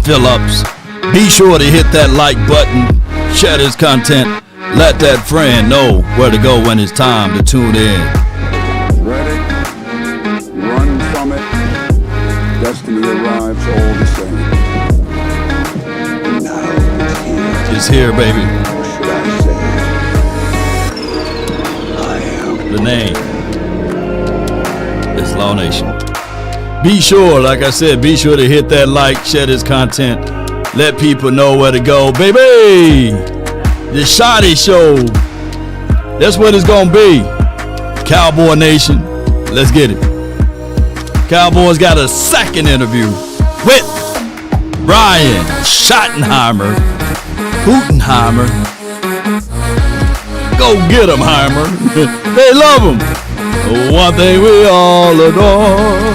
Phillips. Be sure to hit that like button, share this content, let that friend know where to go when it's time to tune in. Ready, run from it, destiny arrives all the same. Now it's here. It's here, baby. Or should I say, I am. The name is Law Nation. Be sure, like I said, be sure to hit that like, share this content, let people know where to go. Baby, the Shotty Show, that's what it's going to be. Cowboy Nation, let's get it. Cowboys got a second interview with Brian Schottenheimer. Hootenheimer. Go get him, Heimer. They love him. One thing we all adore.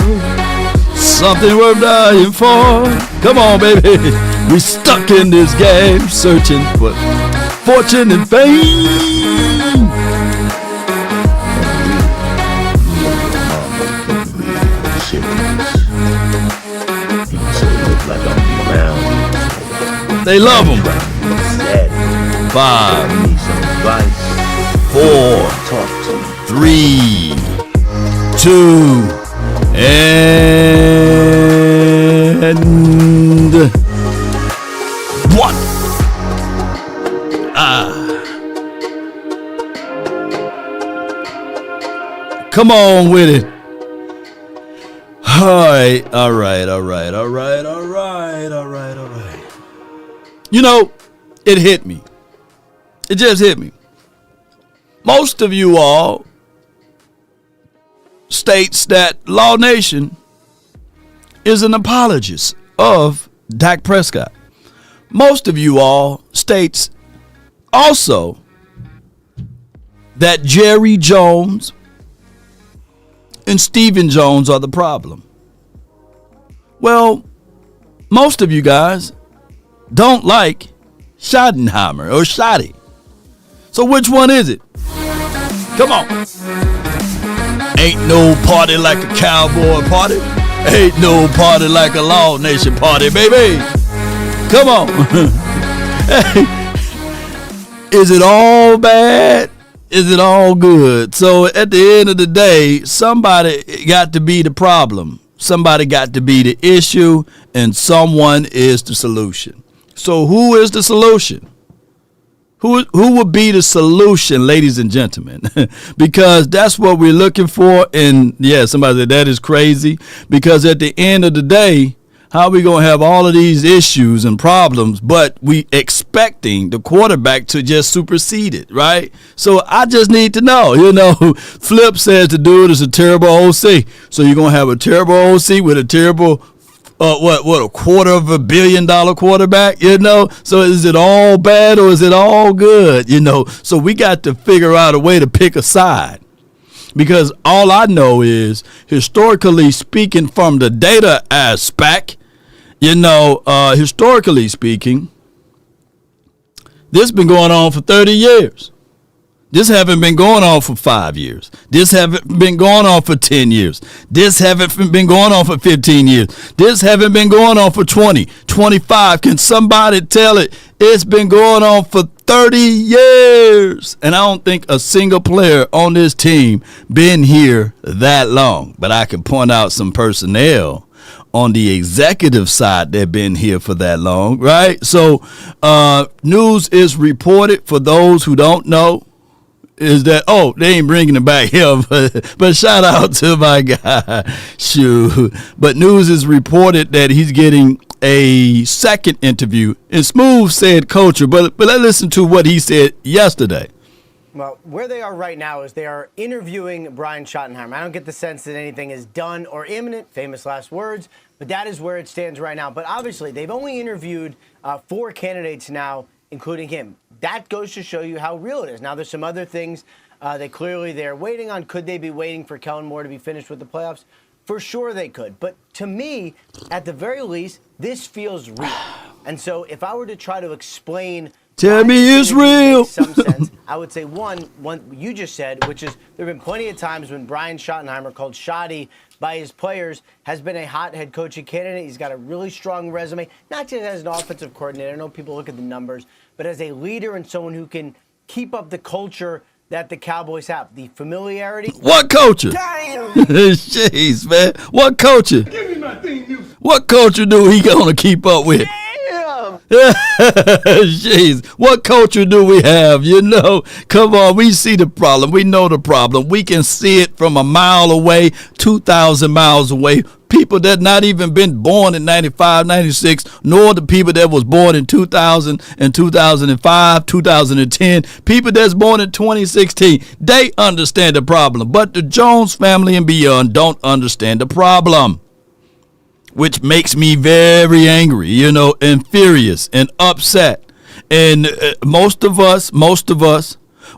Something worth dying for. Come on, baby. We stuck in this game, searching for fortune and fame. They love him. 5, 4, 3, 2, and 1. Come on with it. All right. You know, it hit me. It just hit me. Most of you all states that Law Nation is an apologist of Dak Prescott. Most of you all states also that Jerry Jones and Stephen Jones are the problem. Well, most of you guys don't like Shottenheimer or Shotty. So which one is it? Come on. Ain't no party like a cowboy party. Ain't no party like a Law Nation party, baby. Come on. Is it all bad? Is it all good? So at the end of the day, somebody got to be the problem. Somebody got to be the issue, and someone is the solution. So who is the solution? Who would be the solution, ladies and gentlemen? Because that's what we're looking for. And yeah, somebody said that is crazy. Because at the end of the day, how are we going to have all of these issues and problems, but we expecting the quarterback to just supersede it, right? So I just need to know, Flip says the dude is a terrible OC. So you're going to have a terrible OC with a terrible $250 million quarterback, So is it all bad or is it all good, So we got to figure out a way to pick a side. Because all I know is, historically speaking, from the data aspect, historically speaking, this has been going on for 30 years. This haven't been going on for 5 years. This haven't been going on for 10 years. This haven't been going on for 15 years. This haven't been going on for 20, 25. Can somebody tell it? It's been going on for 30 years. And I don't think a single player on this team been here that long. But I can point out some personnel on the executive side that been here for that long, right? So news is reported, for those who don't know, is that, they ain't bringing it back here, but shout out to my guy, shoot. But news is reported that he's getting a second interview. And Smooth said culture, but let's listen to what he said yesterday. Well, where they are right now is they are interviewing Brian Schottenheimer. I don't get the sense that anything is done or imminent, famous last words, but that is where it stands right now. But obviously, they've only interviewed 4 candidates now, including him. That goes to show you how real it is. Now, there's some other things they're waiting on. Could they be waiting for Kellen Moore to be finished with the playoffs? For sure they could. But to me, at the very least, this feels real. And so if I were to try to explain Tell me it's real. Makes some sense. I would say one you just said, which is there have been plenty of times when Brian Schottenheimer, called Shotty by his players, has been a hot head coaching candidate. He's got a really strong resume, not just as an offensive coordinator. I know people look at the numbers, but as a leader and someone who can keep up the culture that the Cowboys have, the familiarity. What culture? Damn. Jeez, man. What culture? Give me my thing, you. What culture do he gonna keep up with? Damn. Jeez, what culture do we have? You know, come on, we see the problem. We know the problem. We can see it from a mile away, 2,000 miles away. People that not even been born in 95, 96, nor the people that was born in 2000 and 2005, 2010, people that's born in 2016, they understand the problem. But the Jones family and beyond don't understand the problem, which makes me very angry, you know, and furious and upset. And most of us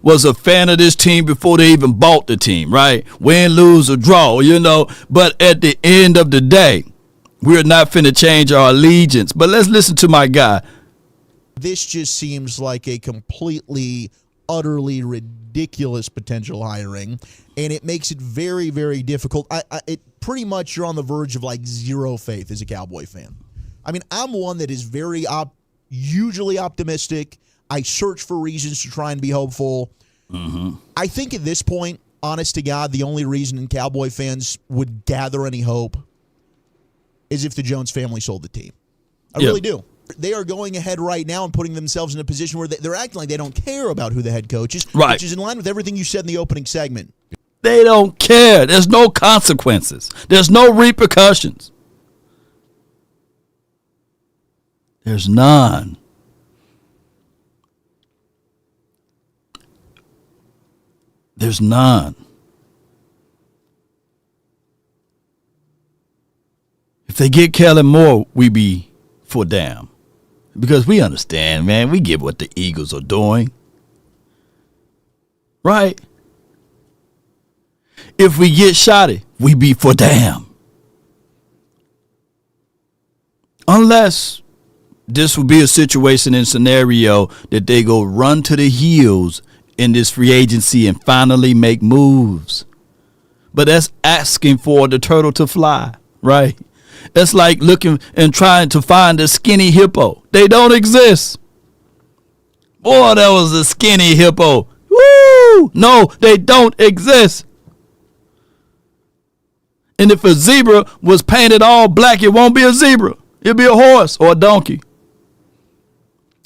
was a fan of this team before they even bought the team, right? Win, lose, or draw, you know. But at the end of the day, we're not finna change our allegiance. But let's listen to my guy. This just seems like a completely, utterly ridiculous potential hiring, and it makes it very, very difficult. It pretty much, you're on the verge of like zero faith as a Cowboy fan. I mean, I'm one that is very usually optimistic. I search for reasons to try and be hopeful. Mm-hmm. I think at this point, honest to God, the only reason Cowboy fans would gather any hope is if the Jones family sold the team. I really do. They are going ahead right now and putting themselves in a position where they're acting like they don't care about who the head coach is, right, which is in line with everything you said in the opening segment. They don't care. There's no consequences. There's no repercussions. There's none. There's none. If they get Kellen Moore, we be for damn. Because we understand, man. We get what the Eagles are doing. Right? If we get Shotty, we be for damn. Unless this will be a situation and scenario that they go run to the heels in this free agency and finally make moves. But that's asking for the turtle to fly, right? That's like looking and trying to find a skinny hippo. They don't exist. Boy, that was a skinny hippo. Woo! No, they don't exist. And if a zebra was painted all black, it won't be a zebra. It'll be a horse or a donkey.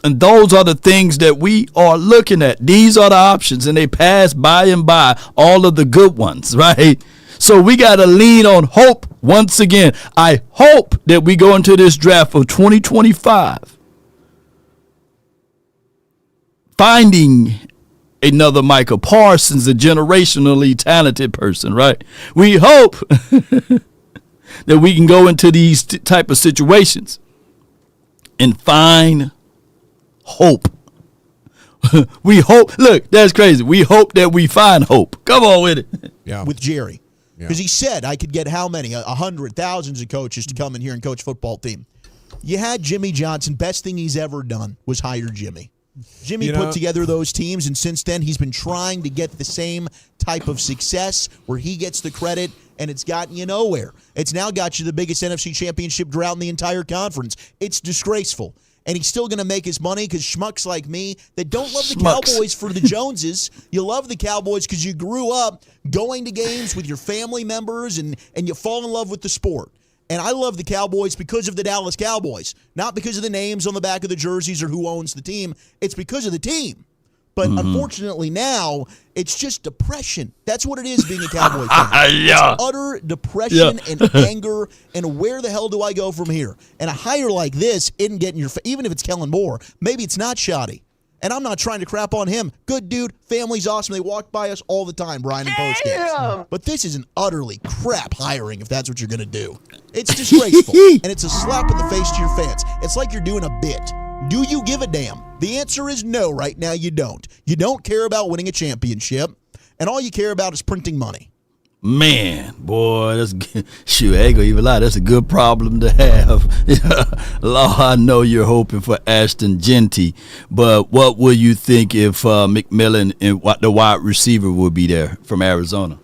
And those are the things that we are looking at. These are the options, and they pass by and by all of the good ones, right? So we got to lean on hope once again. I hope that we go into this draft of 2025 finding another Micah Parsons, a generationally talented person, right? We hope that we can go into these type of situations and find hope. We hope. Look, that's crazy. We hope that we find hope. Come on with it. Yeah. With Jerry. Because he said I could get how many? 100, thousands of coaches to come in here and coach football team. You had Jimmy Johnson. Best thing he's ever done was hire Jimmy. Jimmy put together those teams, and since then he's been trying to get the same type of success where he gets the credit, and it's gotten you nowhere. It's now got you the biggest NFC championship drought in the entire conference. It's disgraceful. And he's still going to make his money because schmucks like me that don't love the Cowboys for the Joneses. You love the Cowboys because you grew up going to games with your family members and you fall in love with the sport. And I love the Cowboys because of the Dallas Cowboys, not because of the names on the back of the jerseys or who owns the team. It's because of the team. But unfortunately now, it's just depression. That's what it is being a Cowboy fan. Yeah. It's utter depression and anger, and where the hell do I go from here? And a hire like this isn't getting your even if it's Kellen Moore, maybe it's not Shoddy. And I'm not trying to crap on him. Good dude, family's awesome. They walk by us all the time, Brian, in post games. But this is an utterly crap hiring if that's what you're going to do. It's disgraceful, and it's a slap in the face to your fans. It's like you're doing a bit. Do you give a damn? The answer is no right now, you don't. You don't care about winning a championship, and all you care about is printing money. Man, boy, that's shoot. I ain't gonna even lie. That's a good problem to have. Law, I know you're hoping for Ashton Genty, but what would you think if McMillan and the wide receiver would be there from Arizona?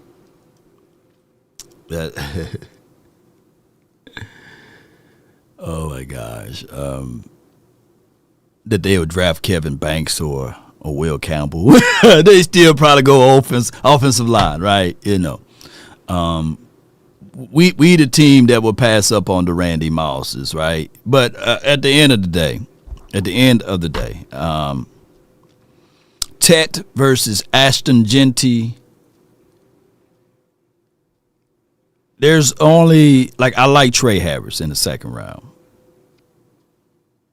That. Oh my gosh, that they would draft Kevin Banks or Will Campbell. They still probably go offensive line, right? You know. We the team that will pass up on the Randy Mosses, right? But at the end of the day, Tet versus Ashton Genty. There's only I like Trey Harris in the second round.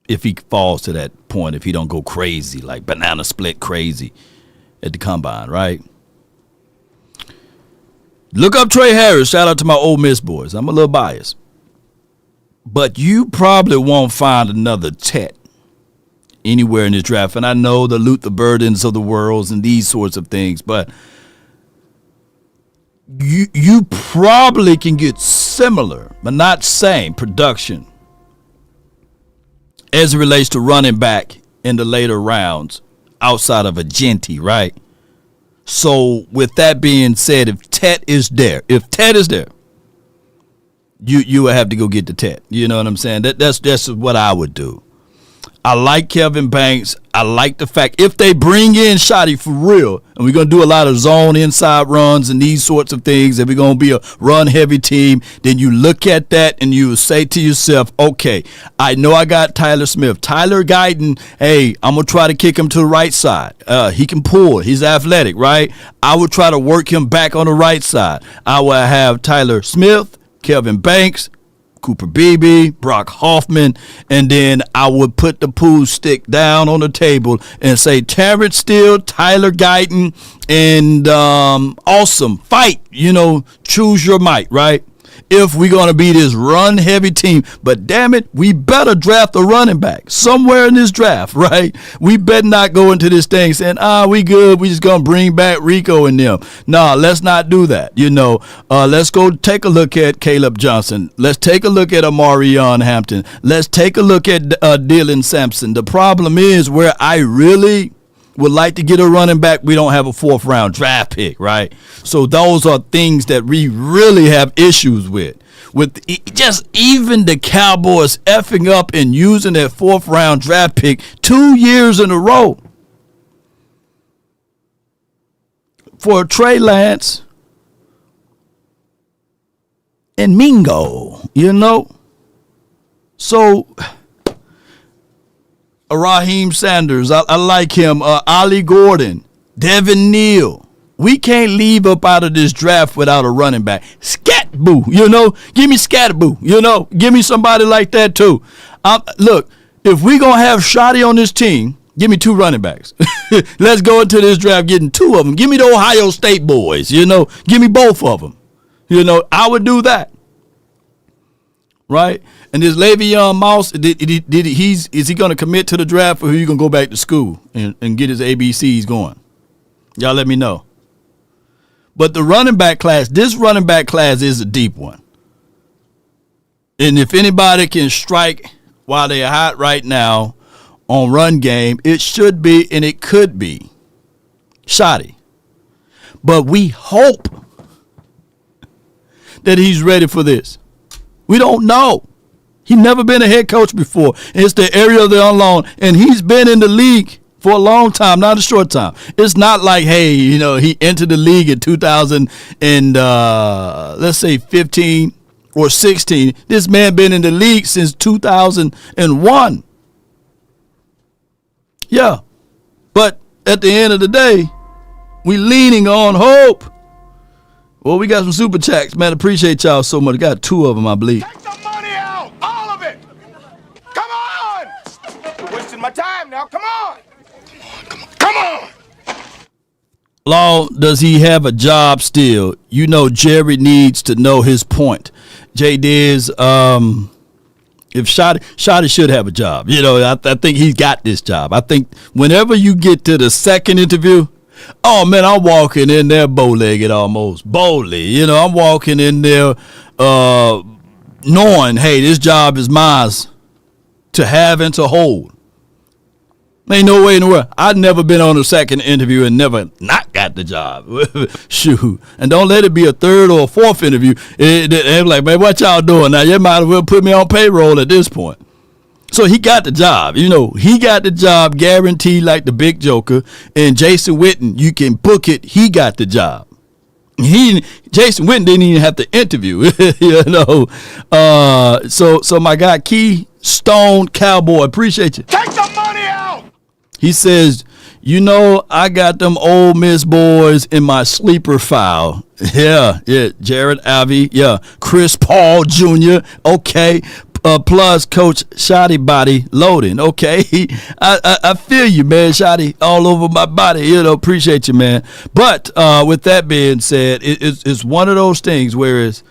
If he falls to that point, if he don't go crazy, like banana split crazy at the combine, right? Look up Trey Harris. Shout out to my Ole Miss boys. I'm a little biased. But you probably won't find another Tet anywhere in this draft. And I know the Luther Burdens of the worlds and these sorts of things, but you probably can get similar, but not same production as it relates to running back in the later rounds outside of a Genty, right? So with that being said, if Tet is there, you would have to go get the Tet. You know what I'm saying? That's what I would do. I like Kevin Banks. I like the fact if they bring in Shotty for real, and we're going to do a lot of zone inside runs and these sorts of things, and we're going to be a run-heavy team, then you look at that and you say to yourself, okay, I know I got Tyler Smith. Tyler Guyton, hey, I'm going to try to kick him to the right side. He can pull. He's athletic, right? I would try to work him back on the right side. I will have Tyler Smith, Kevin Banks, Cooper Beebe, Brock Hoffman, and then I would put the pool stick down on the table and say Terrence Steele, Tyler Guyton, and awesome fight. Choose your might, right? If we're going to be this run-heavy team. But damn it, we better draft a running back somewhere in this draft, right? We better not go into this thing saying, we good. We just going to bring back Rico and them. No, let's not do that. Let's go take a look at Caleb Johnson. Let's take a look at Amarion Hampton. Let's take a look at Dylan Sampson. The problem is where I really would like to get a running back, we don't have a 4th round draft pick, right? So those are things that we really have issues with just even the Cowboys effing up and using that 4th round draft pick 2 years in a row for Trey Lance and Mingo, So Raheem Sanders, I like him. Ollie Gordon, Devin Neal. We can't leave up out of this draft without a running back. Scatboo, give me Scatboo, give me somebody like that too. Look, if we gonna have Shotty on this team, give me 2 running backs. Let's go into this draft getting 2 of them. Give me the Ohio State boys, give me both of them. I would do that. Right? And this Le'Veon Moss, is he going to commit to the draft, or are you going to go back to school and get his ABCs going? Y'all let me know. But this running back class is a deep one. And if anybody can strike while they're hot right now on run game, it should be and it could be Shotty. But we hope that he's ready for this. We don't know. He's never been a head coach before. It's the area of the unknown, and he's been in the league for a long time, not a short time. It's not like, hey, he entered the league in 2000 and let's say 15 or 16. This man been in the league since 2001. Yeah, but at the end of the day, we leaning on hope. Well, we got some super chats, man. Appreciate y'all so much. Got 2 of them, I believe. Take the money out, all of it. Come on. You're wasting my time now. Come on. Come on. Law, does he have a job still? Jerry needs to know his point. J. Diz, if Shotty should have a job. I think he's got this job. I think whenever you get to the second interview, Oh, man, I'm walking in there bow-legged almost. Boldly. You know, I'm walking in there knowing, hey, this job is mine to have and to hold. Ain't no way in the world. I've never been on a second interview and never not got the job. Shoot. And don't let it be a third or a fourth interview. They're like, man, what y'all doing now? You might as well put me on payroll at this point. So he got the job. You know, he got the job guaranteed like the big joker. And Jason Witten, you can book it. He got the job. Jason Witten didn't even have to interview. You know. So my guy, Keystone Cowboy, appreciate you. Take the money out! He says, you know, I got them Ole Miss boys in my sleeper file. Yeah. Jared Ivey. Yeah. Chris Paul Jr. Okay. Plus Coach Shotty body loading. Okay. I feel you, man. Shotty all over my body. You know, appreciate you, man. But with that being said, it's one of those things where it's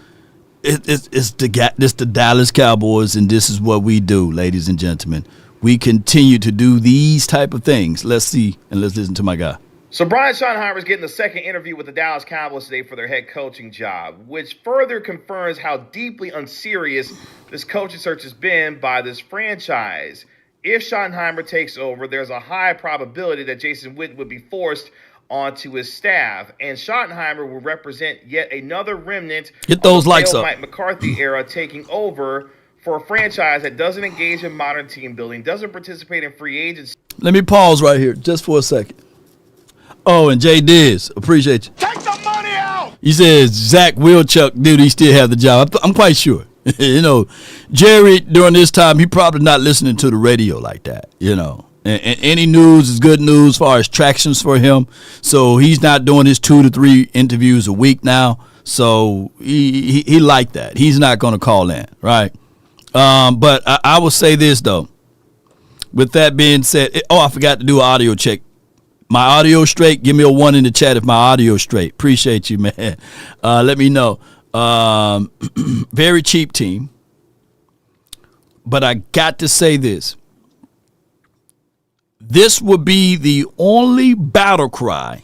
the Dallas Cowboys, and this is what we do, ladies and gentlemen. We continue to do these type of things. Let's see, and let's listen to my guy. So Brian Schottenheimer is getting the second interview with the Dallas Cowboys today for their head coaching job, which further confirms how deeply unserious this coaching search has been by this franchise. If Schottenheimer takes over, there's a high probability that Jason Witten would be forced onto his staff, and Schottenheimer will represent yet another remnant Get those likes up. Mike McCarthy era taking over for a franchise that doesn't engage in modern team building, doesn't participate in free agency. Let me pause right here just for a second. Oh, and Jay Diz, appreciate you. Take the money out! He says Zach Wilchuck, dude, he still have the job. I'm quite sure. You know, Jerry, during this time, he probably not listening to the radio like that, you know. And any news is good news as far as tractions for him. So he's not doing his 2 to 3 interviews a week now. So he like that. He's not going to call in, right? But I will say this, though. With that being said, I forgot to do an audio check. My audio straight? Give me a 1 in the chat if my audio straight. Appreciate you, man. Let me know. Very cheap team. But I got to say this. This would be the only battle cry.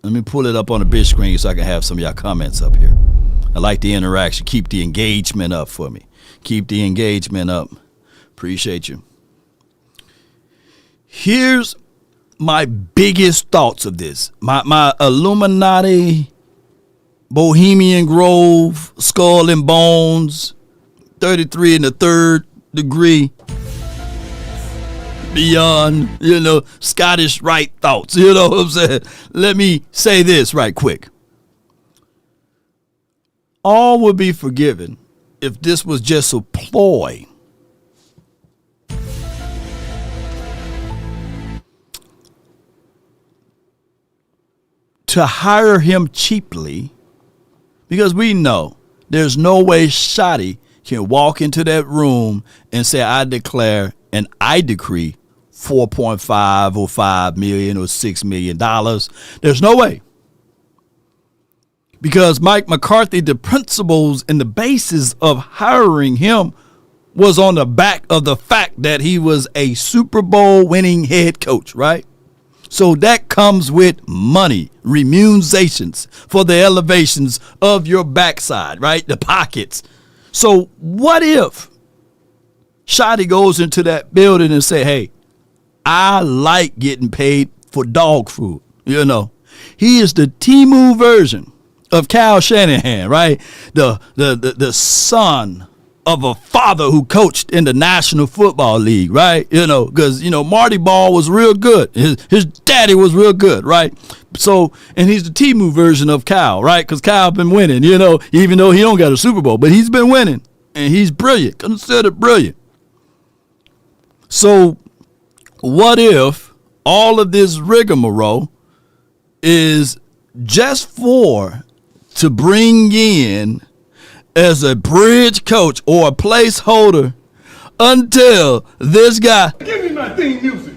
Let me pull it up on the big screen so I can have some of y'all comments up here. I like the interaction. Keep the engagement up for me. Keep the engagement up. Appreciate you. Here's my biggest thoughts of this. My Illuminati, Bohemian Grove, Skull and Bones, 33 and the third degree, beyond, you know, Scottish Rite thoughts. You know what I'm saying? Let me say this right quick. All would be forgiven if this was just a ploy. To hire him cheaply, because we know there's no way Shotty can walk into that room and say, I declare and I decree $4.5 or $5 million or $6 million. There's no way. Because Mike McCarthy, the principles and the basis of hiring him was on the back of the fact that he was a Super Bowl winning head coach, right? So that comes with money, remunerations for the elevations of your backside, right? The pockets. So what if Shotty goes into that building and say, hey, I like getting paid for dog food. You know, he is the Temu version of Kyle Shanahan, right? The son of a father who coached in the National Football League, right? You know, because, you know, Marty Ball was real good. His daddy was real good, right? So, and he's the Temu version of Kyle, right? Because Kyle been winning, you know, even though he don't got a Super Bowl, but he's been winning. And he's brilliant, considered brilliant. So, what if all of this rigmarole is just to bring in as a bridge coach or a placeholder until this guy. Give me my theme music.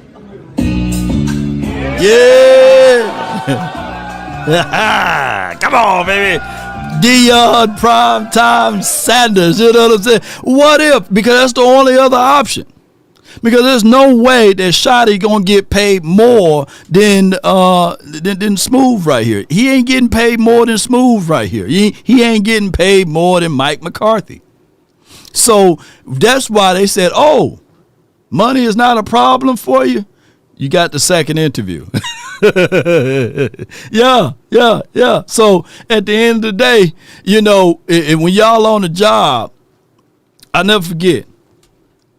Yeah. Come on, baby. Deion Primetime Sanders. You know what I'm saying? What if? Because that's the only other option. Because there's no way that Shotty gonna get paid more than Smooth right here. He ain't getting paid more than Smooth right here. He ain't getting paid more than Mike McCarthy. So that's why they said, oh, money is not a problem for you. You got the second interview. Yeah. So at the end of the day, you know, when y'all on the job, I never forget.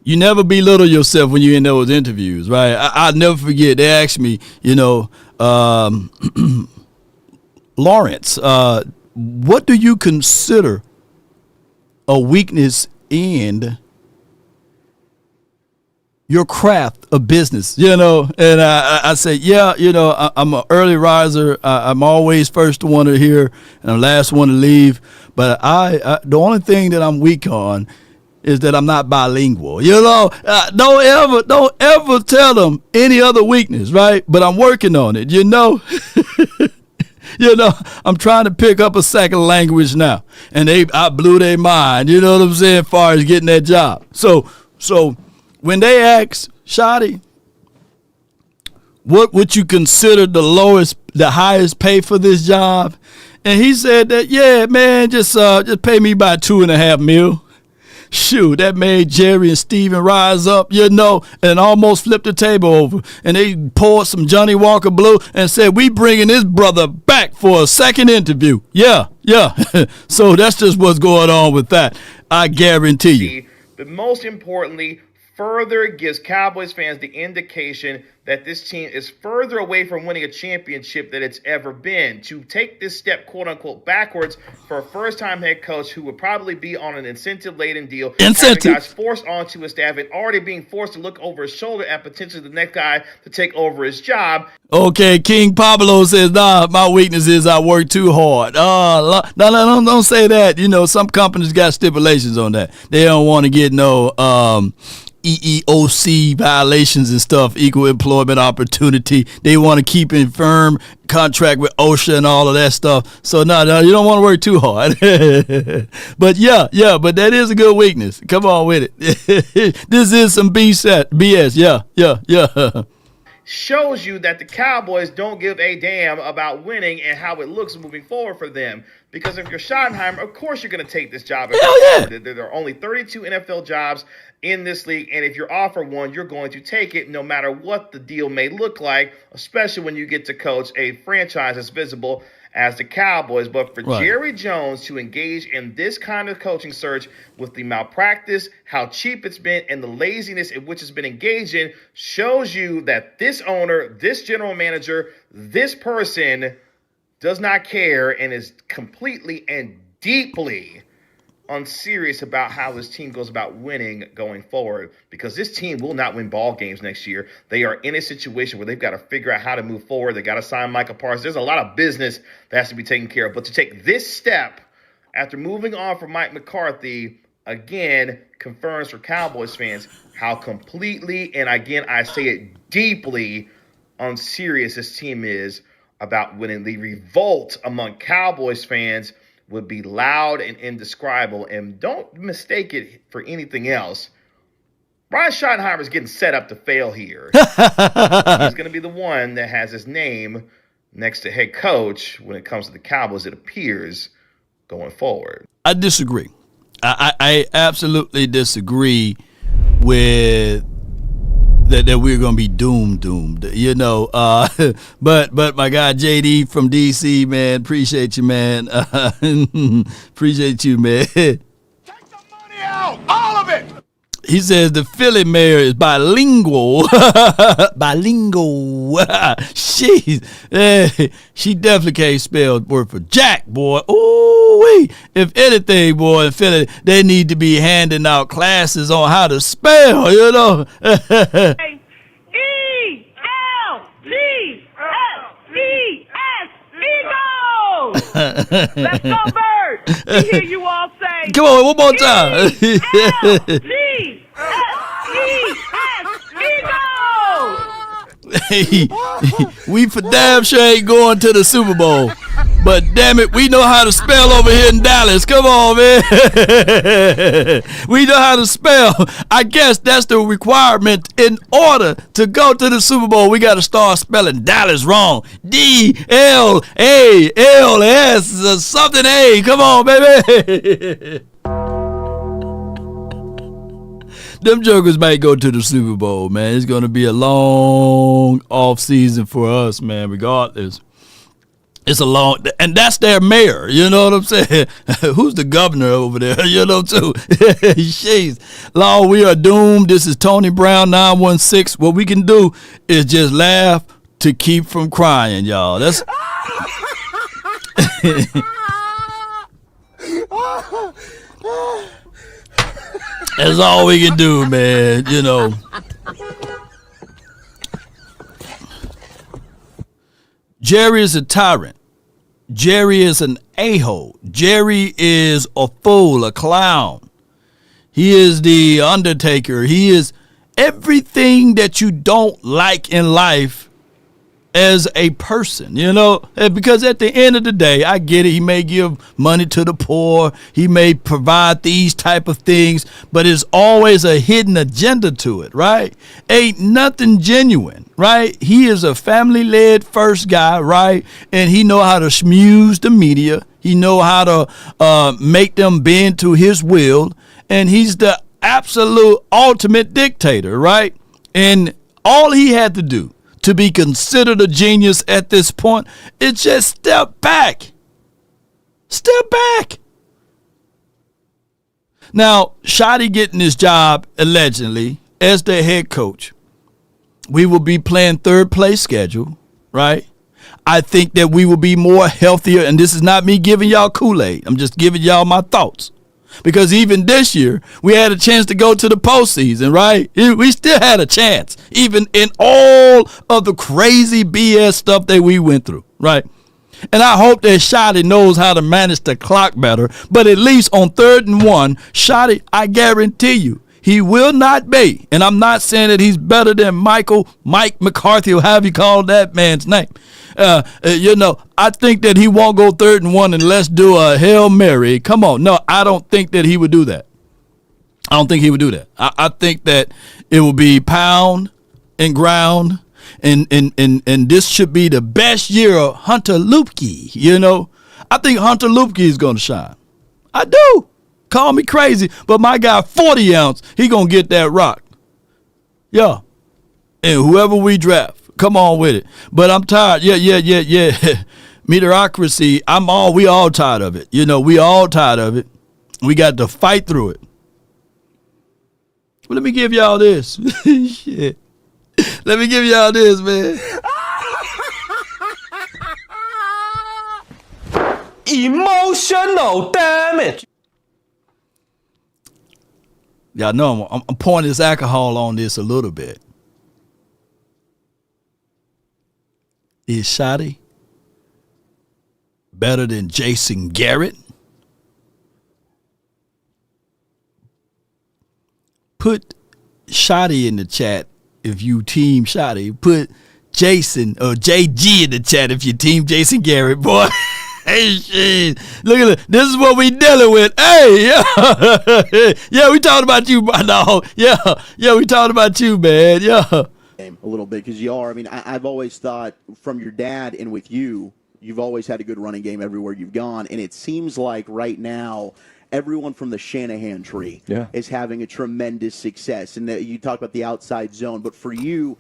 You never belittle yourself when you're in those interviews, right? I never forget. They asked me, you know, Lawrence, what do you consider a weakness in your craft of business, you know? And I say, yeah, you know, I'm an early riser. I'm always first one to hear and I'm last one to leave. But the only thing that I'm weak on is that I'm not bilingual. You know, don't ever tell them any other weakness, right? But I'm working on it, you know. You know, I'm trying to pick up a second language now. And I blew their mind, you know what I'm saying, as far as getting that job. So when they ask Shotty, what would you consider the highest pay for this job? And he said that, yeah, man, just pay me about $2.5 million. Shoot, that made Jerry and Steven rise up, you know, and almost flipped the table over. And they poured some Johnny Walker Blue and said, we bringing this brother back for a second interview. Yeah. So that's just what's going on with that. I guarantee you. But most importantly, further gives Cowboys fans the indication that this team is further away from winning a championship than it's ever been. To take this step, quote-unquote, backwards for a first-time head coach who would probably be on an incentive-laden deal. Having guys forced onto his staff and already being forced to look over his shoulder at potentially the next guy to take over his job. Okay, King Pablo says, nah, my weakness is I work too hard. No, don't say that. You know, some companies got stipulations on that. They don't want to get no EEOC violations and stuff, equal employment opportunity. They want to keep in firm contract with OSHA and all of that stuff. So no, you don't want to work too hard. But but that is a good weakness. Come on with it. This is some BS. Yeah. Shows you that the Cowboys don't give a damn about winning and how it looks moving forward for them. Because if you're Schottenheimer, of course you're going to take this job. Hell yeah. There are only 32 NFL jobs in this league, and if you're offered one, you're going to take it no matter what the deal may look like, especially when you get to coach a franchise as visible as the Cowboys. But for Jerry Jones to engage in this kind of coaching search with the malpractice, how cheap it's been, and the laziness in which it's been engaged in shows you that this owner, this general manager, this person does not care and is completely and deeply unserious about how this team goes about winning going forward, because this team will not win ball games next year. They are in a situation where they've got to figure out how to move forward. They got to sign Micah Parsons. There's a lot of business that has to be taken care of. But to take this step after moving on from Mike McCarthy, again, confirms for Cowboys fans how completely, and again, I say it deeply, unserious this team is about winning. The revolt among Cowboys fans would be loud and indescribable, and don't mistake it for anything else. Brian Schottenheimer is getting set up to fail here. He's going to be the one that has his name next to head coach when it comes to the Cowboys, it appears, going forward. I disagree. I absolutely disagree with that we're going to be doomed, you know. But my guy JD from DC, man, appreciate you, man. Appreciate you, man. Take the money out, all of it. He says the Philly mayor is bilingual. Bilingual. She definitely can't spell the word for Jack, boy. Ooh-wee. If anything, boy, in Philly, they need to be handing out classes on how to spell, you know. E-L-G-S, Eagles! Let's go, Birds! We hear you all say, come on, one more time. E-L-G-S, Eagles! We for damn sure ain't going to the Super Bowl. But damn it, we know how to spell over here in Dallas. Come on, man. We know how to spell. I guess that's the requirement. In order to go to the Super Bowl, we got to start spelling Dallas wrong. D-L-A-L-S something A. Come on, baby. Them jokers might go to the Super Bowl, man. It's going to be a long off season for us, man, regardless. It's a long, and that's their mayor. You know what I'm saying? Who's the governor over there? You know, too. Jeez. Lord, we are doomed. This is Tony Brown 916. What we can do is just laugh to keep from crying, y'all. That's that's all we can do, man. You know. Jerry is a tyrant. Jerry is an a-hole. Jerry is a fool, a clown. He is the Undertaker. He is everything that you don't like in life as a person, you know, because at the end of the day, I get it. He may give money to the poor. He may provide these type of things, but it's always a hidden agenda to it, right? Ain't nothing genuine, right? He is a family-led first guy, right? And he know how to schmooze the media. He know how to make them bend to his will. And he's the absolute ultimate dictator, right? And all he had to do to be considered a genius at this point is just step back. Step back. Now, Shotty getting his job, allegedly, as the head coach. We will be playing third place schedule, right? I think that we will be more healthier, and this is not me giving y'all Kool-Aid. I'm just giving y'all my thoughts. Because even this year, we had a chance to go to the postseason, right? We still had a chance, even in all of the crazy BS stuff that we went through, right? And I hope that Shotty knows how to manage the clock better. But at least on 3rd and 1, Shotty, I guarantee you, he will not be. And I'm not saying that he's better than Mike McCarthy, or however you call that man's name. You know, I think that he won't go 3rd and 1 and let's do a Hail Mary. Come on. No, I don't think that he would do that. I don't think he would do that. I think that it will be pound and ground. And this should be the best year of Hunter Luepke, you know. I think Hunter Luepke is going to shine. I do. Call me crazy, but my guy 40 ounce, he going to get that rock. Yeah. And whoever we draft, come on with it. But I'm tired. Yeah. Mediocrity, we all tired of it. You know, we all tired of it. We got to fight through it. Well, let me give y'all this. Shit. Let me give y'all this, man. Emotional damage. Y'all know I'm pouring this alcohol on this a little bit. Is Shotty better than Jason Garrett? Put Shotty in the chat if you team Shotty. Put Jason or JG in the chat if you team Jason Garrett, boy. Hey, shit. Look at it. This is what we dealing with. Hey, yeah. Yeah, we talking about you, my dog. Yeah, we talking about you, man. Yeah. A little bit, because you are. I mean, I've always thought from your dad and with you, you've always had a good running game everywhere you've gone. And it seems like right now, everyone from the Shanahan tree is having a tremendous success. And you talk about the outside zone. But for you,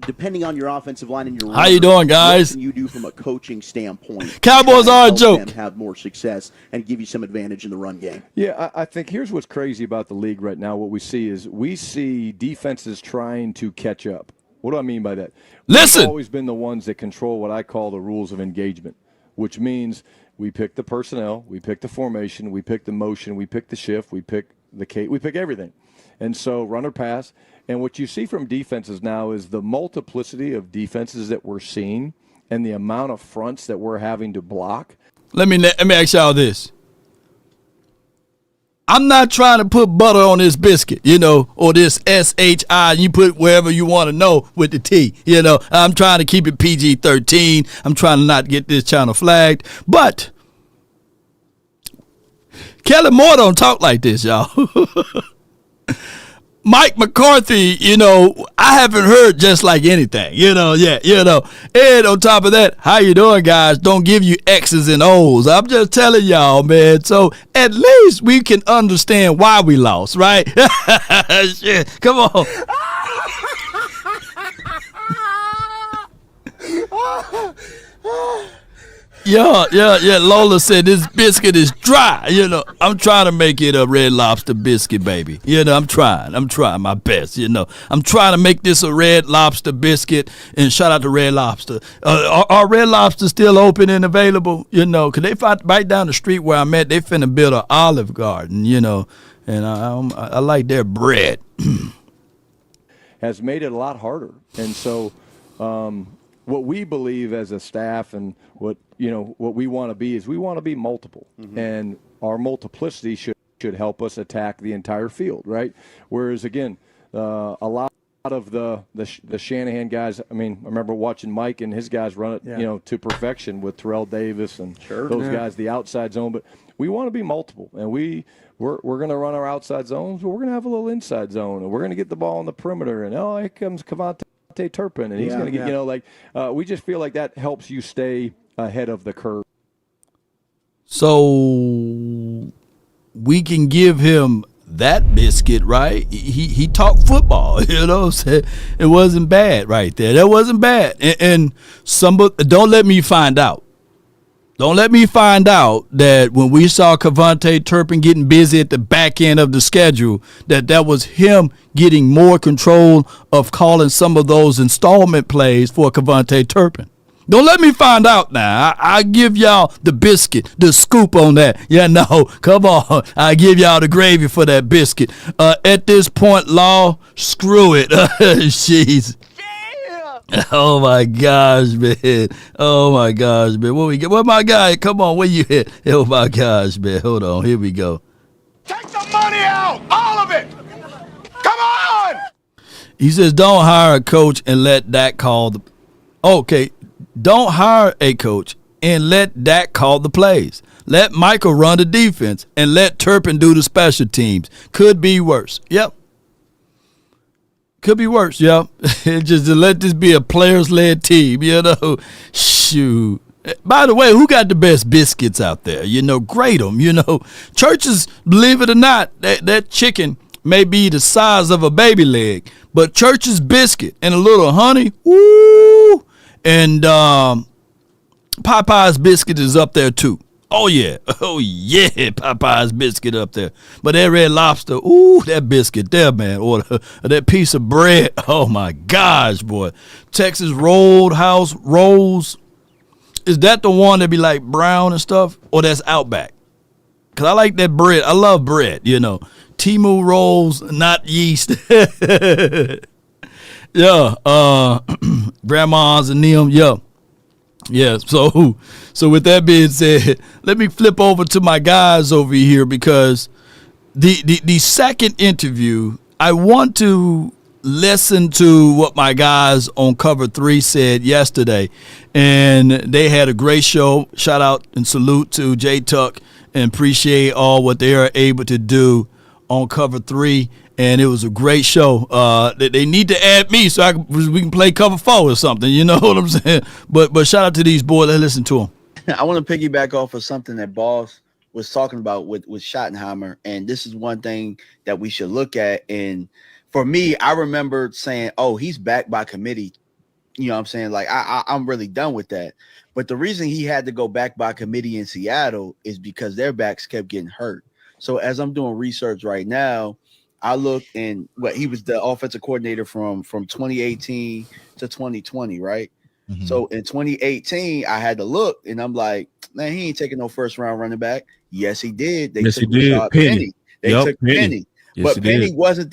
depending on your offensive line and your how you doing, guys? What can you do from a coaching standpoint? Cowboys are a joke. Them have more success and give you some advantage in the run game. Yeah, I think here's what's crazy about the league right now. What we see defenses trying to catch up. What do I mean by that? Listen, we've always been the ones that control what I call the rules of engagement, which means we pick the personnel, we pick the formation, we pick the motion, we pick the shift, we pick we pick everything. And so run or pass. And what you see from defenses now is the multiplicity of defenses that we're seeing and the amount of fronts that we're having to block. Let me ask y'all this. I'm not trying to put butter on this biscuit, or this SHI. You put wherever you want to know with the T. I'm trying to keep it PG-13. I'm trying to not get this channel flagged. But Kelly Moore don't talk like this, y'all. Mike McCarthy, I haven't heard just like anything, And on top of that, how you doing, guys? Don't give you X's and O's. I'm just telling y'all, man. So at least we can understand why we lost, right? Shit, come on. Yeah. Lola said this biscuit is dry. I'm trying to make it a Red Lobster biscuit, baby. I'm trying my best. I'm trying to make this a Red Lobster biscuit. And shout out to Red Lobster. Are Red Lobster still open and available? Cause they right down the street where I'm at, they finna build an Olive Garden. And I like their bread. Has made it a lot harder, and so. What we believe as a staff and what we want to be is we want to be multiple, and our multiplicity should help us attack the entire field, right? Whereas again, a lot of the Shanahan guys. I mean, I remember watching Mike and his guys run it, to perfection with Terrell Davis and those guys, the outside zone. But we want to be multiple, and we're going to run our outside zones, but we're going to have a little inside zone, and we're going to get the ball on the perimeter. And here comes Cavante Turpin, and he's going to get, we just feel like that helps you stay ahead of the curve. So we can give him that biscuit, right? He talked football, It wasn't bad right there. That wasn't bad. And don't let me find out. Don't let me find out that when we saw Cavante Turpin getting busy at the back end of the schedule, that was him getting more control of calling some of those installment plays for Cavante Turpin. Don't let me find out now. I give y'all the biscuit, the scoop on that. Yeah, no, come on. I give y'all the gravy for that biscuit. At this point, Law, screw it. Jeez. Oh my gosh, man. What we get? What my guy? Come on, where you at? Oh my gosh, man. Hold on. Here we go. Take the money out, all of it. Come on. He says, don't hire a coach and let Dak call the. Okay, don't hire a coach and let Dak call the plays. Let Michael run the defense and let Turpin do the special teams. Could be worse. Yep. Could be worse, yeah. Just to let this be a players-led team, Shoot. By the way, who got the best biscuits out there? Grade them, Churches, believe it or not, that chicken may be the size of a baby leg, but Church's biscuit and a little honey, woo, and Popeye's biscuit is up there too. Oh yeah, Popeye's biscuit up there. But that Red Lobster, ooh, that biscuit there, man, or that piece of bread. Oh my gosh, boy. Texas Roadhouse rolls. Is that the one that be like brown and stuff, or that's Outback? Cause I like that bread. I love bread. Timu rolls, not yeast. Yeah, grandmas and them. Yeah, so with that being said, let me flip over to my guys over here, because the second interview, I want to listen to what my guys on Cover 3 said yesterday, and they had a great show. Shout out and salute to J Tuck, and appreciate all what they are able to do on Cover 3. And it was a great show. They need to add me so we can play Cover 4 or something. You know what I'm saying? But shout out to these boys. Let's listen to them. I want to piggyback off of something that Boss was talking about with Schottenheimer. And this is one thing that we should look at. And for me, I remember saying, oh, he's back by committee. You know what I'm saying? Like, I'm really done with that. But the reason he had to go back by committee in Seattle is because their backs kept getting hurt. So as I'm doing research right now, I look, and he was the offensive coordinator from 2018 to 2020, right? Mm-hmm. So in 2018, I had to look, and I'm like, man, he ain't taking no first round running back. Yes, he did. They took Penny. They took Penny. Yes, but Penny wasn't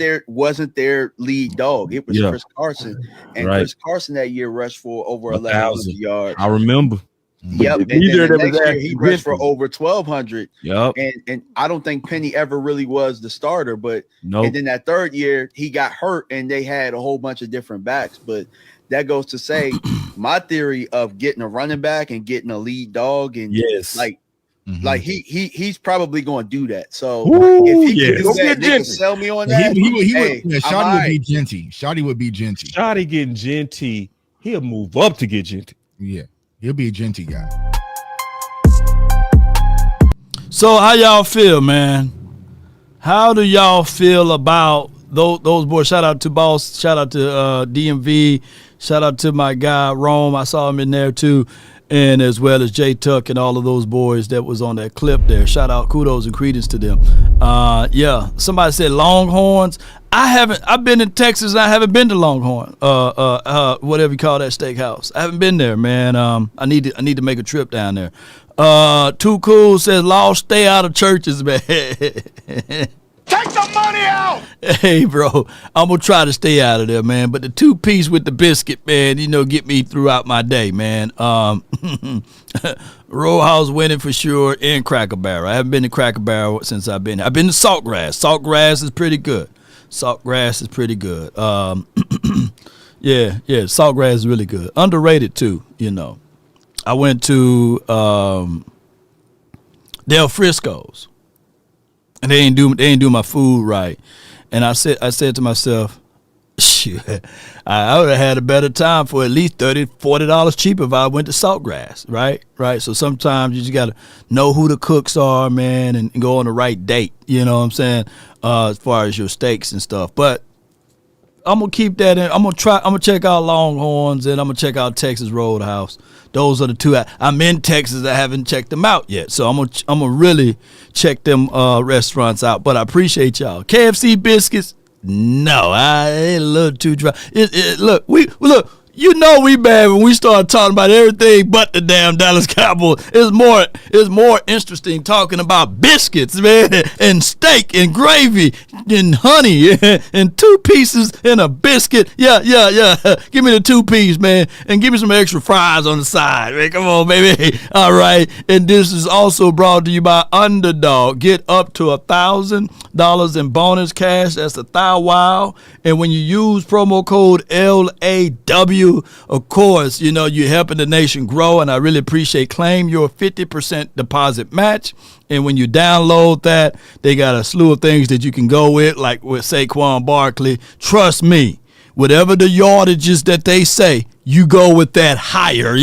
their lead dog. It was Chris Carson. And Chris Carson that year rushed for over 1,100 yards. I remember. Yep. And Neither then of them the is next year actually he rushed for Penny. over 1,200. Yep. And I don't think Penny ever really was the starter, but Nope. and then that third year he got hurt and they had a whole bunch of different backs. But that goes to say my theory of getting a running back and getting a lead dog and Yes. like he's probably going to do that. So Ooh, if he yes. can Go do that, get they can Genty. sell me on He that. would, I'm Shotty all would right. be Genty. Shotty would be Genty. Shotty getting Genty. He'll move up to get Genty. Yeah, he'll be a Genty guy. So how y'all feel, man? How do y'all feel about those boys? Shout out to Boss. Shout out to DMV. Shout out to my guy Rome. I saw him in there too, and as well as J Tuck and all of those boys that was on that clip there. Shout out, kudos and credence to them. Yeah, somebody said Longhorns. I've been in Texas and I haven't been to Longhorn. Whatever you call that steakhouse. I haven't been there, man. I need to make a trip down there. Too Cool says, "Law, stay out of churches, man." Take the money out! Hey, bro, I'm gonna try to stay out of there, man. But the 2-piece with the biscuit, man, get me throughout my day, man. Row House winning for sure, and Cracker Barrel. I haven't been to Cracker Barrel since I've been to Saltgrass. Saltgrass is pretty good. Saltgrass is pretty good. Yeah, Saltgrass is really good. Underrated too, I went to Del Frisco's, and they ain't do my food right. And I said to myself, shoot, I would have had a better time for at least $30, $40 cheaper if I went to Saltgrass, right? So sometimes you just got to know who the cooks are, man, and go on the right date, you know what I'm saying, as far as your steaks and stuff. But I'm going to keep that in. I'm going to check out Longhorns, and I'm going to check out Texas Roadhouse. Those are the two. I'm in Texas. I haven't checked them out yet. So I'm gonna really check them restaurants out. But I appreciate y'all. KFC biscuits, no, it's a little too dry. Look, we bad when we start talking about everything but the damn Dallas Cowboys. It's more interesting talking about biscuits, man, and steak and gravy and honey and 2 pieces in a biscuit. Yeah. Give me the 2-piece, man, and give me some extra fries on the side, man. Come on, baby. All right. And this is also brought to you by Underdog. Get up to $1,000 in bonus cash. That's $1,000. And when you use promo code LAW, of course, you're helping the nation grow, and I really appreciate. Claim your 50% deposit match, and when you download that, they got a slew of things that you can go with, like with Saquon Barkley. Trust me, whatever the yardages that they say, you go with that higher,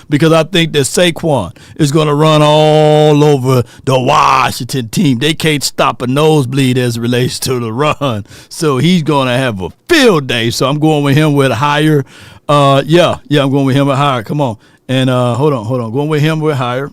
because I think that Saquon is going to run all over the Washington team. They can't stop a nosebleed as it relates to the run. So he's going to have a field day. So I'm going with him with higher. I'm going with him with higher. Come on. And hold on. Going with him with higher.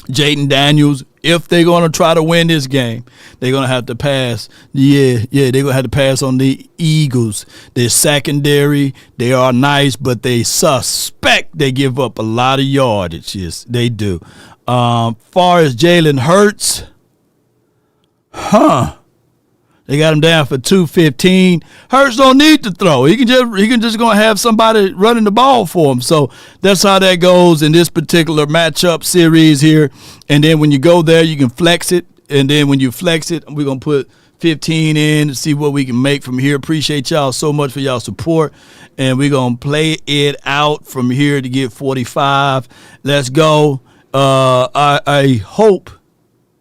Jaden Daniels, if they're going to try to win this game, they're going to have to pass. They're going to have to pass on the Eagles. They're secondary. They are nice, but they suspect they give up a lot of yardage. Yes, they do. Far as Jalen Hurts, they got him down for 215. Hurts don't need to throw. He can just gonna have somebody running the ball for him. So that's how that goes in this particular matchup series here. And then when you go there, you can flex it. And then when you flex it, we're gonna put 15 in to see what we can make from here. Appreciate y'all so much for y'all support. And we're gonna play it out from here to get 45. Let's go. I hope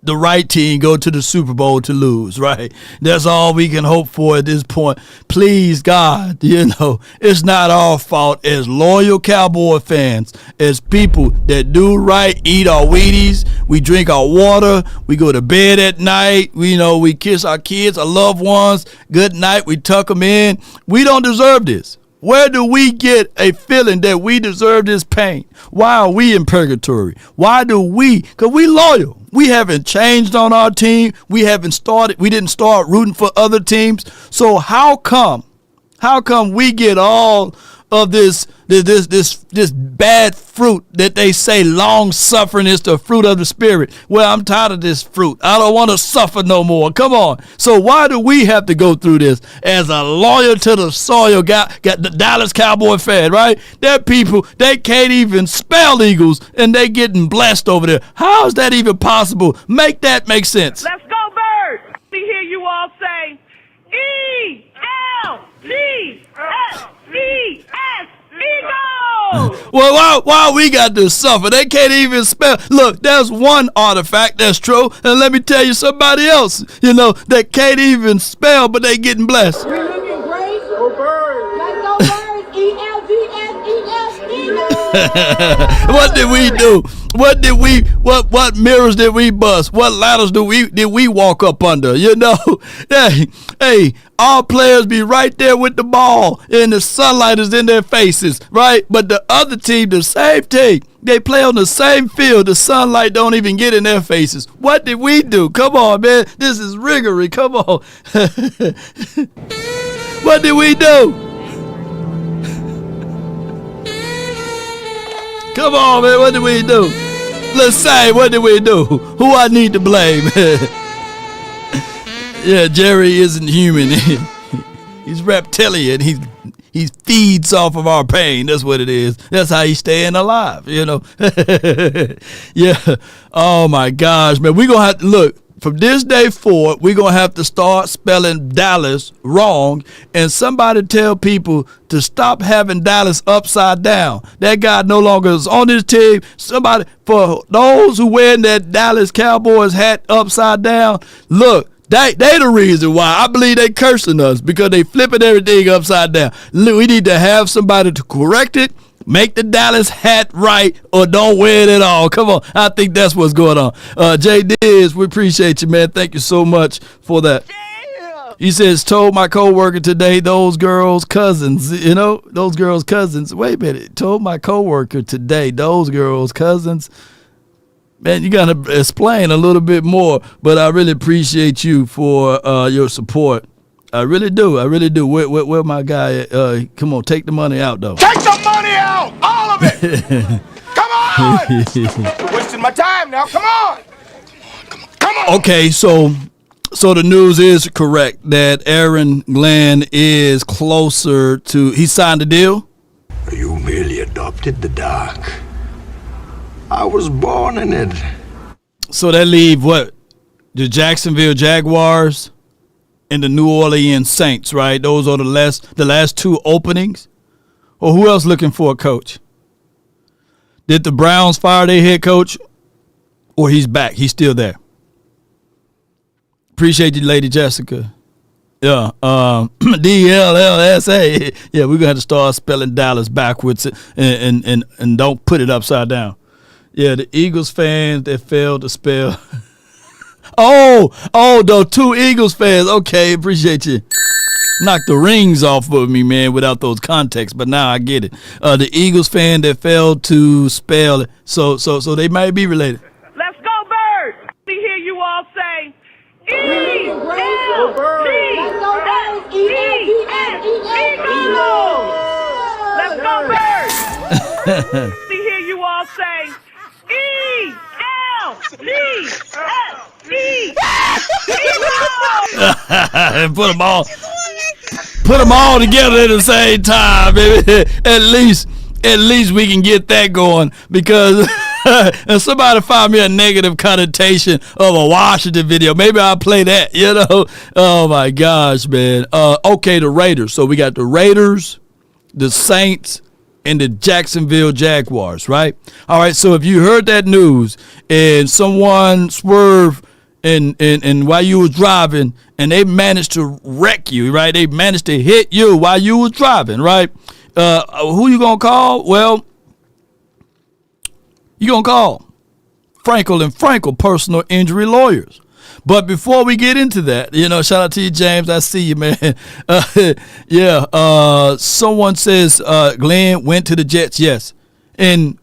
the right team go to the Super Bowl to lose, right? That's all we can hope for at this point. Please, God, it's not our fault as loyal Cowboy fans, as people that do right, eat our Wheaties, we drink our water, we go to bed at night, we kiss our kids, our loved ones, good night, we tuck them in. We don't deserve this. Where do we get a feeling that we deserve this pain? Why are we in purgatory? Why do we? Because we loyal. We haven't changed on our team. We didn't start rooting for other teams. So how come we get all of this bad fruit that they say long suffering is the fruit of the spirit. Well, I'm tired of this fruit. I don't want to suffer no more. Come on. So why do we have to go through this as a loyal to the soil got the Dallas Cowboy fan, right? There are people, they can't even spell Eagles and they getting blessed over there. How is that even possible? Make that make sense. Let's go, Birds. Let me hear you all say E-L-G-S-E-S, Eagles! Well, why we got to suffer? They can't even spell. Look, there's one artifact that's true, and let me tell you somebody else, that can't even spell, but they getting blessed. We're looking great. Go Birds. Let's go, Birds. E-L-G-S-E-S, Eagles! What did we do? What mirrors did we bust? What ladders did we walk up under? Hey, all players be right there with the ball and the sunlight is in their faces, right? But the other team, the same team, they play on the same field. The sunlight don't even get in their faces. What did we do? Come on, man. This is riggery. Come on. What did we do? Come on, man. What did we do? Let's say, what did we do? Who I need to blame? Yeah, Jerry isn't human. He's reptilian. He feeds off of our pain. That's what it is. That's how he's staying alive, Yeah. Oh, my gosh, man. We're going to have to look. From this day forward, we're going to have to start spelling Dallas wrong, and somebody tell people to stop having Dallas upside down. That guy no longer is on this team. Somebody, for those who wearing that Dallas Cowboys hat upside down, look, they the reason why. I believe they cursing us because they flipping everything upside down. We need to have somebody to correct it. Make the Dallas hat right or don't wear it at all. Come on. I think that's what's going on. Jay Diz, we appreciate you, man. Thank you so much for that. Yeah. He says, told my coworker today, those girls' cousins, those girls' cousins. Wait a minute. Told my coworker today, those girls' cousins. Man, you got to explain a little bit more, but I really appreciate you for your support. I really do. Where my guy? Come on, take the money out, though. Take the money out! All of it! Come on! You're wasting my time now. Come on! Come on! Okay, so the news is correct that Aaron Glenn is closer to. He signed the deal. You merely adopted the dark. I was born in it. So that leave what? The Jacksonville Jaguars and the New Orleans Saints, right? Those are the last two openings. Or who else looking for a coach? Did the Browns fire their head coach? Or he's back? He's still there. Appreciate you, Lady Jessica. Yeah, DLLSA. Yeah, we're gonna have to start spelling Dallas backwards and don't put it upside down. Yeah, the Eagles fans that failed to spell. Oh, the two Eagles fans. Okay, appreciate you. Knocked the rings off of me, man, without those contexts, but now I get it. The Eagles fan that failed to spell it, so they might be related. Let's go, Birds. Let me hear you all say E-L-G-S-E-S, Eagles. Let's go, Birds. Let me hear you all say And put them all together at the same time, baby. At least we can get that going because and somebody find me a negative connotation of a Washington video. Maybe I'll play that, Oh my gosh, man. Okay, the Raiders. So we got the Raiders, the Saints, and the Jacksonville Jaguars, right? All right, so if you heard that news and someone swerved and while you was driving and they managed to wreck you, right? They managed to hit you while you was driving, right? Who you gonna call? Well, you gonna call Frenkel and Frenkel personal injury lawyers. But before we get into that, shout out to you, James. I see you, man. Someone says Glenn went to the Jets. Yes. And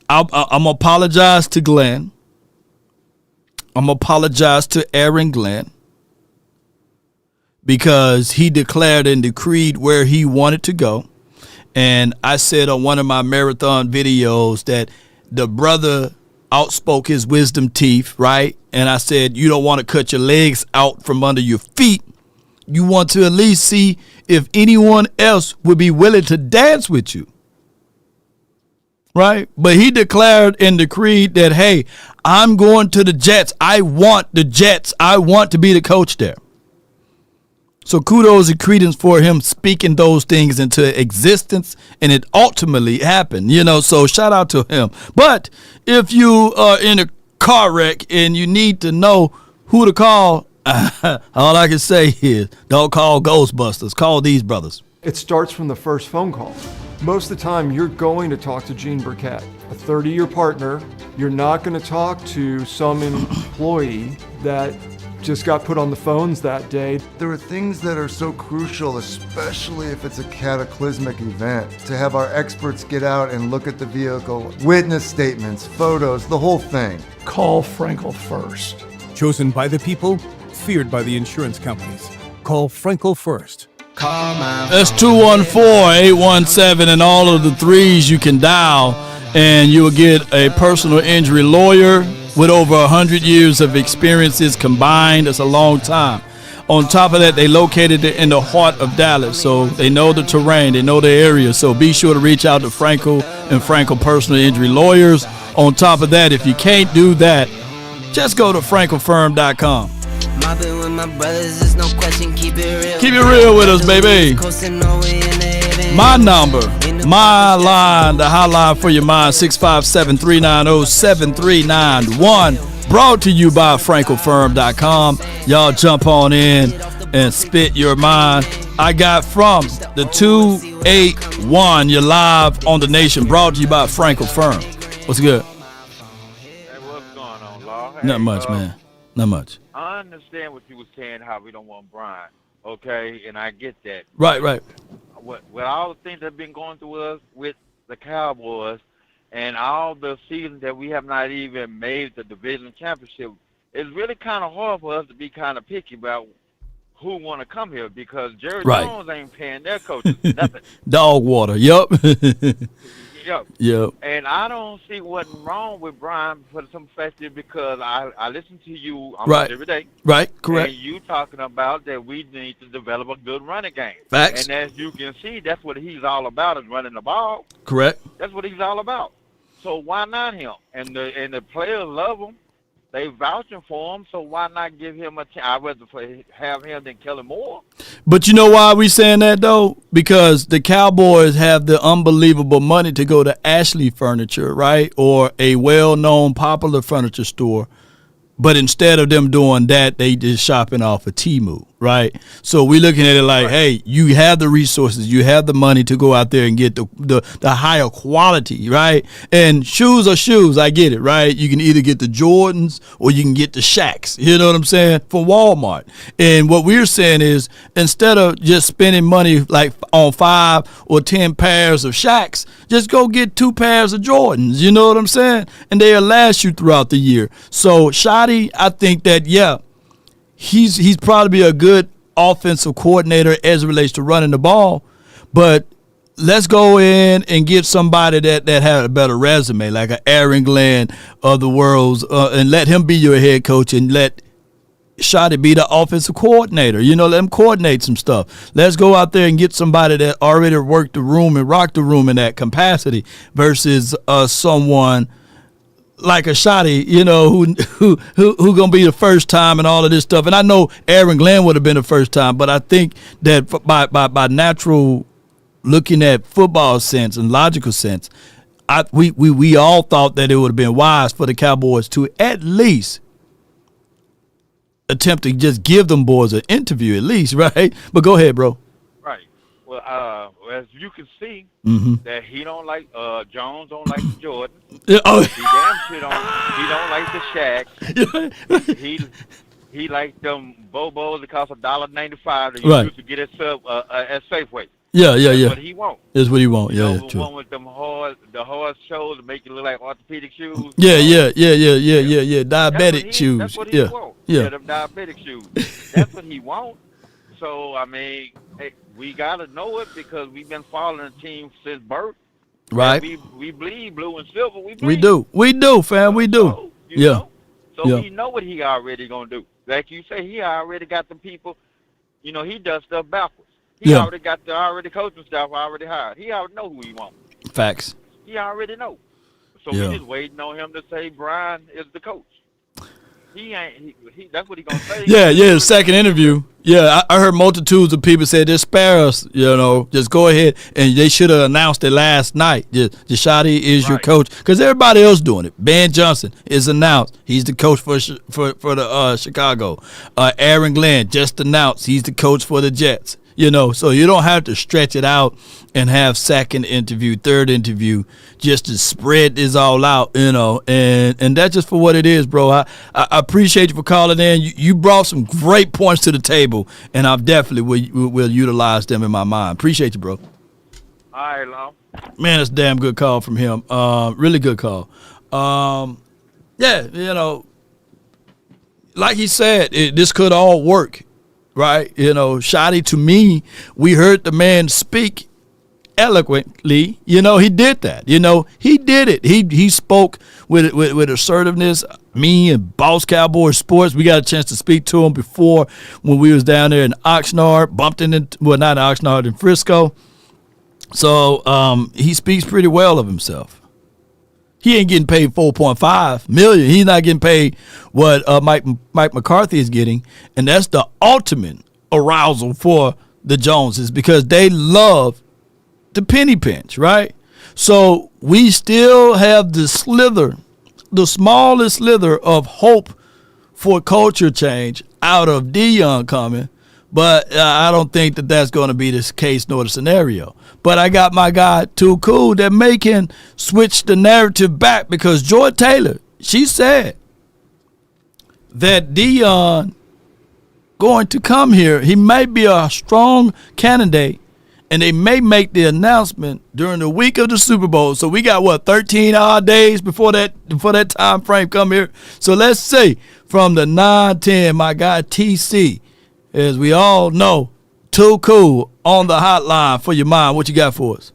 I'm going to apologize to Glenn. I'm going to apologize to Aaron Glenn because he declared and decreed where he wanted to go. And I said on one of my marathon videos that the brother outspoke his wisdom teeth, right? And I said, you don't want to cut your legs out from under your feet. You want to at least see if anyone else would be willing to dance with you. Right? But he declared and decreed that, hey, I'm going to the Jets. I want the Jets. I want to be the coach there. So kudos and credence for him speaking those things into existence, and it ultimately happened, so shout out to him. But if you are in a car wreck and you need to know who to call, all I can say is don't call Ghostbusters. Call these brothers. It starts from the first phone call. Most of the time, you're going to talk to Gene Burkett, a 30-year partner. You're not going to talk to some employee that just got put on the phones that day. There are things that are so crucial, especially if it's a cataclysmic event, to have our experts get out and look at the vehicle, witness statements, photos, the whole thing. Call Frenkel first. Chosen by the people, feared by the insurance companies. Call Frenkel first. That's 214-817, and all of the threes you can dial, and you will get a personal injury lawyer with over 100 years of experiences combined. It's a long time. On top of that, they located it in the heart of Dallas, so they know the terrain, they know the area. So be sure to reach out to Frenkel and Frenkel Personal Injury Lawyers. On top of that, if you can't do that, just go to FrenkelFirm.com. Mobbing with my brothers, there's no question, keep it real. Keep it real with us, baby. My number, my line, the hotline for your mind, 657-390-7391. Brought to you by FrenkelFirm.com. Y'all jump on in and spit your mind. I got from the 281. You're live on the nation. Brought to you by Frenkel Firm. What's good? Hey, what's going on, Law? Not much, man. Not much. I understand what you were saying, how we don't want Brian, okay? And I get that. Right. With all the things that have been going through us with the Cowboys and all the seasons that we have not even made the division championship, it's really kind of hard for us to be kind of picky about who want to come here because Jerry Jones ain't paying their coaches nothing. Dog water. Yup. Yep. And I don't see what's wrong with Brian for some perspective because I listen to you almost every day. Right, correct. And you talking about that we need to develop a good running game. Facts. And as you can see, that's what he's all about is running the ball. Correct. That's what he's all about. So why not him? And the players love him. They vouching for him, so why not give him a chance? I'd rather have him than Kellen Moore. But you know why we saying that, though? Because the Cowboys have the unbelievable money to go to Ashley Furniture, right, or a well-known popular furniture store. But instead of them doing that, they just shopping off of Temu, right? So we're looking at it like, hey, you have the resources, you have the money to go out there and get the higher quality, right? And shoes are shoes, I get it, right? You can either get the Jordans or you can get the Shaqs, you know what I'm saying, from Walmart. And what we're saying is instead of just spending money like on 5 or 10 pairs of Shaqs, just go get 2 pairs of Jordans, you know what I'm saying? And they'll last you throughout the year. So Shotty, I think that, yeah, he's probably a good offensive coordinator as it relates to running the ball, but let's go in and get somebody that had a better resume, like an Aaron Glenn of the world, and let him be your head coach and let Shotty be the offensive coordinator. You know, let him coordinate some stuff. Let's go out there and get somebody that already worked the room and rocked the room in that capacity versus someone like a Shotty, you know, who gonna be the first time and all of this stuff. And I know Aaron Glenn would have been the first time, but I think that by natural looking at football sense and logical sense, we all thought that it would have been wise for the Cowboys to at least attempt to just give them boys an interview at least, right? But go ahead, bro. Right. Well, as you can see, that he don't like Jones don't like the Jordan. He damn sure don't like the Shaqs. he like them Bobos that cost $1.95 that you used to get at Safeway. Yeah. That's what he want. That's what he want. You know, true. One with them hard shows to make it look like orthopedic shoes. Yeah. Diabetic shoes. That's what he want. Yeah, them diabetic shoes. That's what he want. So, I mean, hey, we got to know it because we've been following the team since birth. Right. We bleed blue and silver. We do, fam. We do. You know? So yeah. we know what he already going to do. Like you say, he already got the people, he does stuff backwards. He already got the coaching staff already hired. He already know who he wants. Facts. He already know. So we just waiting on him to say Brian is the coach. That's what he gonna say. The second interview. Yeah, I heard multitudes of people say, just spare us, just go ahead. And they should have announced it last night. Just Shotty is your coach. Because everybody else doing it. Ben Johnson is announced. He's the coach for the Chicago. Aaron Glenn just announced he's the coach for the Jets. So you don't have to stretch it out and have second interview, third interview, just to spread this all out, and that's just for what it is, bro. I appreciate you for calling in. You brought some great points to the table, and I definitely will utilize them in my mind. Appreciate you, bro. All right, Long. Man, that's a damn good call from him. Really good call. Like he said, this could all work. Right, Shotty, to me, we heard the man speak eloquently. He did that. He did it. He spoke with assertiveness. Me and Boss Cowboy Sports, we got a chance to speak to him before when we was down there in Oxnard, not in Oxnard, in Frisco. So he speaks pretty well of himself. He ain't getting paid $4.5 million. He's not getting paid what Mike McCarthy is getting, and that's the ultimate arousal for the Joneses because they love the penny pinch, right? So we still have the smallest slither of hope for culture change out of Deion coming, but I don't think that that's going to be the case nor the scenario. But I got my guy Too Cool that can switch the narrative back because Joy Taylor, she said that Deion going to come here, he may be a strong candidate, and they may make the announcement during the week of the Super Bowl. So we got 13 odd days before that time frame come here. So let's say from the 9-10, my guy TC, as we all know, Too Cool on the hotline for your mind. What you got for us?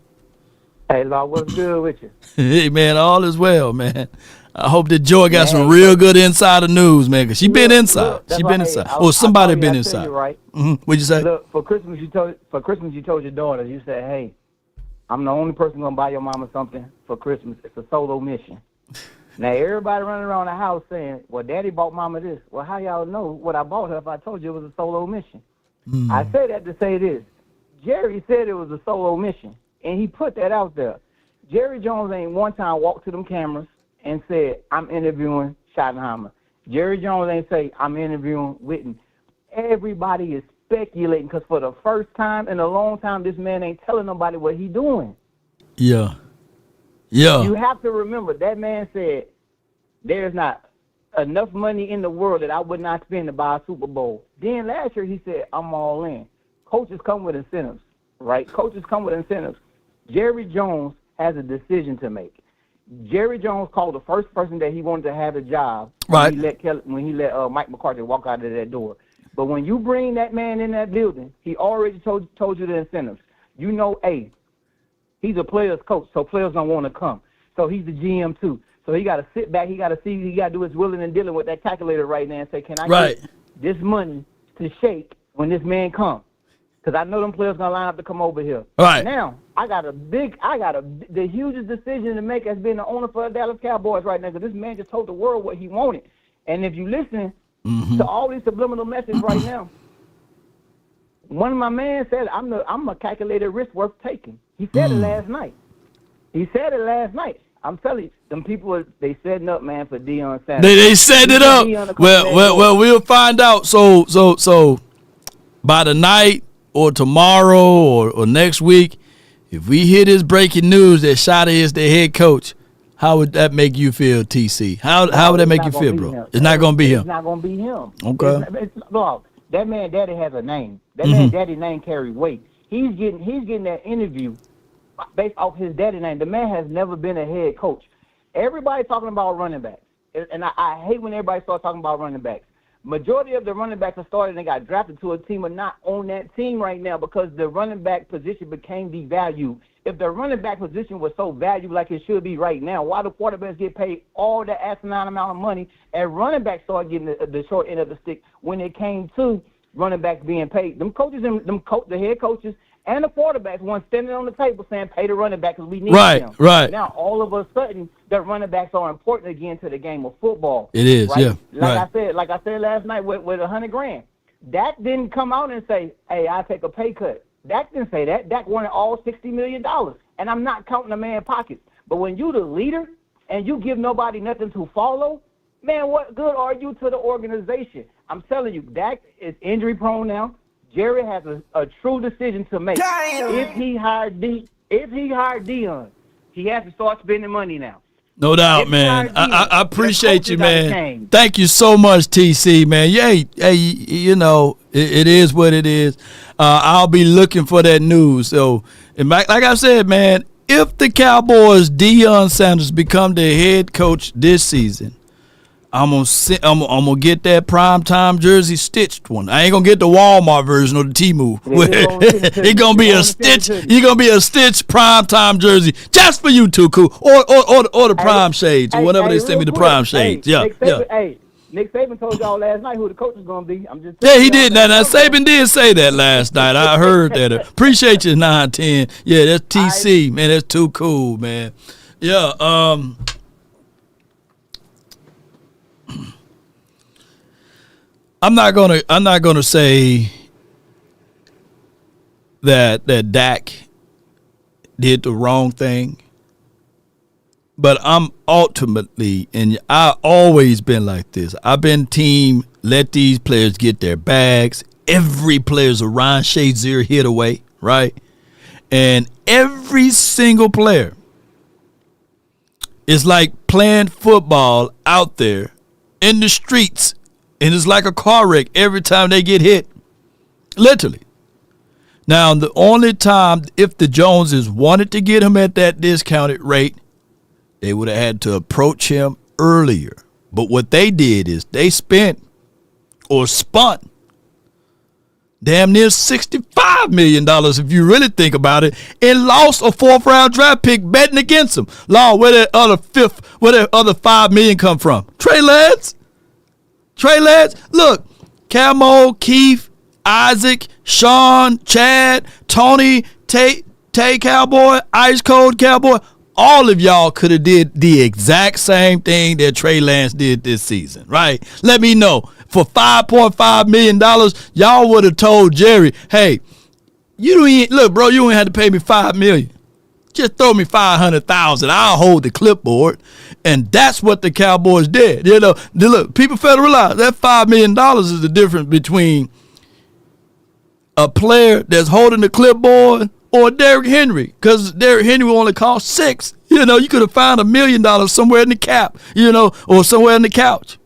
Hey, Law, what's good with you? Hey, man, all is well, man. I hope that Joy got some real good insider news, man, because she been inside. She been inside. Somebody been inside. You, right? What'd you say? Look, for Christmas, you told your daughter, you said, hey, I'm the only person going to buy your mama something for Christmas. It's a solo mission. Now, everybody running around the house saying, well, Daddy bought mama this. Well, how y'all know what I bought her if I told you it was a solo mission? I say that to say this. Jerry said it was a solo mission, and he put that out there. Jerry Jones ain't one time walked to them cameras and said, I'm interviewing Shottenheimer. Jerry Jones ain't say, I'm interviewing Whitten. Everybody is speculating because for the first time in a long time, this man ain't telling nobody what he doing. Yeah. Yeah. You have to remember, that man said, there's not enough money in the world that I would not spend to buy a Super Bowl. Then last year he said, I'm all in. Coaches come with incentives, right? Coaches come with incentives. Jerry Jones has a decision to make. Jerry Jones called the first person that he wanted to have a job right. when he let Mike McCarthy walk out of that door. But when you bring that man in that building, he already told you the incentives. You know, he's a player's coach, so players don't want to come. So he's the GM too. So he got to sit back. He got to see. He got to do his willing and dealing with that calculator right now and say, can I get this money to shake when this man comes? Because I know them players gonna line up to come over here. Right. Now the hugest decision to make as being the owner for the Dallas Cowboys right now. Because this man just told the world what he wanted. And if you listen to all these subliminal messages right now, one of my men said, I'm a calculated risk worth taking. He said it last night. I'm telling you, them people, they setting up, man, for Deion Sanders. They setting it up. Well, we'll find out. So by the night or tomorrow or next week, if we hear this breaking news that Shotty is the head coach, how would that make you feel, TC? How would that make you feel, bro? It's not going to be him. It's not going to be him. Okay. Look, that man daddy has a name. That man daddy name carries weight. He's getting that interview based off his daddy name. The man has never been a head coach. Everybody talking about running backs. And I hate when everybody starts talking about running backs. Majority of the running backs that started and got drafted to a team are not on that team right now because the running back position became devalued. If the running back position was so valued like it should be right now, why do quarterbacks get paid all the asinine amount of money and running backs start getting the short end of the stick when it came to running backs being paid? Them coaches and the head coaches and the quarterbacks weren't standing on the table saying pay the running back because we need them. Right. Now all of a sudden the running backs are important again to the game of football. It is, right? yeah. Like I said last night with $100,000. Dak didn't come out and say, "Hey, I take a pay cut." Dak didn't say that. Dak wanted all $60 million, and I'm not counting the man's pockets. But when you the leader and you give nobody nothing to follow, man, what good are you to the organization? I'm telling you, Dak is injury prone now. Jerry has a true decision to make. Damn. If he hired Deion, he has to start spending money now. No doubt, man. I appreciate you, man. Thank you so much, TC, man. Hey, you know, it is what it is. I'll be looking for that news. So, like I said, man, if the Cowboys, Deion Sanders, become the head coach this season, I'm gonna get that primetime jersey stitched one. I ain't gonna get the Walmart version or the Temu. It's gonna be a stitch. You're gonna be a stitch primetime jersey just for you, Tuku, or the prime shades or whatever they send me the prime shades. Nick Saban told y'all last night who the coach is gonna be. I'm just he did. Now Saban did say that last night. I heard that. Appreciate you, 910. Yeah, that's TC, man. That's too cool, man. Yeah. I'm not gonna say that Dak did the wrong thing, but I'm ultimately, and I've always been like this. I've been team let these players get their bags. Every player's a Ryan Shazier hit away, right? And every single player is like playing football out there in the streets. And it's like a car wreck every time they get hit. Literally. Now, the only time, if the Joneses wanted to get him at that discounted rate, they would have had to approach him earlier. But what they did is they spent or spun damn near $65 million, if you really think about it, and lost a fourth-round draft pick betting against him. Law, where that other $5 million come from? Trey Lance? Look, Camo, Keith, Isaac, Sean, Chad, Tony, Tay Cowboy, Ice Cold Cowboy, all of y'all could have did the exact same thing that Trey Lance did this season, right? Let me know. For $5.5 million, y'all would have told Jerry, hey, you don't have to pay me $5 million. Just throw me $500,000. I'll hold the clipboard. And that's what the Cowboys did. You know, look, people fail to realize that $5 million is the difference between a player that's holding the clipboard or Derrick Henry. Because Derrick Henry only cost $6 million. You know, you could have found $1 million somewhere in the cap, you know, or somewhere in the couch.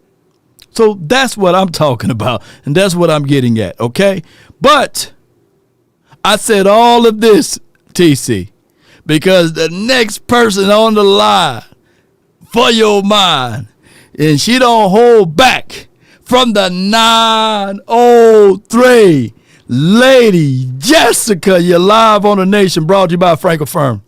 So that's what I'm talking about. And that's what I'm getting at, okay? But I said all of this, TC, because the next person on the line for your mind, and she don't hold back, from the 903, Lady Jessica, you're live on the Nation, brought to you by Frenkel Firm.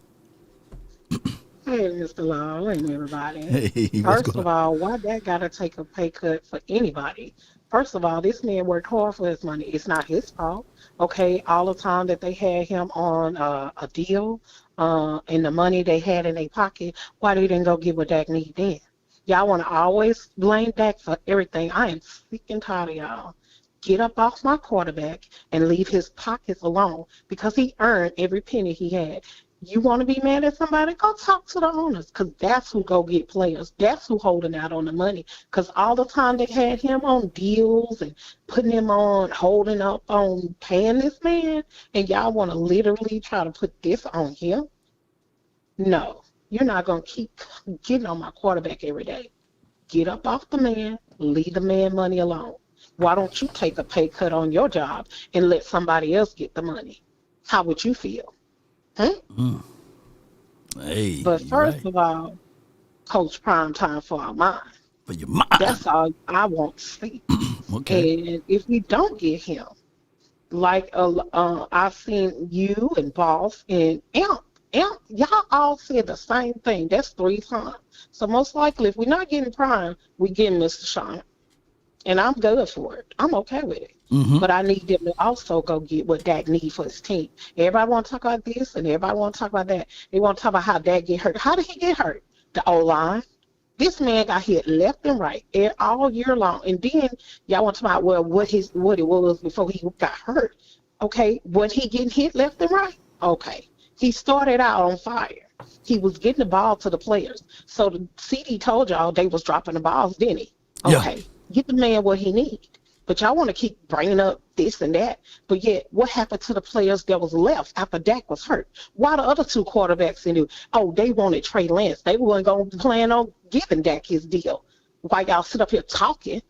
Hey, Mr. Law, and everybody. Hey, First of all, why that gotta take a pay cut for anybody? First of all, this man worked hard for his money. It's not his fault. Okay, all the time that they had him on a deal, and the money they had in their pocket, why they didn't go get what Dak needed then? Y'all want to always blame Dak for everything. I am sick and tired of y'all. Get up off my quarterback and leave his pockets alone because he earned every penny he had. You want to be mad at somebody? Go talk to the owners because that's who go get players. That's who holding out on the money because all the time they had him on deals and putting him on, holding up on paying this man, and y'all want to literally try to put this on him? No, you're not going to keep getting on my quarterback every day. Get up off the man, leave the man money alone. Why don't you take a pay cut on your job and let somebody else get the money? How would you feel? Hey, but first of all, Coach Prime Time for our mind. For your mind. That's all I want to see. Okay. And if we don't get him, like I've seen you and Boss and Amp, y'all all said the same thing. That's 3 times. So most likely, if we're not getting Prime, we getting Mr. Sean. And I'm good for it. I'm okay with it. Mm-hmm. But I need them to also go get what Dak needs for his team. Everybody want to talk about this, and everybody want to talk about that. They want to talk about how Dak get hurt. How did he get hurt? The O-line. This man got hit left and right all year long. And then y'all want to talk about, well, what it was before he got hurt. Okay, was he getting hit left and right? Okay. He started out on fire. He was getting the ball to the players. So the CD told y'all they was dropping the balls, didn't he? Okay. Yeah. Get the man what he needs. But y'all want to keep bringing up this and that. But yet, what happened to the players that was left after Dak was hurt? Why the other 2 quarterbacks in it? Oh, they wanted Trey Lance. They were going to plan on giving Dak his deal. While y'all sit up here talking,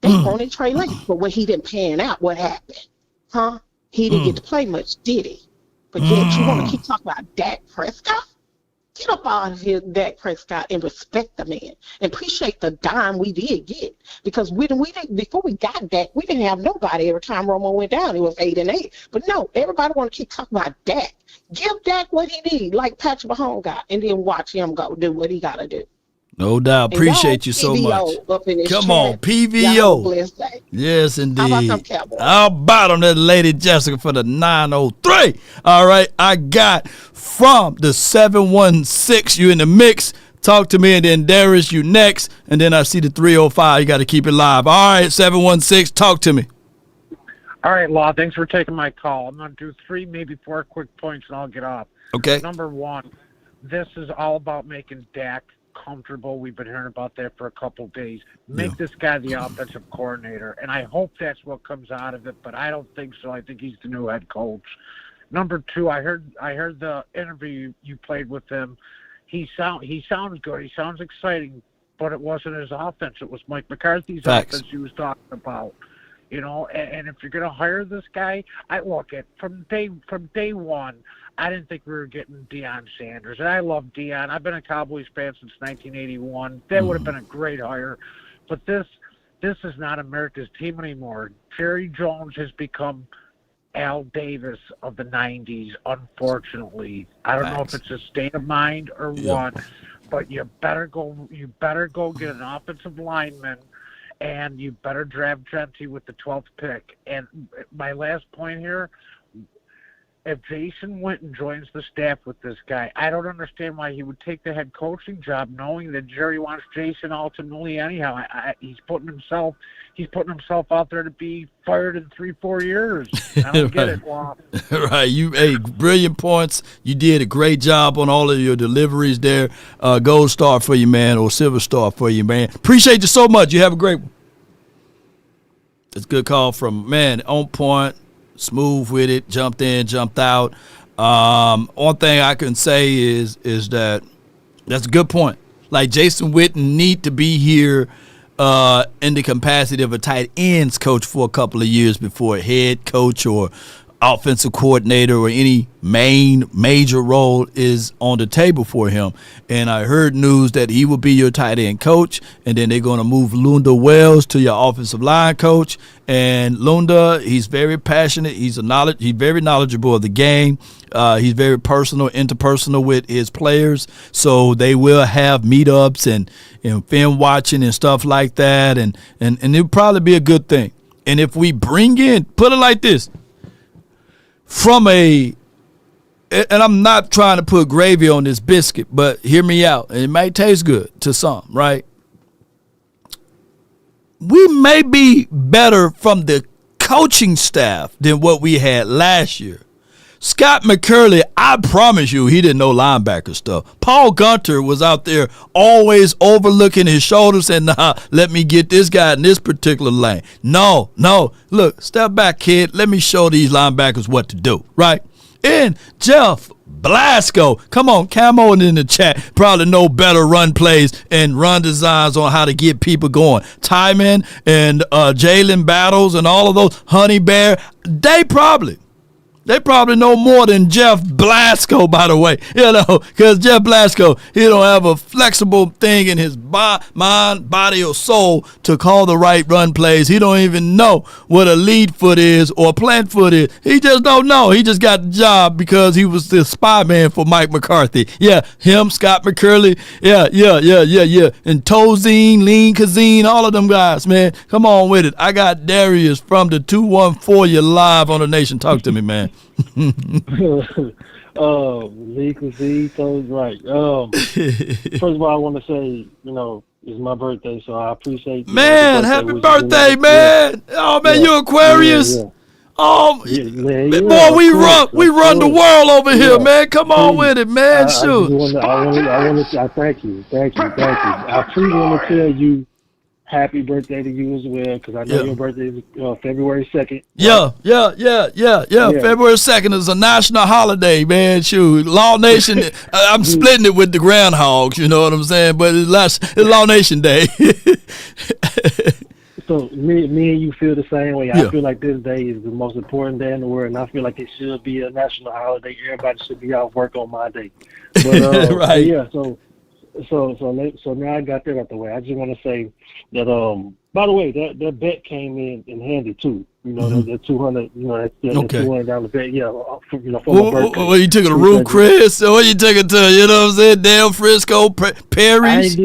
they wanted Trey Lance. But when he didn't pan out, what happened? Huh? He didn't get to play much, did he? But yet, you want to keep talking about Dak Prescott? Get up out of here, Dak Prescott, and respect the man. And appreciate the dime we did get. Because we didn't, before we got Dak, we didn't have nobody. Every time Romo went down, it was 8-8. But no, everybody want to keep talking about Dak. Give Dak what he needs, like Patrick Mahomes got, and then watch him go do what he got to do. No doubt. Appreciate you so much. Come on, PVO. Yes, indeed. How about them Cowboys? How about them, that Lady Jessica for the 903? All right, I got from the 716. You in the mix. Talk to me, and then Darius, you next. And then I see the 305. You got to keep it live. All right, 716, talk to me. All right, Law, thanks for taking my call. I'm going to do 3, maybe 4 quick points, and I'll get off. Okay. Number 1, this is all about making Dak comfortable. We've been hearing about that for a couple of days. Make this guy the offensive coordinator, and I hope that's what comes out of it, but I don't think so. I think he's the new head coach. Number 2, I heard the interview you played with him. He sounds good. He sounds exciting, but it wasn't his offense. It was Mike McCarthy's offense he was talking about. You know, and if you're going to hire this guy, I look at from day one. I didn't think we were getting Deion Sanders, and I love Deion. I've been a Cowboys fan since 1981. That would have been a great hire, but this is not America's team anymore. Jerry Jones has become Al Davis of the 90s, unfortunately. I don't know if it's a state of mind or what, but you better go get an offensive lineman, and you better draft Gentry with the 12th pick. And my last point here, if Jason Witten joins the staff with this guy, I don't understand why he would take the head coaching job, knowing that Jerry wants Jason ultimately anyhow. He's putting himself out there to be fired in 3-4 years. I don't get it, Juan. Right. Brilliant points. You did a great job on all of your deliveries there. Gold star for you, man, or silver star for you, man. Appreciate you so much. You have a great one. It's a good call from, man, on point. Smooth with it, jumped in, jumped out. One thing I can say is that that's a good point. Like Jason Witten need to be here in the capacity of a tight ends coach for a couple of years before a head coach or offensive coordinator or any major role is on the table for him. And I heard news that he will be your tight end coach, and then they're going to move Lunda Wells to your offensive line coach. And Lunda, he's very passionate. He's very knowledgeable of the game. He's very interpersonal with his players. So they will have meetups and film watching and stuff like that. And it'll probably be a good thing. And if we bring in, put it like this, and I'm not trying to put gravy on this biscuit, but hear me out. It may taste good to some, right? We may be better from the coaching staff than what we had last year. Scott McCurley, I promise you, he didn't know linebacker stuff. Paul Gunter was out there always overlooking his shoulders and let me get this guy in this particular lane. No. Look, step back, kid. Let me show these linebackers what to do, right? And Jeff Blasco, come on, Camo in the chat, probably know better run plays and run designs on how to get people going. Tyman and Jalen Battles and all of those, Honey Bear, they probably. They probably know more than Jeff Blasco, by the way. Because Jeff Blasco, he don't have a flexible thing in his mind, body, or soul to call the right run plays. He don't even know what a lead foot is or a plant foot is. He just don't know. He just got the job because he was the spy man for Mike McCarthy. Yeah, him, Scott McCurley. Yeah. And Tozine, Lean Kazine, all of them guys, man. Come on with it. I got Darius from the 214. You're live on the Nation. Talk to me, man. Lee Kazine, so right. First of all, I want to say, it's my birthday, so I appreciate happy birthday, man. Yeah. Oh man, you Aquarius. Yeah. Oh man, boy, we run the world over here, man. Come on with it, man. Shoot. I thank you. I truly want to tell you happy birthday to you as well, because I know your birthday is February 2nd. Yeah. February 2nd is a national holiday, man. Shoot, Law Nation. I'm splitting it with the groundhogs. You know what I'm saying? But it's Law Nation Day. So me and you feel the same way. I feel like this day is the most important day in the world, and I feel like it should be a national holiday. Everybody should be off work on my day. But, right. Yeah. So now I got that out the way. I just want to say that by the way, that bet came in handy too. The 200. That $200 bet. Yeah. For my birthday. Well, you took it to Rue Chris, or what you took it to? You know what I'm saying? Dale Frisco, Perry's.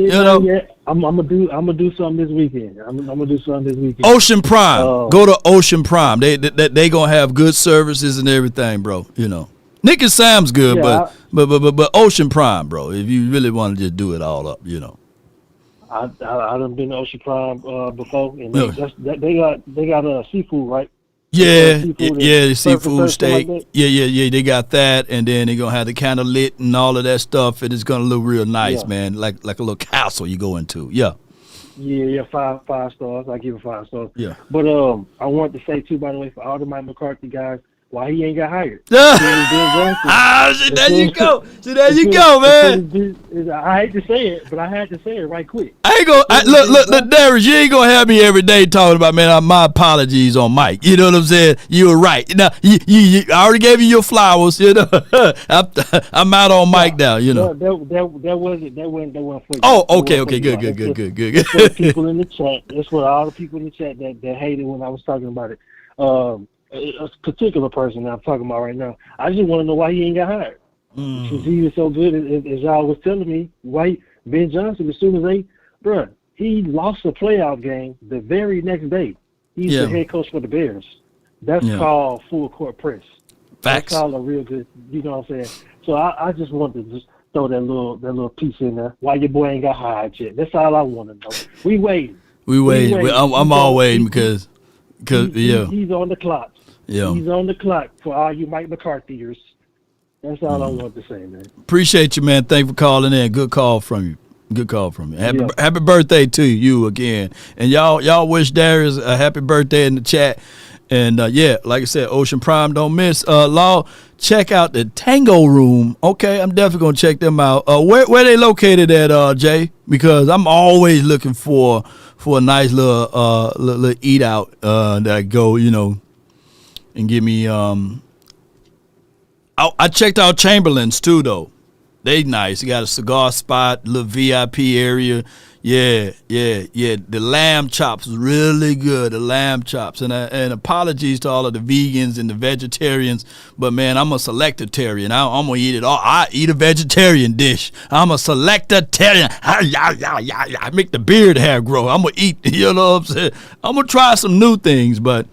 I'm gonna do something this weekend. I'm gonna do something this weekend. Ocean Prime. Go to Ocean Prime. They gonna have good services and everything, bro. Nick and Sam's good, but Ocean Prime, bro. If you really want to just do it all up, I done been to Ocean Prime before, and they got seafood, right? Seafood steak. Like they got that, and then they're gonna have the kind of lit and all of that stuff, and it's gonna look real nice, man, like a little castle you go into. Yeah, 5 stars. I give it 5 stars. Yeah, but I wanted to say too, by the way, for all the Mike McCarthy guys, why he ain't got hired. There you go, man. I hate to say it, but I had to say it right quick. I ain't gonna look, Darius, you ain't gonna have me every day talking about, man, my apologies on Mike. You know what I'm saying? You were right. Now, I already gave you your flowers. I'm out on Mike now. That wasn't for you. Oh, okay, good. It's for the people in the chat. It's for all the people in the chat that hated when I was talking about it. A particular person that I'm talking about right now. I just want to know why he ain't got hired. Since he was so good, as y'all was telling me, why Ben Johnson, as soon as he lost a playoff game the very next day. He's the head coach for the Bears. That's called full court press. Facts. That's called a real good, you know what I'm saying? So I just wanted to just throw that little piece in there. Why your boy ain't got hired yet? That's all I want to know. We waiting. I'm all waiting because he's on the clock. Yeah. He's on the clock for all you Mike McCarthyers. That's all I want to say, man. Appreciate you, man. Thanks for calling in. Good call from you. Happy birthday to you again. And y'all wish Darius a happy birthday in the chat. And like I said, Ocean Prime, don't miss. Law, check out the Tango Room. Okay, I'm definitely gonna check them out. Where they located at, Jay? Because I'm always looking for a nice little eat out that I go, and give me I checked out Chamberlain's too though. They nice. You got a cigar spot, little VIP area. Yeah. The lamb chops is really good. The lamb chops. And apologies to all of the vegans and the vegetarians, but man, I'm a selectarian. I'm gonna eat it all. I eat a vegetarian dish. I'm a selectarian. I make the beard hair grow. I'm gonna eat. You know what I'm saying? I'm gonna try some new things, but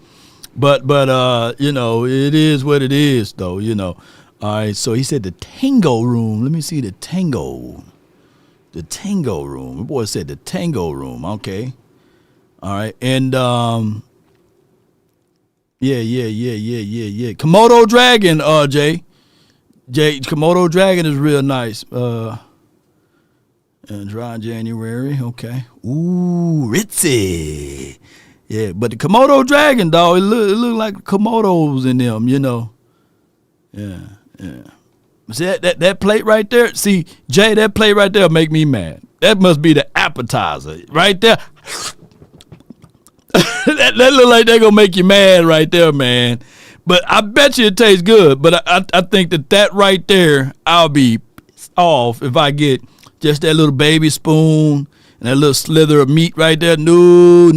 it is what it is though. All right, so he said the Tango Room. Let me see the Tango Room. The boy said the Tango Room. Okay. All right. And Komodo Dragon, Jay, Komodo Dragon is real nice. And dry January. Okay. Ooh, ritzy. Yeah, but the Komodo Dragon, dog, it look like Komodos in them, Yeah. See that plate right there? See, Jay, that plate right there make me mad. That must be the appetizer right there. that look like they gonna make you mad right there, man. But I bet you it tastes good. But I think that right there, I'll be off if I get just that little baby spoon and that little slither of meat right there. No.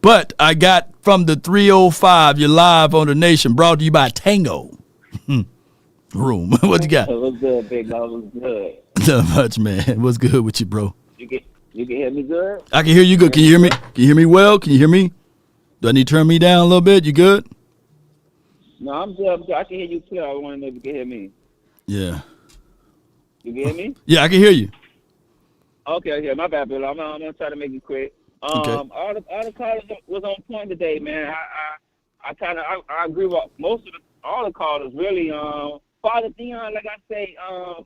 But I got from the 305, you're live on the Nation, brought to you by Tango. Room. What you got? It was good, big dog. It was good. Not much, man. What's good with you, bro? You can hear me good? I can hear you good. Can you hear me? Can you hear me well? Can you hear me? Do I need to turn me down a little bit? You good? No, I'm good. I can hear you clear. I want to know if you can hear me. Yeah. You can hear me? Yeah, I can hear you. Okay. My bad, Bill. I'm gonna try to make it quick. Okay. All the callers was on point today, man. I agree with all the callers. Really, Father Deion, like I say, I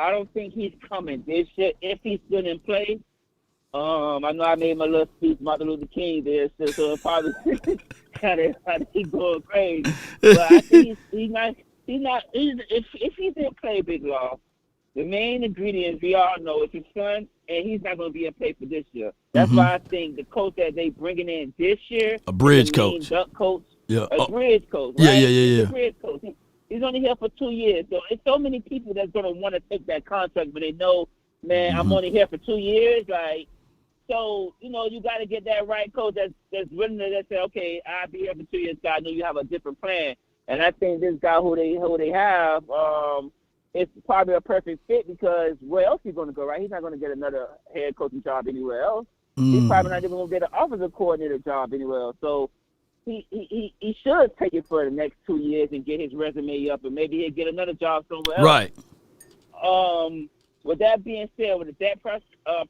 don't think he's coming this year if he's still in play. I know I made my little speech about Martin Luther King there, so probably kind of he's going crazy. But I think he's not. If he's in play, Big Law, the main ingredients we all know is his son, and he's not going to be in play for this year. That's why I think the coach that they bringing in this year, a bridge coach, duck coach, yeah, a bridge coach, right? Yeah. A bridge coach. He's only here for 2 years, so it's so many people that's going to want to take that contract, but they know, man, I'm only here for 2 years, like. So, you got to get that right coach that's willing to say, okay, I'll be here for 2 years. I know you have a different plan. And I think this guy who they have, it's probably a perfect fit because where else he's going to go, right? He's not going to get another head coaching job anywhere else. He's probably not even going to get an offensive coordinator job anywhere else. So he should take it for the next 2 years and get his resume up, and maybe he'll get another job somewhere else. Right. With that being said, with the Dak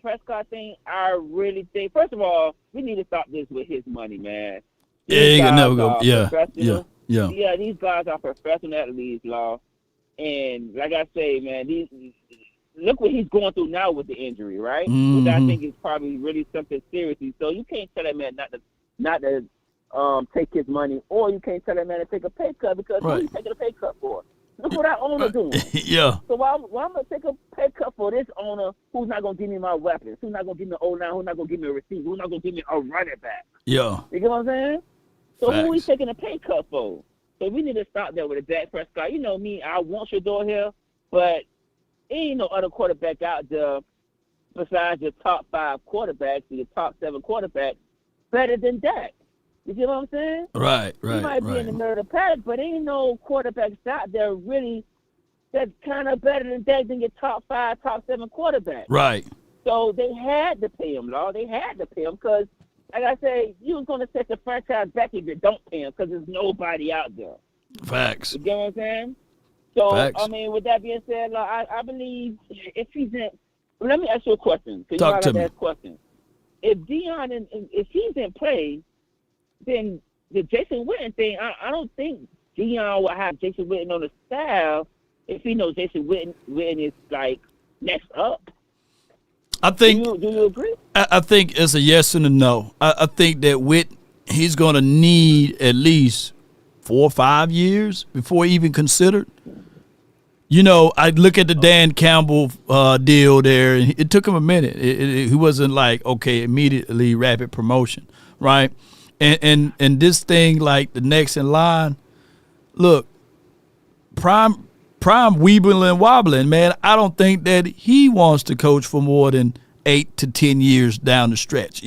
Prescott thing, I really think, first of all, we need to stop this with his money, man. These guys are professional athletes, Law. And like I say, man, look what he's going through now with the injury, right? Which I think is probably really something seriously. So you can't tell that man not to take his money, or you can't tell that man to take a pay cut because who he's taking a pay cut for? Look what our owner doing. Yeah. So why I'm going to take a pay cut for this owner who's not going to give me my weapons, who's not going to give me an O-line, who's not going to give me a receiver, who's not going to give me a running back? Yeah. You get what I'm saying? So Facts. who he taking a pay cut for? So we need to stop there with the Dak Prescott. You know me, I want Shador here, but ain't no other quarterback out there besides your top 5 quarterbacks or your top 7 quarterbacks better than Dak. You see what I'm saying? Right. He might be in the middle of the pack, but ain't no quarterbacks out there really that's kind of better than Dak than your top 5, top 7 quarterbacks. Right. So they had to pay him, Law. They had to pay him because, like I say, you was going to set the franchise back if you don't pay him because there's nobody out there. Facts. You get what I'm saying? So, Facts. I mean, with that being said, Law, I believe if he's in – let me ask you a question. Talk to me. Ask questions. If Deion, if he's in play – then the Jason Witten thing, I don't think Deion will have Jason Witten on the staff if he knows Jason Witten is like next up. I think. Do you agree? I think it's a yes and a no. I think that he's going to need at least 4 or 5 years before he even considered. I look at the Dan Campbell deal there, and it took him a minute. He wasn't like, okay, immediately rapid promotion, right? And this thing, like the next in line, look, prime weebling and wobbling, man. I don't think that he wants to coach for more than 8 to 10 years down the stretch.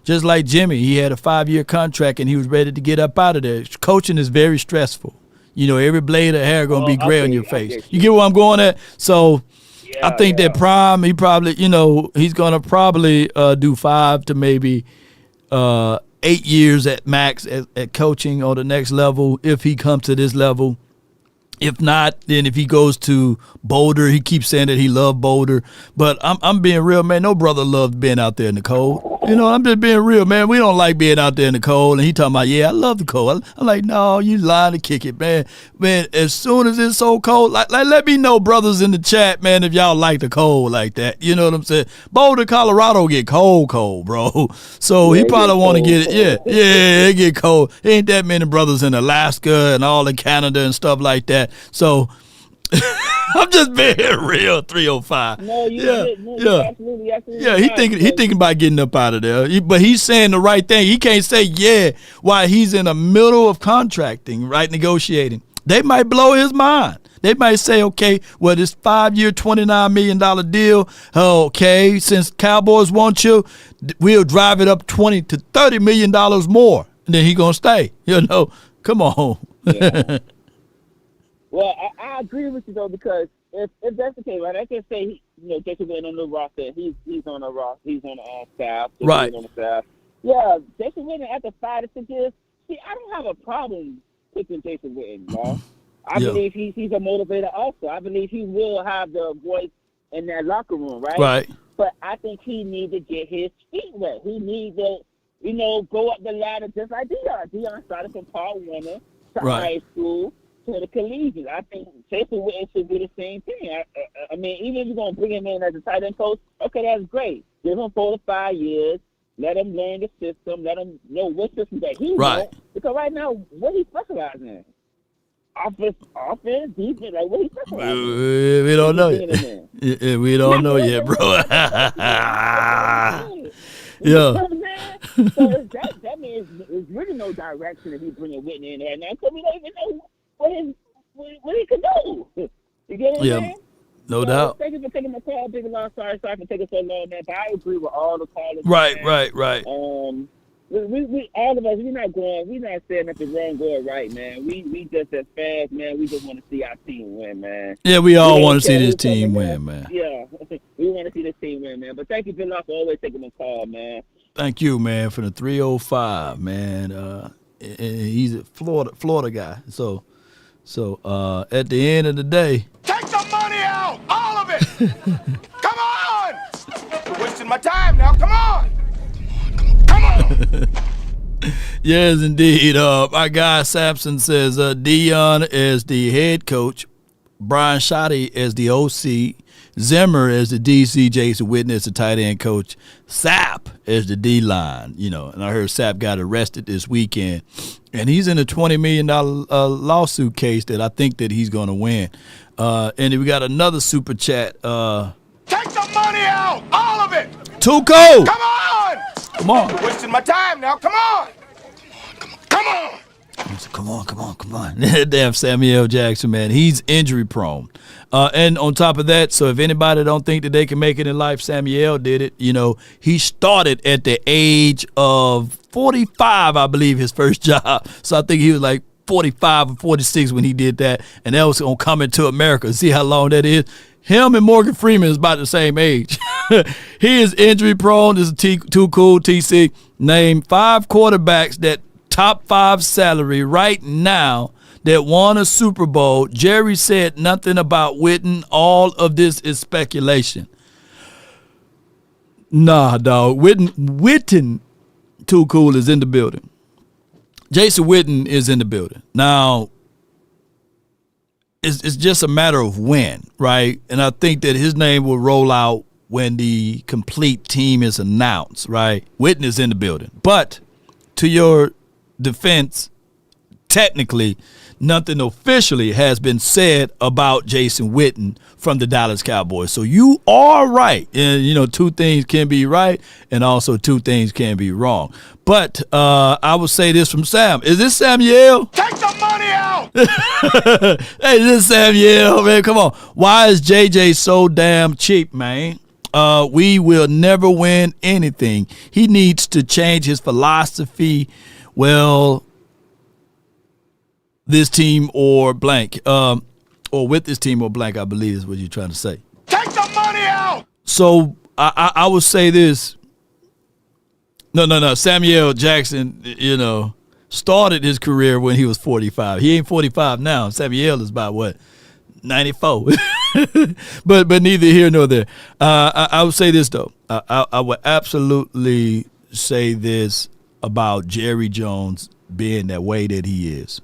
Just like Jimmy, he had a 5-year contract and he was ready to get up out of there. Coaching is very stressful. Every blade of hair gonna be gray on your face. You get where I'm going at? So I think that Prime, he probably, he's gonna probably do 5 to maybe 8 years at max at coaching on the next level if he comes to this level. If not, then if he goes to Boulder, he keeps saying that he loved Boulder. But I'm being real, man. No brother loves being out there in the cold. I'm just being real, man. We don't like being out there in the cold. And he talking about, yeah, I love the cold. I'm like, no, you lying to kick it, man. Man, as soon as it's so cold, like let me know, brothers in the chat, man, if y'all like the cold like that. You know what I'm saying? Boulder, Colorado get cold, bro. So he probably want to get it. Yeah, it get cold. Ain't that many brothers in Alaska and all in Canada and stuff like that. So I'm just being real. 305. No, you yeah, did. No, yeah. Absolutely Yeah, he thinking about getting up out of there. But he's saying the right thing. He can't say yeah while he's in the middle of contracting, right, negotiating. They might blow his mind. They might say, okay, well, this 5-year, $29 million deal, okay, since Cowboys want you, we'll drive it up $20 to $30 million more, and then he going to stay. Come on. Yeah. Well, I agree with you, though, because if that's the case, right, I can say, Jason Witten on the roster, he's on the roster, he's on the staff. Right. On the staff. Yeah, Jason Witten after 5 to 6 years, see, I don't have a problem picking Jason Witten, bro. I believe he's a motivator also. I believe he will have the voice in that locker room, right? Right. But I think he needs to get his feet wet. He needs to, go up the ladder just like Deion. Deion started from Part 1 to high school to the collegiate. I think Jason Witten should do the same thing. I mean, even if you're going to bring him in as a tight end coach, okay, that's great. Give him 4 to 5 years. Let him learn the system. Let him know what system that he wants. Because right now, what he specializes in? Offense, defense, like what he specializes in? We don't know yet. We don't know yet, bro. Yeah. So that means there's really no direction if he's bringing Whitney in there now because we don't even know what he can do. You get what I'm saying? No doubt. Thank you for taking my call, Big Long. Sorry for taking so long, man. But I agree with all the callers. Right. We all of us, we're not saying nothing wrong, going right, man. We just as fans, man. We just want to see our team win, man. Yeah, we all want to see this team win, man. Yeah, we want to see this team win, man. But thank you, Big Long, for always taking the call, man. Thank you, man, for the 305, man. And he's a Florida guy. So at the end of the day, take the money out, all of it. Come on, wasting my time now. Come on. Yes, indeed. My guy Sampson says Deion as the head coach, Brian Schottenheimer as the OC, Zimmer as the DC, Jason Witten as the tight end coach, Sapp as the D-line. And I heard Sapp got arrested this weekend, and he's in a $20 million lawsuit case that I think that he's going to win. And we got another super chat. Take the money out, all of it. Too cold. Come on. Come on. Wasting my time now. Come on. Come on. Damn Samuel Jackson, man. He's injury prone. And on top of that, so if anybody don't think that they can make it in life, Samuel did it. He started at the age of 45, I believe, his first job. So I think he was like 45 or 46 when he did that. And that was going to come into America. See how long that is? Him and Morgan Freeman is about the same age. He is injury prone. This is too cool, TC. Name 5 quarterbacks that top 5 salary right now that won a Super Bowl. Jerry said nothing about Witten. All of this is speculation. Nah, dog. Witten, too cool, is in the building. Jason Witten is in the building. Now, it's just a matter of when, right? And I think that his name will roll out when the complete team is announced, right? Witten is in the building. But to your defense, technically, nothing officially has been said about Jason Witten from the Dallas Cowboys. So you are right. And, 2 things can be right and also 2 things can be wrong. But I will say this from Sam. Is this Samuel? Take the money out. Hey, this is Samuel, man. Come on. Why is JJ so damn cheap, man? We will never win anything. He needs to change his philosophy. Well, this team or blank, or with this team or blank, I believe is what you're trying to say. Take the money out. So I would say this. No. Samuel Jackson, started his career when he was 45. He ain't 45 now. Samuel is about what? 94. but neither here nor there. I would say this though. I would absolutely say this about Jerry Jones being that way that he is.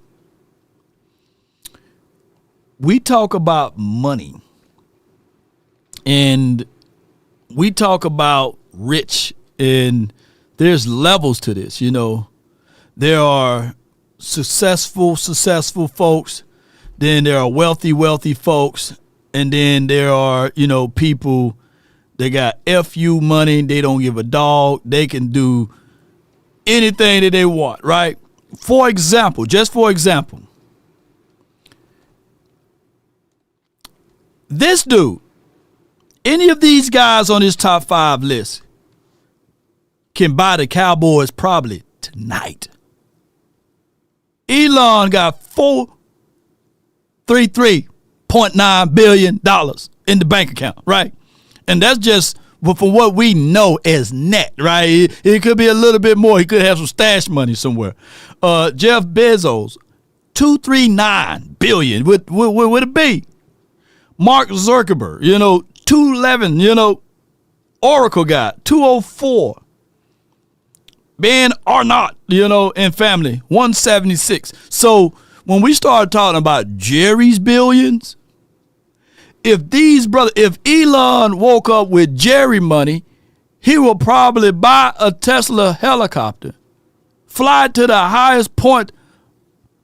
We talk about money and we talk about rich, and there's levels to this. There are successful folks, then there are wealthy folks, And then there are, people, they got FU money. They don't give a dog. They can do anything that they want, right? For example, this dude, any of these guys on this top 5 list can buy the Cowboys probably tonight. Elon got $433.9 billion in the bank account, right? And that's just from what we know as net, right? It could be a little bit more. He could have some stash money somewhere. Jeff Bezos, $239 billion with a B. Mark Zuckerberg, 211, Oracle guy, 204. Ben Arnott, and family, 176. So when we start talking about Jerry's billions, if Elon woke up with Jerry money, he will probably buy a Tesla helicopter, fly to the highest point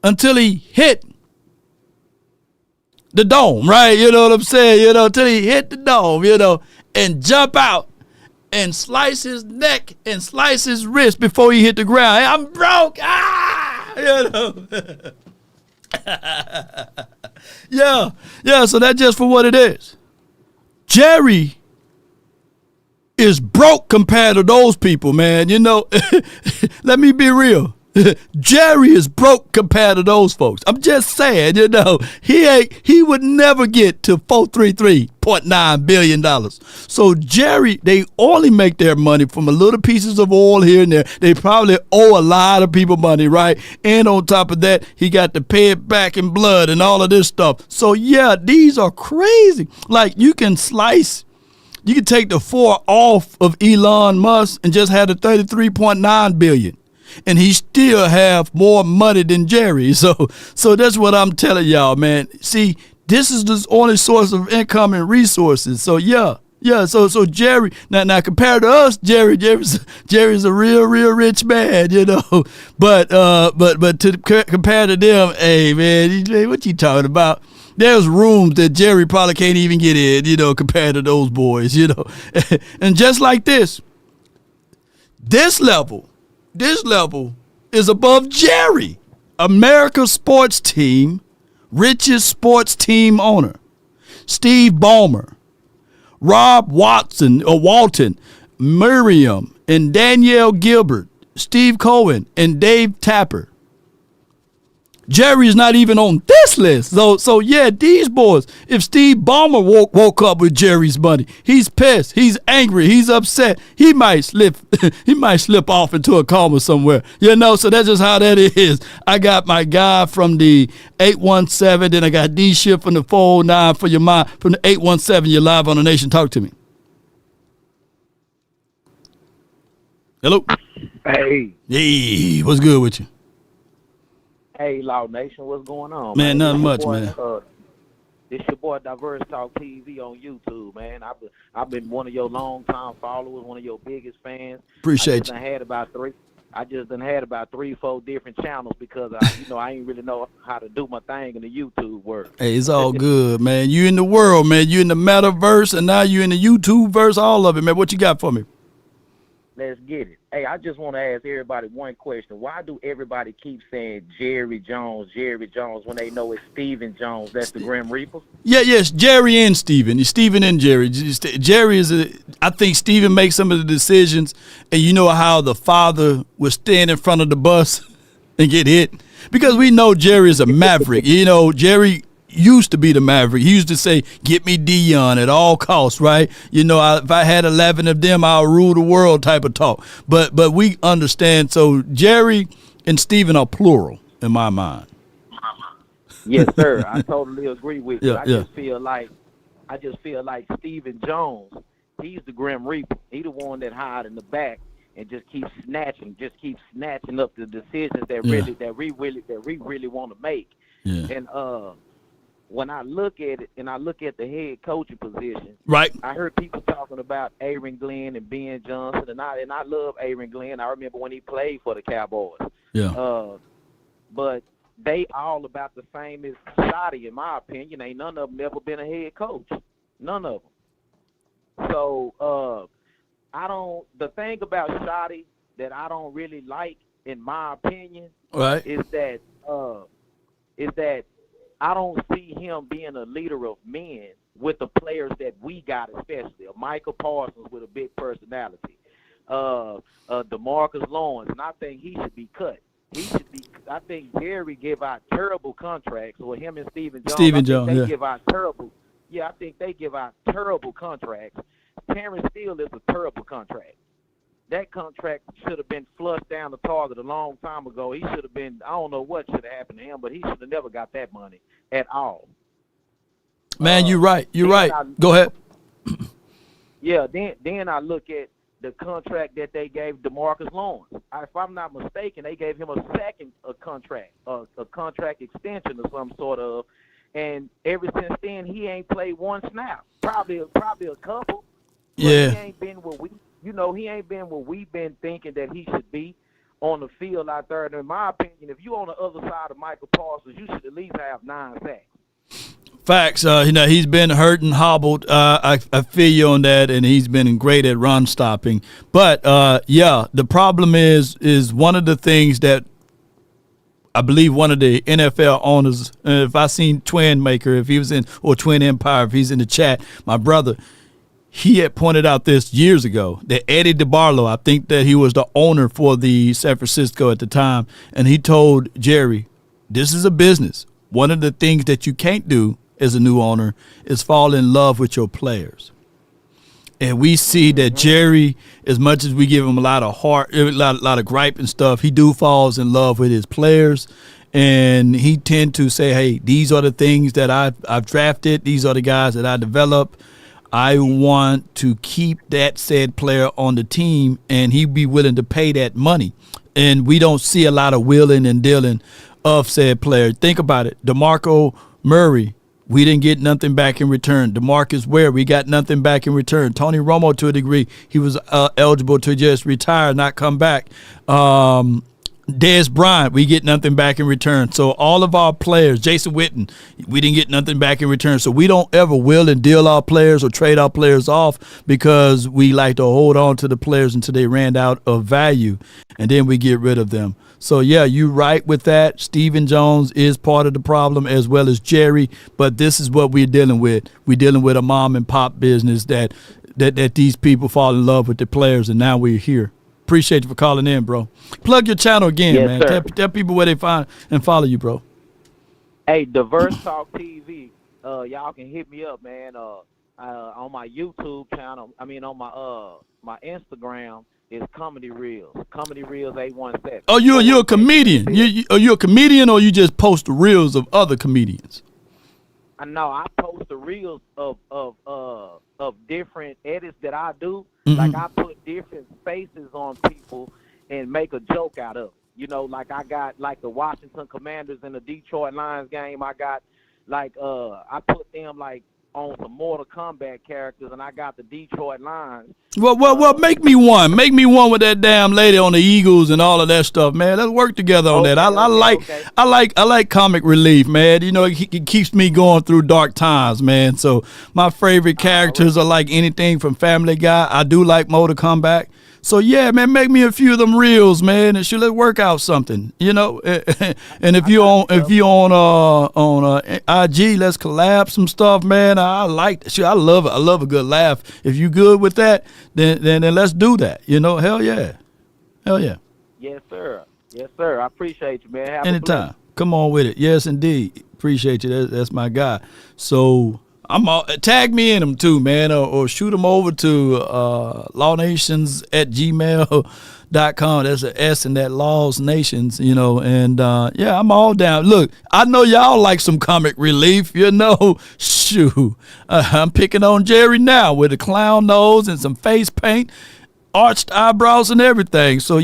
until he hit the dome, right? You know what I'm saying? Until he hit the dome, and jump out and slice his neck and slice his wrist before he hit the ground. Hey, I'm broke. Yeah, so that's just for what it is. Jerry is broke compared to those people, man. Let me be real. Jerry is broke compared to those folks. I'm just saying, he would never get to $433.9 billion. So Jerry, they only make their money from a little pieces of oil here and there. They probably owe a lot of people money, right? And on top of that, he got to pay it back in blood and all of this stuff. So yeah, these are crazy. Like you can take the 4 off of Elon Musk and just have the $33.9 billion. And he still have more money than Jerry. So that's what I'm telling y'all, man. See, this is the only source of income and resources. So yeah. So Jerry, now compared to us, Jerry's a real rich man, But compared to them, hey man, what you talking about? There's rooms that Jerry probably can't even get in, compared to those boys, And just like this level is above Jerry, America's sports team, richest sports team owner, Steve Ballmer, Rob Walton, Miriam, and Danielle Gilbert, Steve Cohen, and Dave Tapper. Jerry's not even on this list. So yeah, these boys, if Steve Ballmer woke up with Jerry's money, he's pissed, he's angry, he's upset. He might slip off into a coma somewhere. So that's just how that is. I got my guy from the 817, then I got D Shift from the 409 for your mind. From the 817, you're live on the Nation. Talk to me. Hello. Hey, what's good with you? Hey, Law Nation, what's going on? Man, nothing much, man. This your boy, Diverse Talk TV on YouTube, man. I've been one of your long-time followers, one of your biggest fans. Appreciate you. I just done had about 3-4 different channels because I ain't really know how to do my thing in the YouTube world. Hey, it's all good, man. You in the world, man. You in the metaverse, and now you in the YouTube verse, all of it, man. What you got for me? Let's get it. Hey, I just want to ask everybody one question. Why do everybody keep saying Jerry Jones, when they know it's Stephen Jones? That's the Grim Reaper? Yes, Jerry and Stephen. Stephen and Jerry. Jerry I think Stephen makes some of the decisions, and you know how the father would stand in front of the bus and get hit? Because we know Jerry is a maverick. Jerry used to be the maverick. He used to say, get me Deion at all costs, right? If I had 11 of them, I'll rule the world type of talk. But we understand. So Jerry and Stephen are plural in my mind. Yes, sir. I totally agree with you. Yeah, I just feel like Stephen Jones, he's the Grim Reaper. He's the one that hide in the back and just keeps snatching up the decisions that we really want to make. Yeah. And when I look at it and I look at the head coaching position, right? I heard people talking about Aaron Glenn and Ben Johnson, and I love Aaron Glenn. I remember when he played for the Cowboys. Yeah. But they all about the same as Shotty, in my opinion. Ain't none of them ever been a head coach. None of them. So the thing about Shotty that I don't really like, in my opinion, right, is that I don't see him being a leader of men with the players that we got, especially a Micah Parsons with a big personality, DeMarcus Lawrence, and I think he should be cut. I think Jerry give out terrible contracts, or him and Stephen Jones. They give out terrible. Yeah, I think they give out terrible contracts. Terrence Steele is a terrible contract. That contract should have been flushed down the target a long time ago. He should have been, I don't know what should have happened to him, but he should have never got that money at all. Man, you're right. You're right. Go ahead. Yeah, then I look at the contract that they gave DeMarcus Lawrence. If I'm not mistaken, they gave him a contract extension of some sort of, and ever since then he ain't played one snap. Probably a couple. Yeah. He ain't been what we've been thinking that he should be on the field out there. And in my opinion, if you on the other side of Micah Parsons, you should at least have 9 sacks. Facts. He's been hurt and hobbled. I feel you on that, and he's been great at run stopping. But the problem is one of the things that I believe one of the NFL owners, if I seen Twin Maker, if he was in, or Twin Empire, if he's in the chat, my brother, he had pointed out this years ago that Eddie DeBarlo, I think that he was the owner for the San Francisco at the time, and he told Jerry, this is a business. One of the things that you can't do as a new owner is fall in love with your players. And we see that Jerry, as much as we give him a lot of heart, a lot of gripe and stuff, he falls in love with his players. And he tend to say, hey, these are the things that I've drafted. These are the guys that I develop. I want to keep that said player on the team, and he'd be willing to pay that money. And we don't see a lot of willing and dealing of said player. Think about it. DeMarco Murray, we didn't get nothing back in return. DeMarcus Ware, we got nothing back in return. Tony Romo, to a degree, he was eligible to just retire, not come back. Dez Bryant, we get nothing back in return. So all of our players, Jason Witten, we didn't get nothing back in return. So we don't ever will and deal our players or trade our players off because we like to hold on to the players until they ran out of value, and then we get rid of them. So, yeah, you're right with that. Stephen Jones is part of the problem as well as Jerry, but this is what we're dealing with. We're dealing with a mom and pop business that these people fall in love with the players, and now we're here. Appreciate you for calling in, bro. Plug your channel again, yes, man. Sir. Tell people where they find and follow you, bro. Hey, Diverse Talk TV. Y'all can hit me up, man. On my YouTube channel. On my Instagram is Comedy Reels. Comedy Reels 817. Oh, you're a comedian. Are you a comedian, or you just post the reels of other comedians? No, I post the reels of different edits that I do. Mm-hmm. Like I put different faces on people and make a joke out of it. Like I got like the Washington Commanders and the Detroit Lions game. I got like I put them like on some Mortal Kombat characters, and I got the Detroit Lions. Well, make me one. Make me one with that damn lady on the Eagles and all of that stuff, man. Let's work together on that. I like comic relief, man. It keeps me going through dark times, man. So my favorite characters are like anything from Family Guy. I do like Mortal Kombat. So yeah, man, make me a few of them reels, man, and let's work out something, And if you on IG, let's collab some stuff, man. I like that. I love it. I love a good laugh. If you good with that, then let's do that. Hell yeah. Yes, sir. Yes, sir. I appreciate you, man. Have Anytime. Come on with it. Yes, indeed. Appreciate you. That's my guy. So tag me in them too, man, or shoot them over to lawnations@gmail.com. There's an S in that, Laws Nations, and I'm all down. Look, I know y'all like some comic relief, shoot. I'm picking on Jerry now with a clown nose and some face paint, arched eyebrows and everything. So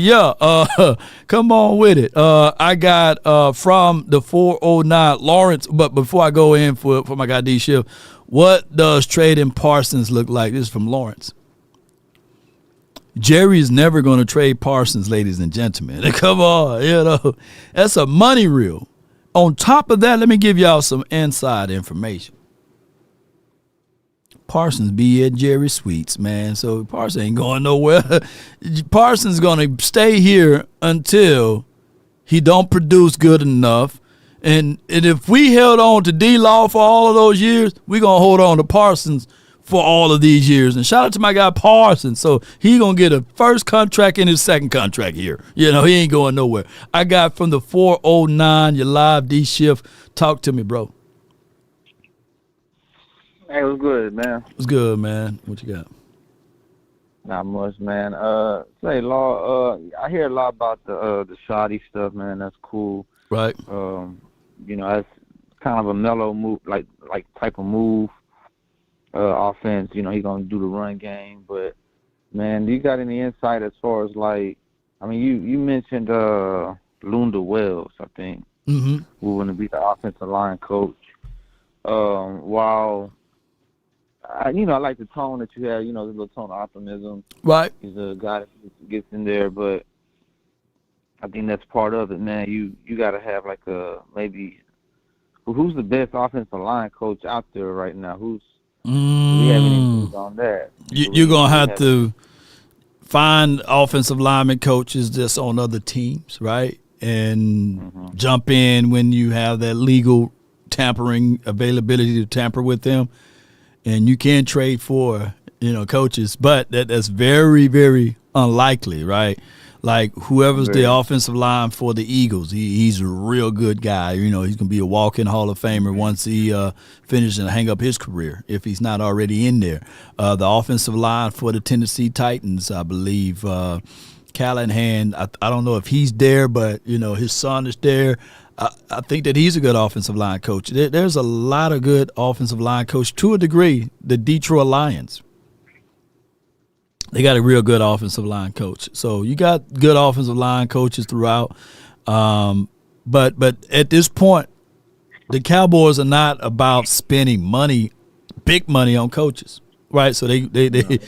come on with it. I got from the 409 Lawrence, but before I go in for my guy D Shift, what does trading Parsons look like? This is from Lawrence. Jerry's never going to trade Parsons, ladies and gentlemen. Come on, that's a money reel. On top of that, let me give y'all some inside information. Parsons be at Jerry Sweets, man. So Parsons ain't going nowhere. Parsons going to stay here until he don't produce good enough. And if we held on to D-Law for all of those years, we're going to hold on to Parsons for all of these years. And shout out to my guy Parsons. So he going to get a first contract and his second contract here. You know, he ain't going nowhere. I got from the 409, your live D shift. Talk to me, bro. Hey, what's good, man? What's good, man? What you got? Not much, man. Say, Law, I hear a lot about the shoddy stuff, man. That's cool. Right. You know, that's kind of a mellow move, like type of move. Offense, you know, he's gonna do the run game. But man, do you got any insight as far as like, I mean, you mentioned Lunda Wells, I think, who want to be the offensive line coach. While I like the tone that you have, you know, the little tone of optimism. Right. He's a guy that gets in there, but I think that's part of it, man. You got to have like maybe who's the best offensive line coach out there right now? Do we have any news on that? You're going to have to find offensive lineman coaches that's on other teams, right? And jump in when you have that legal tampering availability to tamper with them. And you can trade for, you know, coaches, but that's very, very unlikely, right? Like whoever's the offensive line for the Eagles, he's a real good guy. You know, he's going to be a walk-in Hall of Famer once he finishes and hang up his career, if he's not already in there. The offensive line for the Tennessee Titans, I believe, Callahan, I don't know if he's there, but, you know, his son is there. I think that he's a good offensive line coach. There's a lot of good offensive line coach to a degree. The Detroit Lions, they got a real good offensive line coach. So you got good offensive line coaches throughout. But at this point, the Cowboys are not about spending money, big money on coaches, right? So they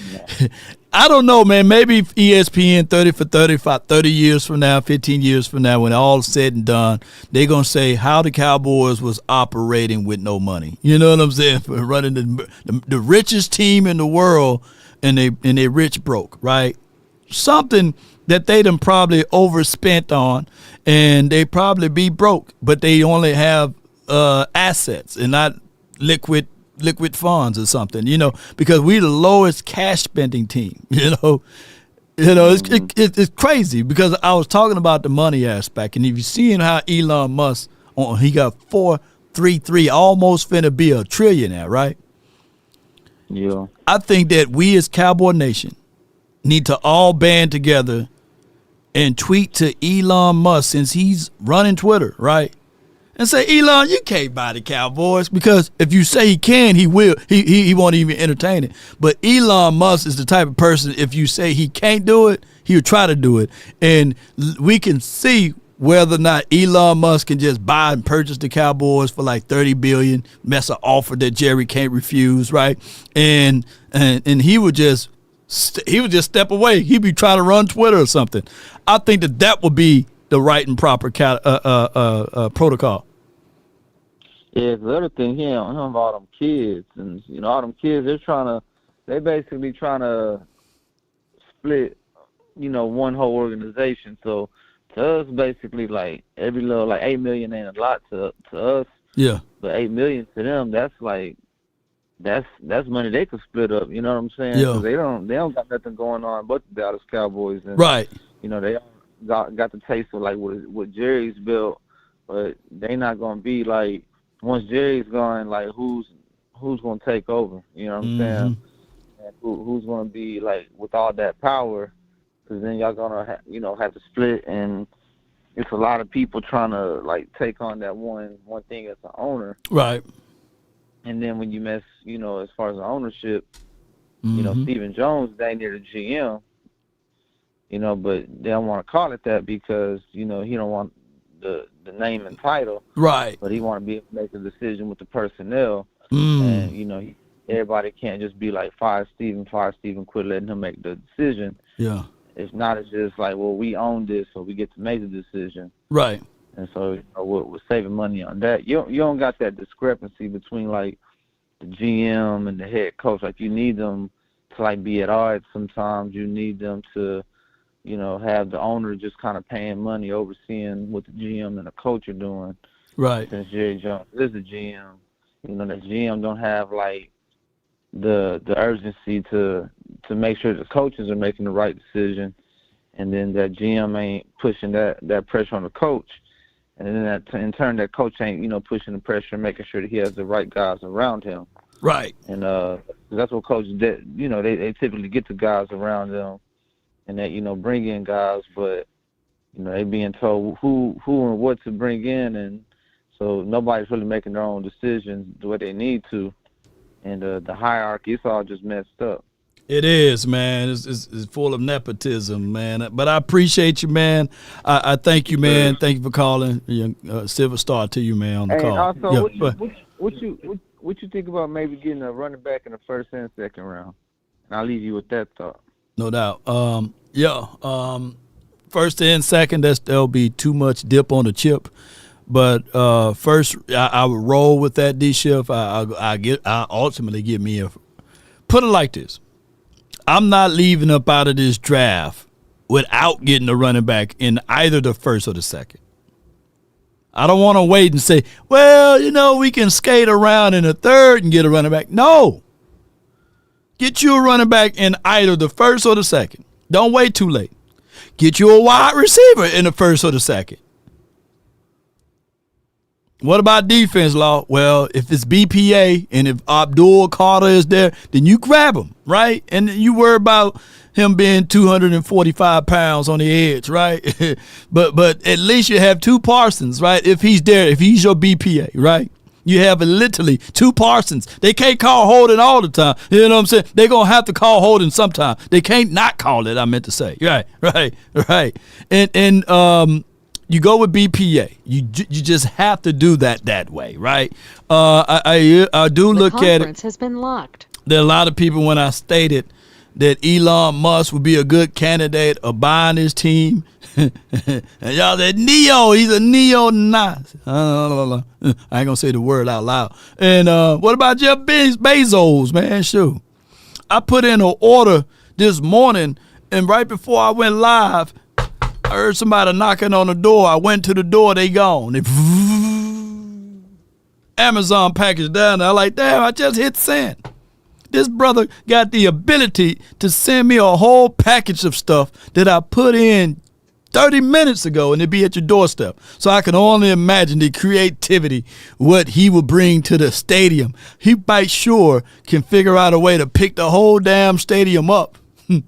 I don't know, man. Maybe ESPN 30 for 35, 30 years from now, 15 years from now, when all is said and done, they're going to say how the Cowboys was operating with no money. You know what I'm saying? For running the richest team in the world, and they rich broke, right? Something that they done probably overspent on, and they probably be broke, but they only have assets and not liquid funds or something, you know, because we the lowest cash spending team, you know, it's crazy because I was talking about the money aspect, and if you seeing how Elon Musk, he got 433, almost finna be a trillionaire, right? Yeah. I think that we as Cowboy Nation need to all band together and tweet to Elon Musk, since he's running Twitter, right? And say, Elon, you can't buy the Cowboys, because if you say he can, he will. He won't even entertain it. But Elon Musk is the type of person, if you say he can't do it, he'll try to do it. And we can see whether or not Elon Musk can just buy and purchase the Cowboys for like $30 billion. That's an offer that Jerry can't refuse, right? And he would just step away. He'd be trying to run Twitter or something. I think that would be the right and proper protocol. Yeah, the other thing, him about all them kids, and you know, all them kids, they basically trying to split, you know, one whole organization. So to us, basically, like every little, like $8 million ain't a lot to us. Yeah. But $8 million to them, that's like that's money they could split up. You know what I'm saying? Yeah. 'Cause they don't got nothing going on but the Dallas Cowboys, and right. You know, they got the taste of like what Jerry's built, but they not gonna be like, once Jerry's gone, like who's gonna take over? You know what I'm saying? And who's gonna be like with all that power? Because then y'all gonna have to split, and it's a lot of people trying to like take on that one thing as an owner. Right. And then when you mess, you know, as far as the ownership, you know, Stephen Jones dang near the GM. You know, but they don't want to call it that because, you know, he don't want the name and title. Right. But he want to be able to make a decision with the personnel. And, you know, everybody can't just be like, fire Stephen, quit letting him make the decision. Yeah. It's not as just like, well, we own this, so we get to make the decision. Right. And so, we're saving money on that. You don't got that discrepancy between, like, the GM and the head coach. Like, you need them to, like, be at odds sometimes. You need them to, have the owner just kind of paying money, overseeing what the GM and the coach are doing. Right. Since Jerry Jones is the GM, the GM don't have, like, the urgency to make sure the coaches are making the right decision, and then that GM ain't pushing that pressure on the coach, and then in turn that coach ain't pushing the pressure and making sure that he has the right guys around him. Right. And that's what coaches did. They typically get the guys around them, and that bring in guys, but they being told who and what to bring in, and so nobody's really making their own decisions the way they need to. And the hierarchy, it's all just messed up. It is, man. It's full of nepotism, man. But I appreciate you, man. I thank you, man. Thank you for calling. Silver star to you, man, on the call. And also, Yeah, what you think about maybe getting a running back in the first and second round? And I'll leave you with that thought. no doubt. First and second, there'll be too much dip on the chip. But first, I would roll with that D shift. I ultimately get me a. Put it like this: I'm not leaving up out of this draft without getting a running back in either the first or the second. I don't want to wait and say, well, we can skate around in the third and get a running back. No, get you a running back in either the first or the second. Don't wait too late. Get you a wide receiver in the first or the second. What about defense, Law? Well, if it's BPA and if Abdul Carter is there, then you grab him, right? And you worry about him being 245 pounds on the edge, right? but at least you have two Parsons, right? If he's there, if he's your BPA, right? You have literally two Parsons. They can't call holding all the time. You know what I'm saying? They're going to have to call holding sometime. They can't not call it, I meant to say. Right. And you go with BPA. You just have to do that way, right? I do look at it. The conference has been locked. There are a lot of people when I stated that Elon Musk would be a good candidate of buying his team. And y'all said, he's a neo-Nazi. I ain't going to say the word out loud. And what about Jeff Bezos, man? Shoot. I put in an order this morning, and right before I went live, I heard somebody knocking on the door. I went to the door. They gone. Amazon package down there. I'm like, damn, I just hit send. This brother got the ability to send me a whole package of stuff that I put in 30 minutes ago, and it'd be at your doorstep. So I can only imagine the creativity, what he would bring to the stadium. He might sure can figure out a way to pick the whole damn stadium up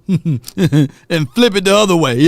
and flip it the other way,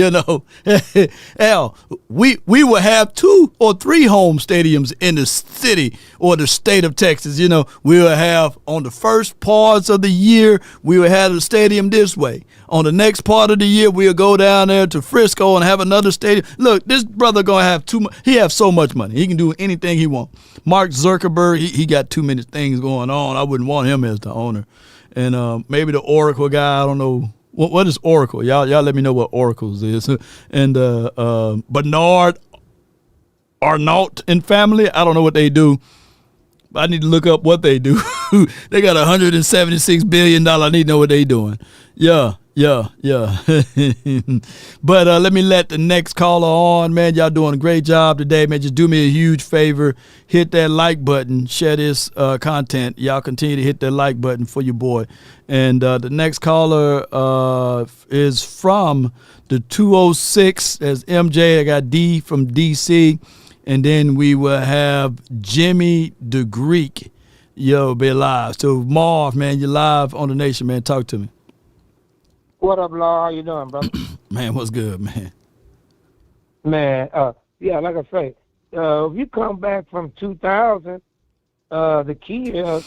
Hell, we will have 2 or 3 home stadiums in the city or the state of Texas. We will have on the first parts of the year, we will have a stadium this way. On the next part of the year, we'll go down there to Frisco and have another stadium. Look, this brother gonna have he have so much money. He can do anything he wants. Mark Zuckerberg, he got too many things going on. I wouldn't want him as the owner. And maybe the Oracle guy, I don't know. What is Oracle? Y'all let me know what Oracle's is. And Bernard Arnault and family, I don't know what they do. But I need to look up what they do. They got $176 billion. I need to know what they doing. Yeah. But let me let the next caller on, man. Y'all doing a great job today, man. Just do me a huge favor. Hit that like button. Share this content. Y'all continue to hit that like button for your boy. And the next caller is from the 206. That's MJ. I got D from DC. And then we will have Jimmy the Greek. Be live. So Marv, man, you're live on the Nation, man. Talk to me. What up, Law? How you doing, brother? Man, what's good, man? Man, like I say, if you come back from 2000, the key is,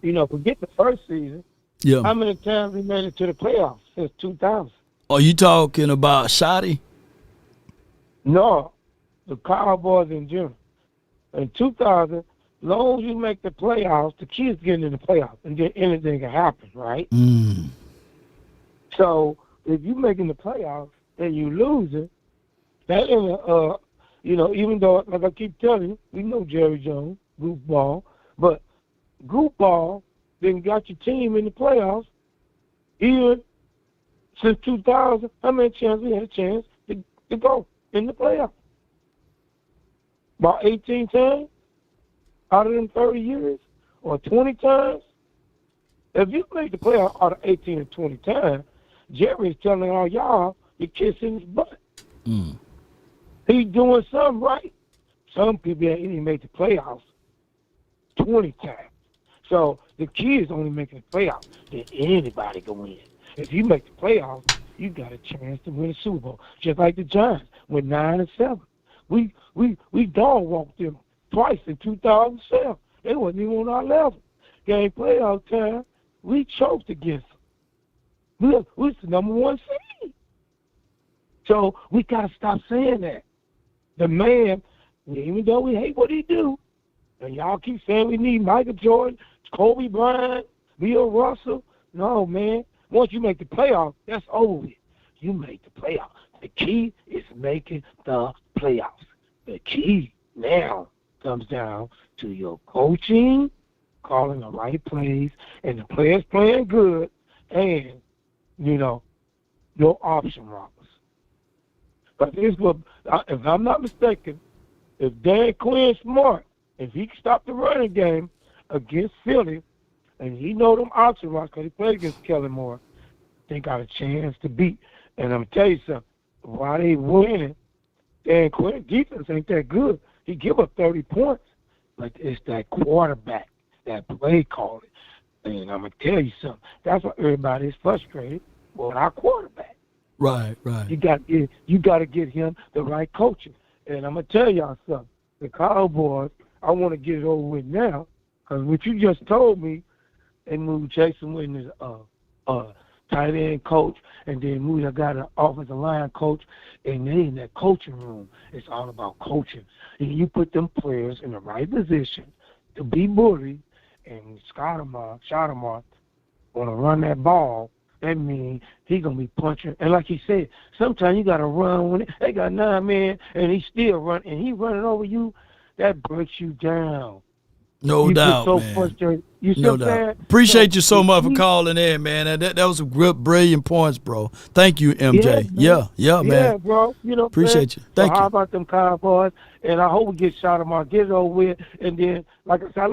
forget the first season. Yeah. How many times we made it to the playoffs since 2000? Are you talking about Shotty? No, the Cowboys in general. In 2000, as long as you make the playoffs, the key is getting in the playoffs, and then anything can happen, right? Mm. So if you making the playoffs and you losing, that ain't even though, like I keep telling you, we know Jerry Jones, goofball, but goofball then got your team in the playoffs. Even since 2000, how many chances we had a chance to go in the playoffs? About 18 times out of them 30 years, or 20 times. If you make the playoffs out of 18 or 20 times, Jerry is telling all y'all you're kissing his butt. He's doing something right. Some people ain't even made the playoffs 20 times. So the key is only making the playoffs. Then anybody can win. If you make the playoffs, you got a chance to win a Super Bowl. Just like the Giants with 9-7. We dog walked them twice in 2007. They wasn't even on our level. Game playoff time, we choked against them. We was the number 1 seed. So we got to stop saying that. The man, even though we hate what he do, and y'all keep saying we need Michael Jordan, Kobe Bryant, Bill Russell. No, man. Once you make the playoffs, that's over with. You make the playoffs. The key is making the playoffs. The key now comes down to your coaching, calling the right plays, and the players playing good, and, your option robbers. But this was, if I'm not mistaken, if Dan Quinn's smart, if he can stop the running game against Philly, and he know them option robbers because he played against Kellen Moore, they got a chance to beat. And I'm going to tell you something. While they winning, Dan Quinn's defense ain't that good. He give up 30 points. But it's that quarterback, that play calling. And I'm going to tell you something. That's why everybody is frustrated with our quarterback. Right. You got to get him the right coaching. And I'm going to tell y'all something. The Cowboys, I want to get it over with now, because what you just told me, they moved Jason Witten as tight end coach, and then moved, I got an offensive line coach, and they in that coaching room. It's all about coaching. And you put them players in the right position to be bullied, and Schottenheimer want to run that ball. That means he going to be punching. And like he said, sometimes you got to run when they got 9 men, and he still running, and he running over you. That breaks you down. No doubt, man. Frustrated. No doubt. Appreciate you so much for calling in, man. That was some brilliant points, bro. Thank you, MJ. Yeah, man. Yeah, bro. Appreciate you. Thank you. How about them Cowboys? And I hope we get Schottenheimer, get it over with. And then, like I said,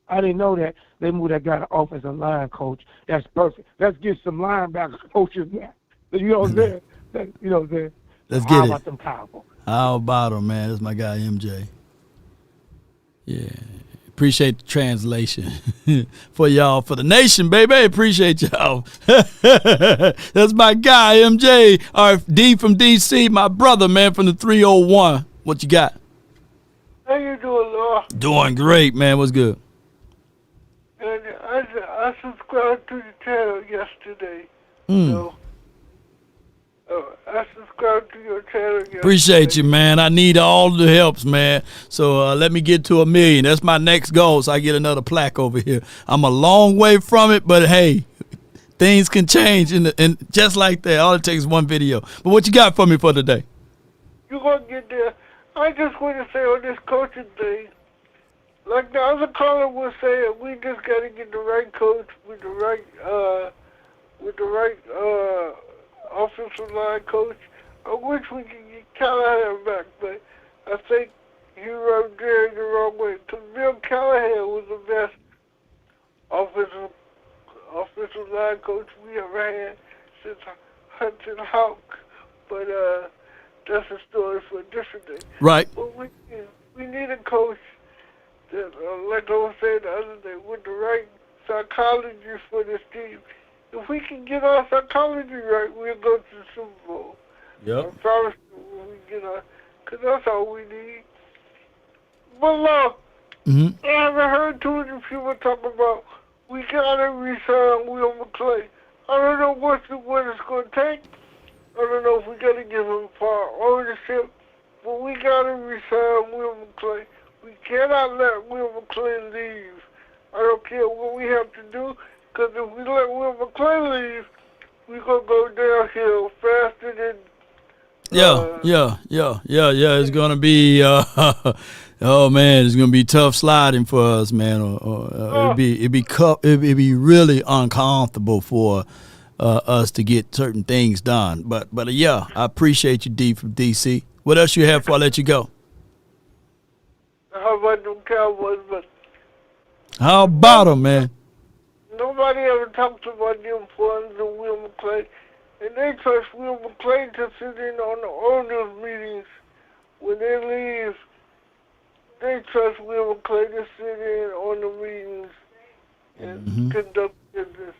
I didn't know that they moved that guy to offensive line coach. That's perfect. Let's get some linebacker coaches now. You know what I'm saying? Let's get How it. about them Cowboys? How about him, man? That's my guy, MJ. Yeah. Appreciate the translation for y'all, for the nation, baby. Appreciate y'all. That's my guy, MJ. D from DC, my brother, man, from the 301. What you got? How you doing, Law? Doing great, man. What's good? And I subscribed to the channel yesterday. So I subscribed to your channel yesterday. Appreciate you, man. I need all the helps, man. So let me get to 1 million. That's my next goal, so I get another plaque over here. I'm a long way from it, but hey, things can change, and just like that. All it takes is one video. But what you got for me for today? You're going to get there. I just want to say on this coaching thing, like the other caller was saying, we just got to get the right coach with the right offensive line coach. I wish we could get Callahan back, but I think he rubbed Jerry the wrong way. Because Bill Callahan was the best offensive line coach we ever had since Hudson Hawk. But that's a story for a different day. Right. But we need a coach that, like I was saying the other day, with the right psychology for this team. If we can get our psychology right, we'll go to the Super Bowl. Yep. I promise you, when we get because that's all we need. But look, I haven't heard too many people talk about we gotta resign Will McClay. I don't know what it's gonna take. I don't know if we gotta give him far ownership, but we gotta resign Will McClay. We cannot let Will McClay leave. I don't care what we have to do. Because if we let Will McClay leave, we're going to go downhill faster Yeah. It's gonna be. Oh man, it's gonna be tough sliding for us, man. It'd be really uncomfortable for us to get certain things done. But yeah, I appreciate you, D from DC. What else you have before I let you go? How about them Cowboys? But How about them, man? nobody ever talks about the importance of Will McClay, and they trust Will McClay to sit in on the owners' meetings when they leave. They trust Will McClay to sit in on the meetings and conduct business.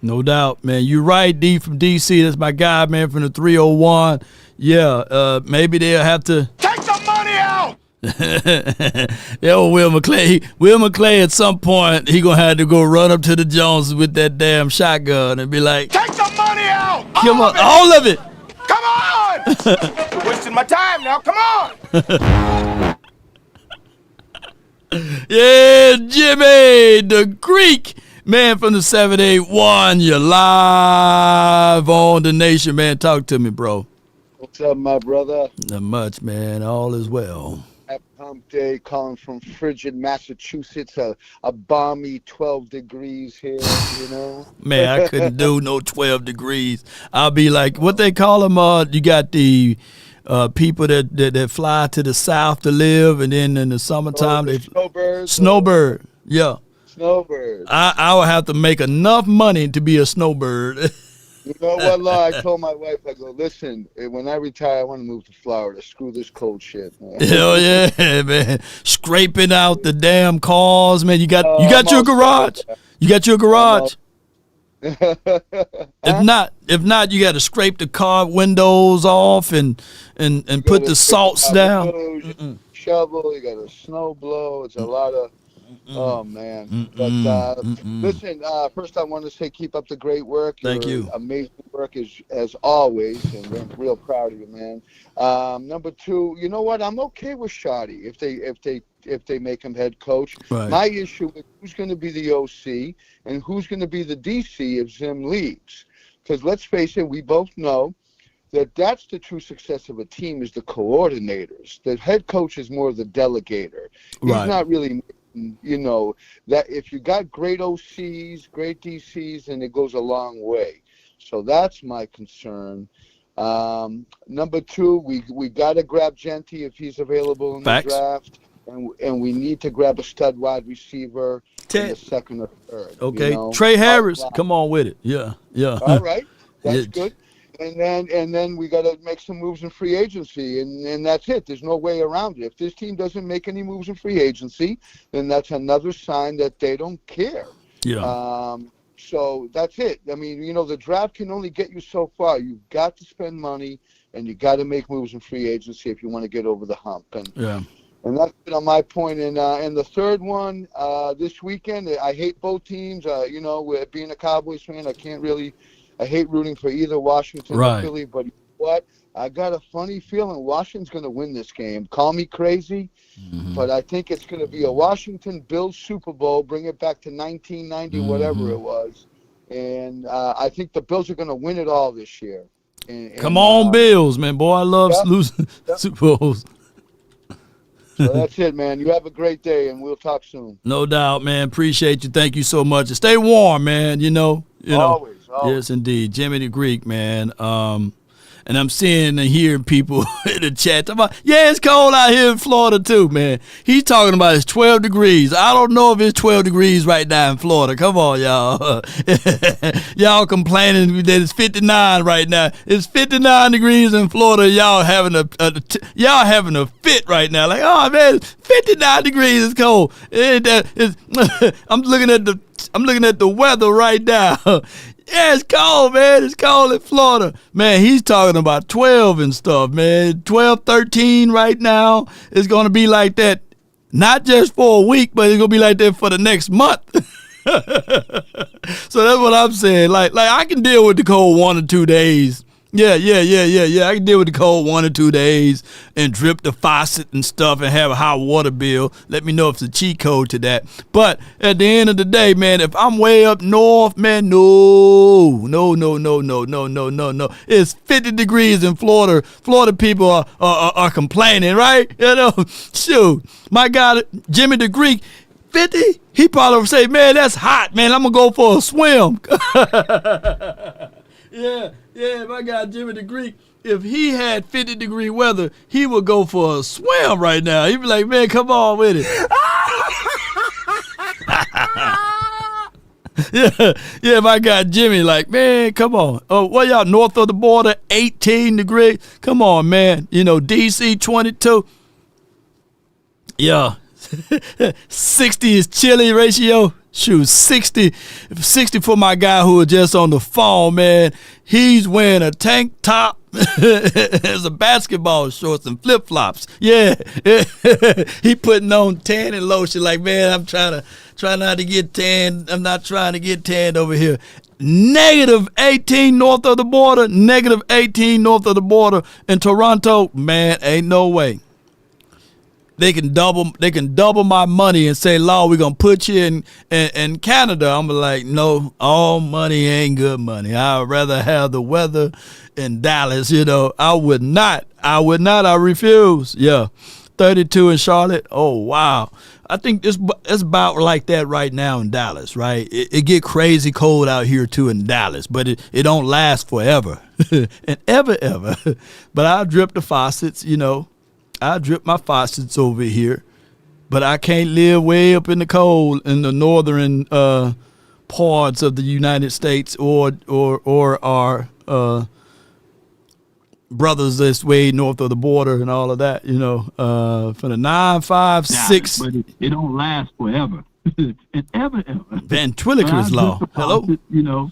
No doubt, man. You're right, D from DC. That's my guy, man, from the 301. Yeah, maybe they'll have to Take the money out! Yeah, Will McClay. Will McClay at some point, he gonna have to go run up to the Joneses with that damn shotgun and be like, Take the money out! "Come on, all of it." Come on! You're wasting my time now. Come on! Yeah, Jimmy, the Greek man from the 781. You're live on the nation, man. Talk to me, bro. What's up, my brother? Not much, man. All is well. Happy Hump Day, calling from frigid Massachusetts. A balmy 12 degrees here, you know. Man, I couldn't do no 12 degrees. I'll be like, what they call them? You got the people that fly to the south to live, and then in the summertime they snowbirds. Snowbird, yeah. Snowbirds. I would have to make enough money to be a snowbird. You know what, Law? I told my wife, I go, listen, when I retire, I want to move to Florida. Screw this cold shit, man. Hell yeah, man. Scraping out the damn cars, man. You got your garage. You got your garage. If not, you got to scrape the car windows off and put the salts down. Windows, shovel, you got a snow blow. It's a lot of, oh man. But listen, first I want to say keep up the great work. Thank you. Amazing work as always, and we're real proud of you, man. Number two, you know what? I'm okay with Shotty if they make him head coach. Right. My issue is who's going to be the OC and who's going to be the DC if Zim leaves. Because let's face it, we both know that's the true success of a team is the coordinators. The head coach is more the delegator. He's not really, you know, that if you got great OCs, great DCs, then it goes a long way. So that's my concern. Number two, we got to grab Genty if he's available in the draft. And we need to grab a stud wide receiver in the second or third. Okay, you know? Trey Harris, come on with it. Yeah. All right, that's good. And then we got to make some moves in free agency, and that's it. There's no way around it. If this team doesn't make any moves in free agency, then that's another sign that they don't care. Yeah. So that's it. I mean, you know, the draft can only get you so far. You've got to spend money, and you got to make moves in free agency if you want to get over the hump. And that's been on my point. And the third one, this weekend, I hate both teams. You know, with being a Cowboys fan, I hate rooting for either Washington or Philly. But you know what? I got a funny feeling Washington's going to win this game. Call me crazy, but I think it's going to be a Washington Bills Super Bowl. Bring it back to 1990, whatever it was. And I think the Bills are going to win it all this year. Come on, Bills, man. Boy, I love losing Super Bowls. So that's it, man. You have a great day, and we'll talk soon. No doubt, man. Appreciate you. Thank you so much. And stay warm, man. You know. Always. Yes, indeed. Jimmy the Greek, man. And I'm seeing and hearing people in the chat talking about, yeah, it's cold out here in Florida too, man. He's talking about it's 12 degrees. I don't know if it's 12 degrees right now in Florida. Come on, y'all. Y'all complaining that it's 59 right now. It's 59 degrees in Florida. Y'all having a fit right now. Like, oh man, 59 degrees is cold. I'm looking at the weather right now. Yeah, it's cold, man. It's cold in Florida. Man, he's talking about 12 and stuff, man. 12, 13 right now. It's going to be like that, not just for a week, but it's going to be like that for the next month. So that's what I'm saying. Like I can deal with the cold 1 or 2 days Yeah. I can deal with the cold 1 or 2 days and drip the faucet and stuff and have a hot water bill. Let me know if it's a cheat code to that. But at the end of the day, man, if I'm way up north, man, no. It's 50 degrees in Florida. Florida people are complaining, right? You know, shoot. My guy, Jimmy the Greek, 50? He probably would say, man, that's hot, man. I'm going to go for a swim. Yeah, my guy Jimmy the Greek, if he had 50-degree weather, he would go for a swim right now. He'd be like, man, come on with it. yeah, my guy Jimmy, like, man, come on. Oh, what y'all north of the border, 18 degrees? Come on, man. You know, DC 22. Yeah. 60 is chilly ratio. Shoot, 60 for my guy who was just on the phone, man. He's wearing a tank top, as a basketball shorts and flip flops. Yeah, he putting on tan and lotion. Like, man, I'm trying not to get tan. I'm not trying to get tanned over here. Negative 18 north of the border. Negative 18 north of the border in Toronto. Man, ain't no way. They can double my money and say, Law, we're going to put you in Canada. I'm like, no, all money ain't good money. I'd rather have the weather in Dallas. You know, I would not. I refuse. Yeah. 32 in Charlotte. Oh, wow. I think it's about like that right now in Dallas, right? It get crazy cold out here, too, in Dallas, but it don't last forever and ever. But I drip the faucets, you know. I drip my faucets over here, but I can't live way up in the cold in the northern parts of the United States or our brothers that's way north of the border and all of that, you know. For the 956. But it don't last forever. And ever. Ventriloquist law. Hello? Faucet, you know,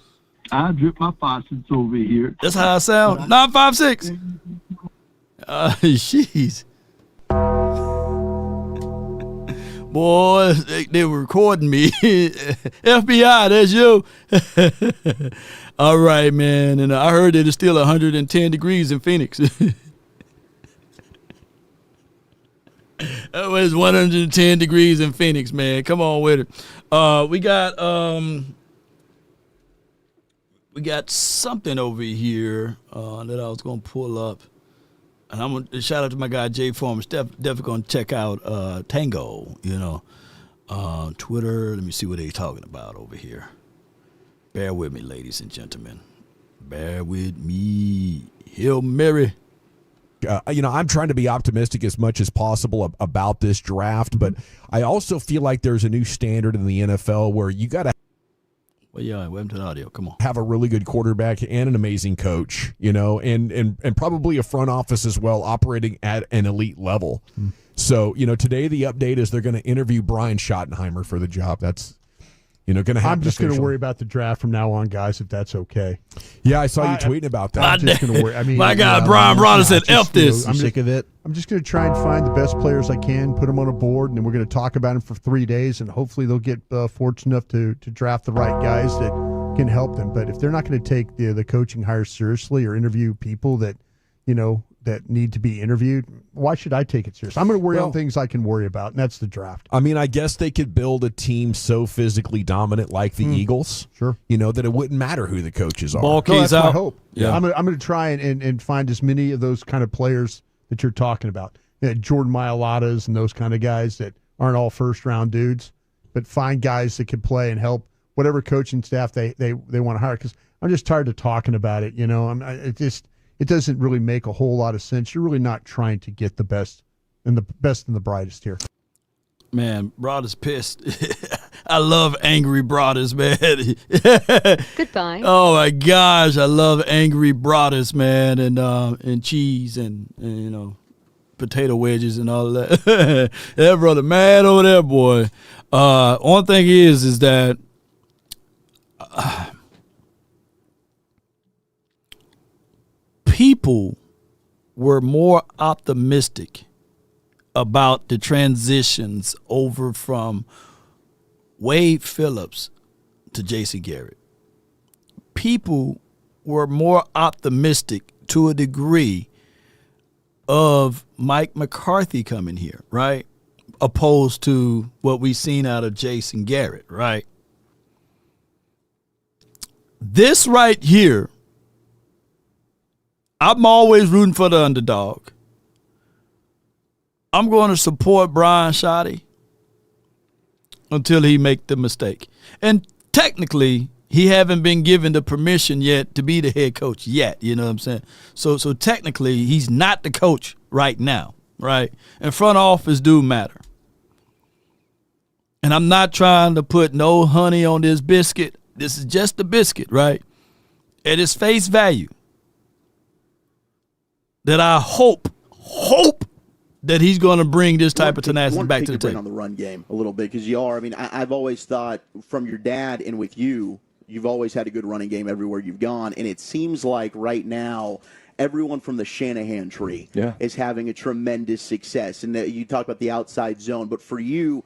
I drip my faucets over here. That's how I sound. 956. Jeez. Boy, they were recording me. FBI, that's you. All right, man. And I heard that it's still 110 degrees in Phoenix. It's 110 degrees in Phoenix, man. Come on with it. We got something over here that I was gonna pull up. And I'm going to shout out to my guy, Jay Forms. Definitely going to check out Tango, you know. Twitter, let me see what they're talking about over here. Bear with me, ladies and gentlemen. Bear with me. Hail Mary. You know, I'm trying to be optimistic as much as possible about this draft, but I also feel like there's a new standard in the NFL where you got to Well, yeah, welcome to the audio. Come on. Have a really good quarterback and an amazing coach, you know, and probably a front office as well operating at an elite level. So, you know, today the update is they're going to interview Brian Schottenheimer for the job. That's, you know, going to happen. I'm just going to worry about the draft from now on, guys, if that's okay. Yeah, I saw you tweeting about that. I'm just going to worry. I mean, my guy, Brian Bronner said, F this. I'm sick of it. I'm just going to try and find the best players I can, put them on a board, and then we're going to talk about them for 3 days, and hopefully they'll get fortunate enough to draft the right guys that can help them. But if they're not going to take the coaching hire seriously or interview people that, you know, that need to be interviewed, why should I take it seriously? I'm going to worry on things I can worry about, and that's the draft. I mean, I guess they could build a team so physically dominant like the Eagles, sure, you know, that it wouldn't matter who the coaches are. Ball keys that's out. my hope. Yeah. I'm going to try and find as many of those kind of players that you're talking about. Jordan Mailatas and those kind of guys that aren't all first-round dudes, but find guys that can play and help whatever coaching staff they want to hire. Because I'm just tired of talking about it. You know, it doesn't really make a whole lot of sense. You're really not trying to get the best and the brightest here. Man, Broder's pissed. I love angry Brothers, man. Goodbye. Oh my gosh, I love angry Brothers, man, and cheese and you know, potato wedges and all of that. That brother mad over there, boy. One thing is that people were more optimistic about the transitions over from Wade Phillips to Jason Garrett. People were more optimistic to a degree of Mike McCarthy coming here, right? Opposed to what we've seen out of Jason Garrett, right? This right here, I'm always rooting for the underdog. I'm going to support Brian Schottenheimer until he make the mistake. And technically, he haven't been given the permission yet to be the head coach yet, you know what I'm saying? So technically, he's not the coach right now, right? And front office do matter. And I'm not trying to put no honey on this biscuit. This is just a biscuit, right? At its face value. That I hope that he's going to bring this type of tenacity back to the table. On the run game a little bit because you are. I mean, I've always thought from your dad and with you, you've always had a good running game everywhere you've gone, and it seems like right now everyone from the Shanahan tree is having a tremendous success. And you talk about the outside zone, but for you,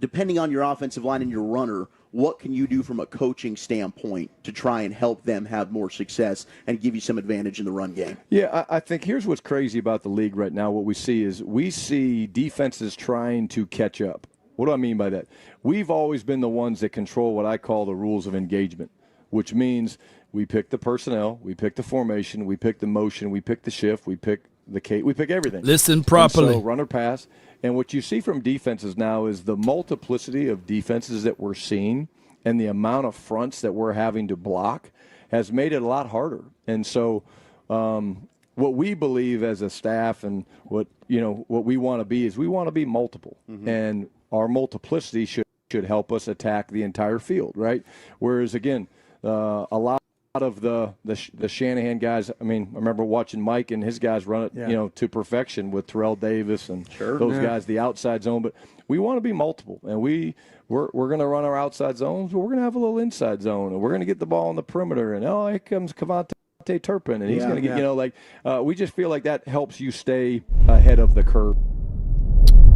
depending on your offensive line and your runner, what can you do from a coaching standpoint to try and help them have more success and give you some advantage in the run game? Yeah, I think here's what's crazy about the league right now. What we see defenses trying to catch up. What do I mean by that? We've always been the ones that control what I call the rules of engagement, which means we pick the personnel, we pick the formation, we pick the motion, we pick the shift, we pick we pick everything. Listen properly. And so run or pass. And what you see from defenses now is the multiplicity of defenses that we're seeing and the amount of fronts that we're having to block has made it a lot harder. And so what we believe as a staff and what we want to be is we want to be multiple. Mm-hmm. And our multiplicity should help us attack the entire field, right? Whereas, again, a lot of the Shanahan guys, I mean, I remember watching Mike and his guys run it, to perfection with Terrell Davis and those guys, the outside zone. But we want to be multiple, and we're going to run our outside zones, but we're going to have a little inside zone, and we're going to get the ball on the perimeter. And here comes Cavante Turpin, and he's going to get, we just feel like that helps you stay ahead of the curve.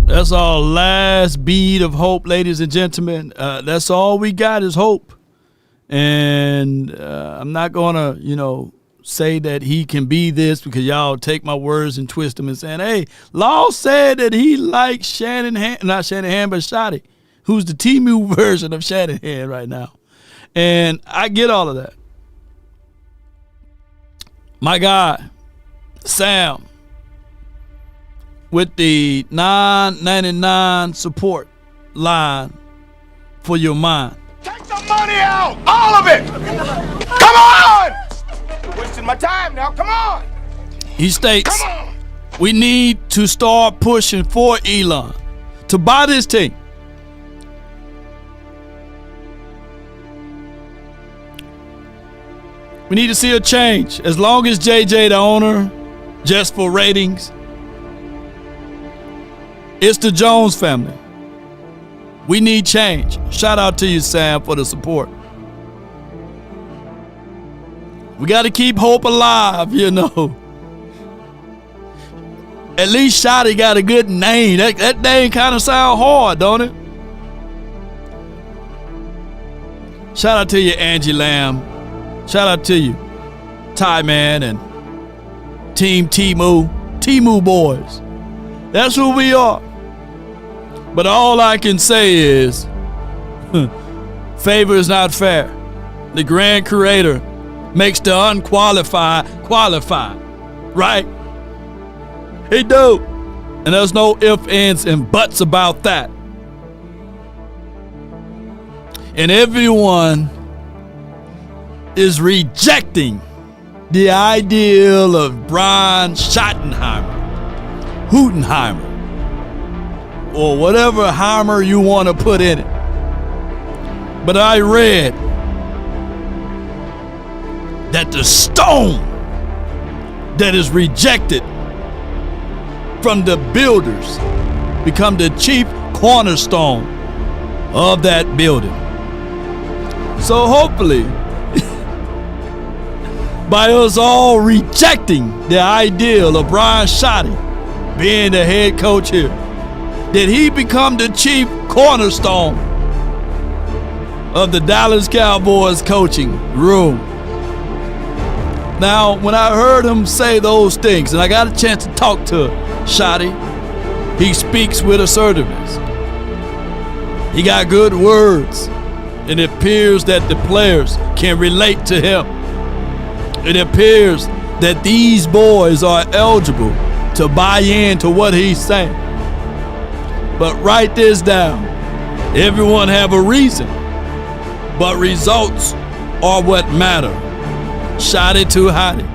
That's our last bead of hope, ladies and gentlemen. That's all we got is hope. And I'm not going to, say that he can be this because y'all take my words and twist them and saying, hey, Law said that he likes not Shanahan, but Shotty, who's the Temu version of Shanahan right now. And I get all of that. My guy, Sam, with the $9.99 support line for your mind. Take the money out! All of it! Come on! You're wasting my time now. Come on! He states, we need to start pushing for Elon to buy this team. We need to see a change. As long as JJ the owner, just for ratings, it's the Jones family. We need change. Shout out to you, Sam, for the support. We got to keep hope alive, At least Shotty got a good name. That name kind of sound hard, don't it? Shout out to you, Angie Lamb. Shout out to you, Ty Man and Team Temu boys. That's who we are. But all I can say is, favor is not fair. The grand creator makes the unqualified qualified, right? He do. And there's no ifs, ands, and buts about that. And everyone is rejecting the ideal of Brian Schottenheimer, or whatever Heimer you want to put in it. But I read that the stone that is rejected from the builders become the chief cornerstone of that building. So hopefully, by us all rejecting the ideal of Brian Schottenheimer being the head coach here, that he become the chief cornerstone of the Dallas Cowboys coaching room. Now, when I heard him say those things, and I got a chance to talk to Shotty, he speaks with assertiveness. He got good words, and it appears that the players can relate to him. It appears that these boys are eligible to buy into what he's saying. But write this down. Everyone have a reason, but results are what matter. Shotty to hotty.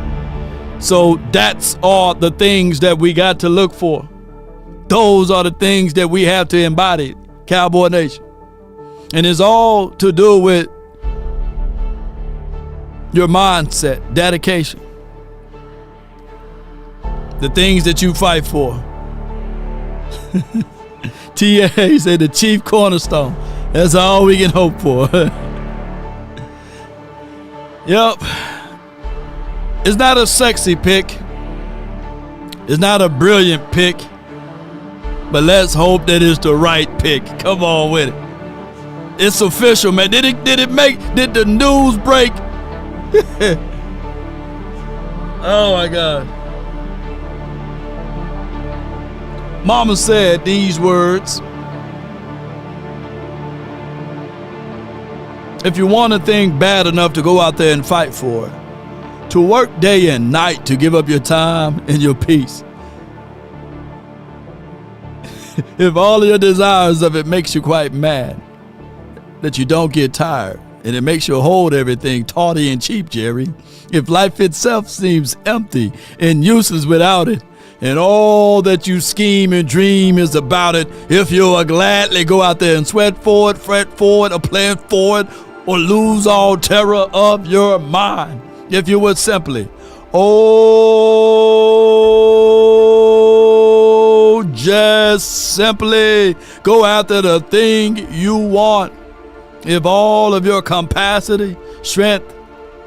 So that's all the things that we got to look for. Those are the things that we have to embody, Cowboy Nation. And it's all to do with your mindset, dedication, the things that you fight for. TA said the chief cornerstone. That's all we can hope for. Yep. It's not a sexy pick. It's not a brilliant pick. But let's hope that it's the right pick. Come on with it. It's official, man. Did the news break? Oh my God. Mama said these words. If you want a thing bad enough to go out there and fight for it, to work day and night to give up your time and your peace. If all of your desires of it makes you quite mad, that you don't get tired, and it makes you hold everything tawdy and cheap, Jerry. If life itself seems empty and useless without it, and all that you scheme and dream is about it, if you'll gladly go out there and sweat for it, fret for it, or plan for it, or lose all terror of your mind. If you would simply, just simply go after the thing you want. If all of your capacity, strength,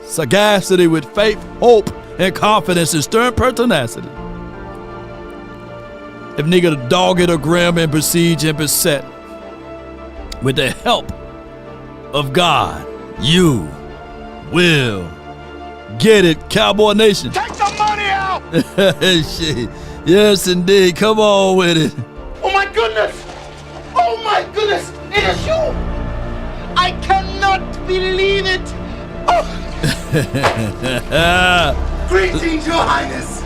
sagacity with faith, hope, and confidence and stern pertinacity. If nigga dog it or grim and besiege and beset, with the help of God, you will get it, Cowboy Nation. Take the money out! Shit. Yes, indeed. Come on with it. Oh my goodness! Oh my goodness! It is you! I cannot believe it! Oh. Greetings, Your Highness!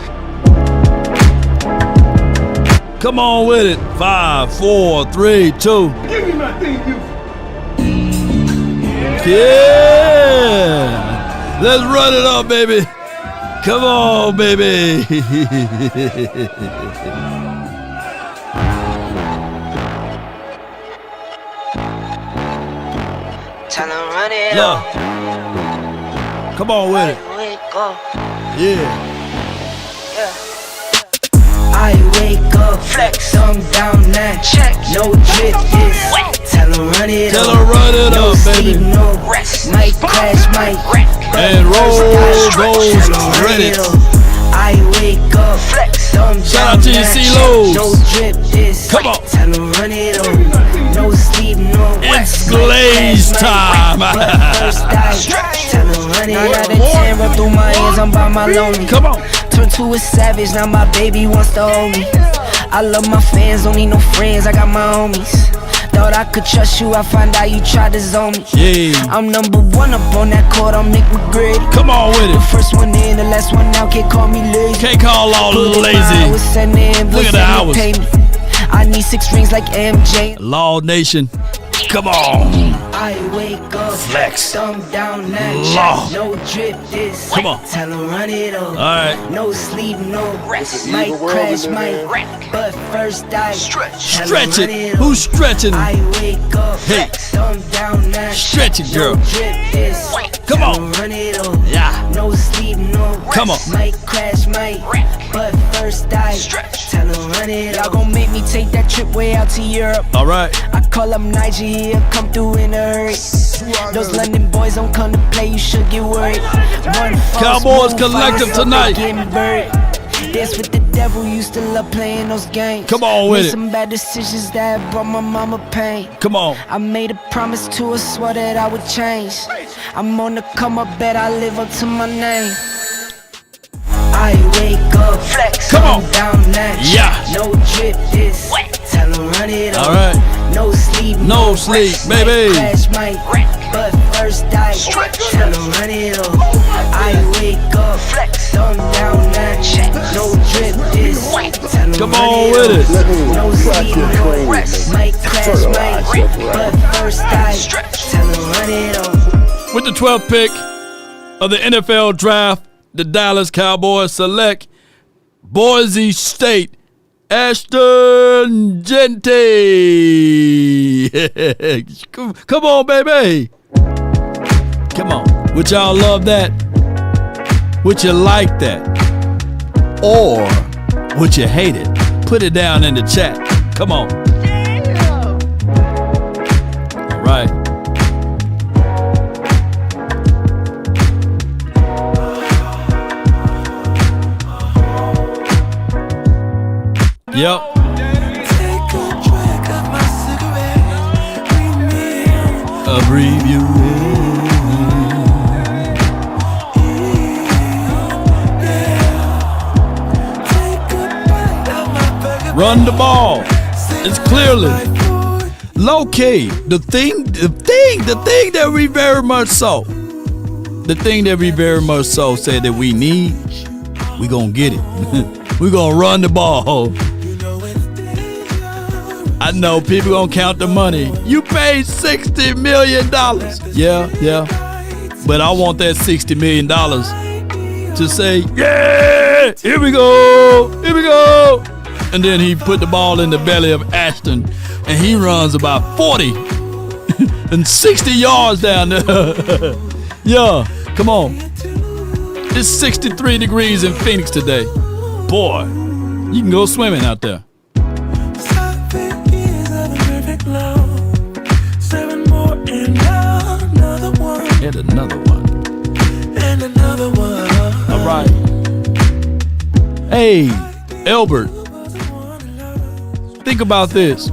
Come on with it. 5, 4, 3, 2. Give me my thing, you. Yeah! Let's run it up, baby. Come on, baby. Tell him run it up. Come on with it. Yeah. I wake up, flex, thumb down now. Check, no drip this. Tell him run it up. Tell him run it no up, sleep, baby. No rest. Might crash, might wreck. And roll, ready. I wake up, flex, thumb Shout down out to you, now. C-Lows. No drip this. Come on. Tell him run it up. No sleep, no rest. It's glaze time. Tell him run it up. I got a 10 run through my hands, I'm by my lonely. Come on. Turned to a savage, now my baby wants to hold me. I love my fans, don't need no friends, I got my homies. Thought I could trust you, I find out you tried to zone me. Yeah. I'm number one up on that court, I'm Nick McGrady. Come on with The it. first one in, the last one out, can't call me lazy. Can't call all lazy. Look at the hours. I need 6 rings like MJ. Law Nation. Come on. I wake up, Flex. thumb down now. Law. No drip this. Come on. Tell him run it up. All right. No sleep, no rest. Might crash, might wreck. But first I stretch it. Who's stretching? I wake up, hey. Thumb down now. Stretch it, girl. No drip this. Come Tell on. him run it up. Yeah. No sleep, no rest. Come on. Might crash, might wreck. But first I stretch. Tell him run it up. Y'all gon' make me take that trip way out to Europe. All right. I call up Nigeria, come through in a hurry. Those London boys don't come to play, you should get worried. Cowboys Collective tonight. Dance with the devil, used to love playing those games. Come on with made it. some bad decisions that brought my mama pain. Come on. I made a promise to her, swore that I would change. I'm on the come up, bet I live up to my name. wake up, flex. Come on. Down that. Yeah. No drip this. Tell them run it All up. right. No sleep. No sleep, baby. Crash might wreck, but first I tell them run it up. I wake up, flex. Thumb down that. No drip this. Tell them Come run on it with up. it. No sleep, no rest. Might crash, might wreck, but first I tell them run it up. With the 12th pick of the NFL draft, the Dallas Cowboys select Boise State Ashton Jeanty. Come on, baby. Come on. Would y'all love that? Would you like that? Or would you hate it? Put it down in the chat. Come on. All right. Yep. A preview. Run the ball. It's clearly low key. The thing that we very much so. The thing that we very much so said that we need, we gonna get it. We gonna run the ball. I know people gonna count the money. You paid $60 million. Yeah. But I want that $60 million to say, yeah, here we go. And then he put the ball in the belly of Ashton, and he runs about 40 and 60 yards down there. Yeah, come on. It's 63 degrees in Phoenix today. Boy, you can go swimming out there. And another one. All right. Hey, Elbert. Think about this.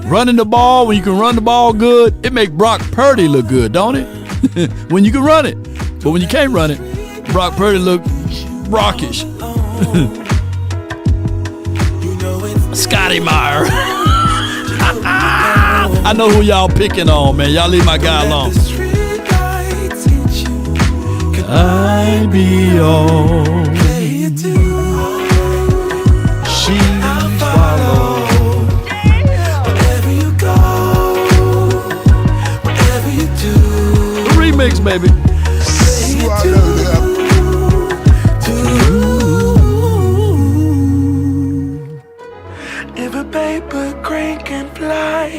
Running the ball, when you can run the ball good, it make Brock Purdy look good, don't it? When you can run it. But when you can't run it, Brock Purdy look brockish. Scotty Meyer. I know who y'all picking on, man. Y'all leave my guy alone. I be all she swallowed. Wherever you go, whatever you do. The remix, baby. If a paper crane can fly,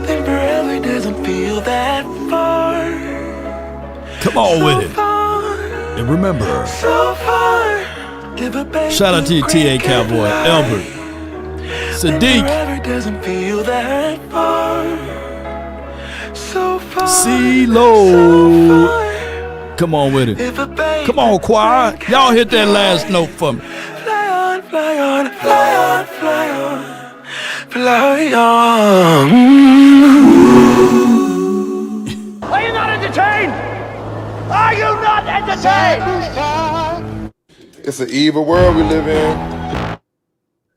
then forever doesn't feel that far. Come on with it. And remember, shout out to you, TA Cowboy, Albert, Sadiq, CeeLo. Come on with it. Come on, choir. Y'all hit that last note for me. Fly on, fly on, fly on, fly on, fly on. Are you not entertained? Are you not entertained? It's an evil world we live in.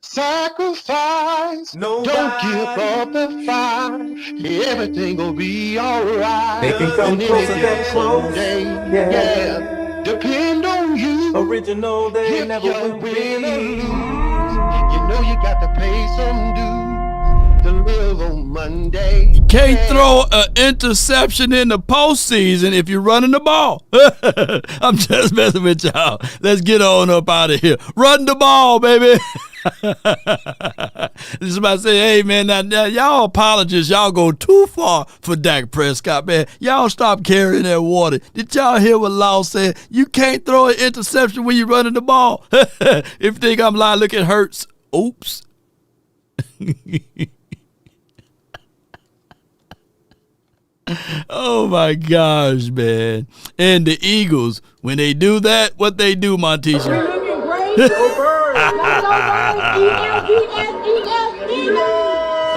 Sacrifice, don't give up the fight. Everything will be alright. They can come closer than close. Yeah. Depend on you. Original, they if never you will win be. or lose. You know you got to pay some dues to live on Monday. Can't throw an interception in the postseason if you're running the ball. I'm just messing with y'all. Let's get on up out of here. Run the ball, baby. This is about to say, hey, man, now y'all apologists, y'all go too far for Dak Prescott, man. Y'all stop carrying that water. Did y'all hear what Law said? You can't throw an interception when you're running the ball. If you think I'm lying, look at Hurts. Oops. Oh, my gosh, man. And the Eagles, when they do that, what they do, Montisha?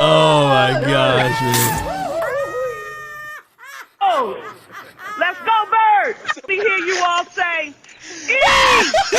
Oh, my gosh, man. Oh, let's go, Birds. We hear you all say, eat!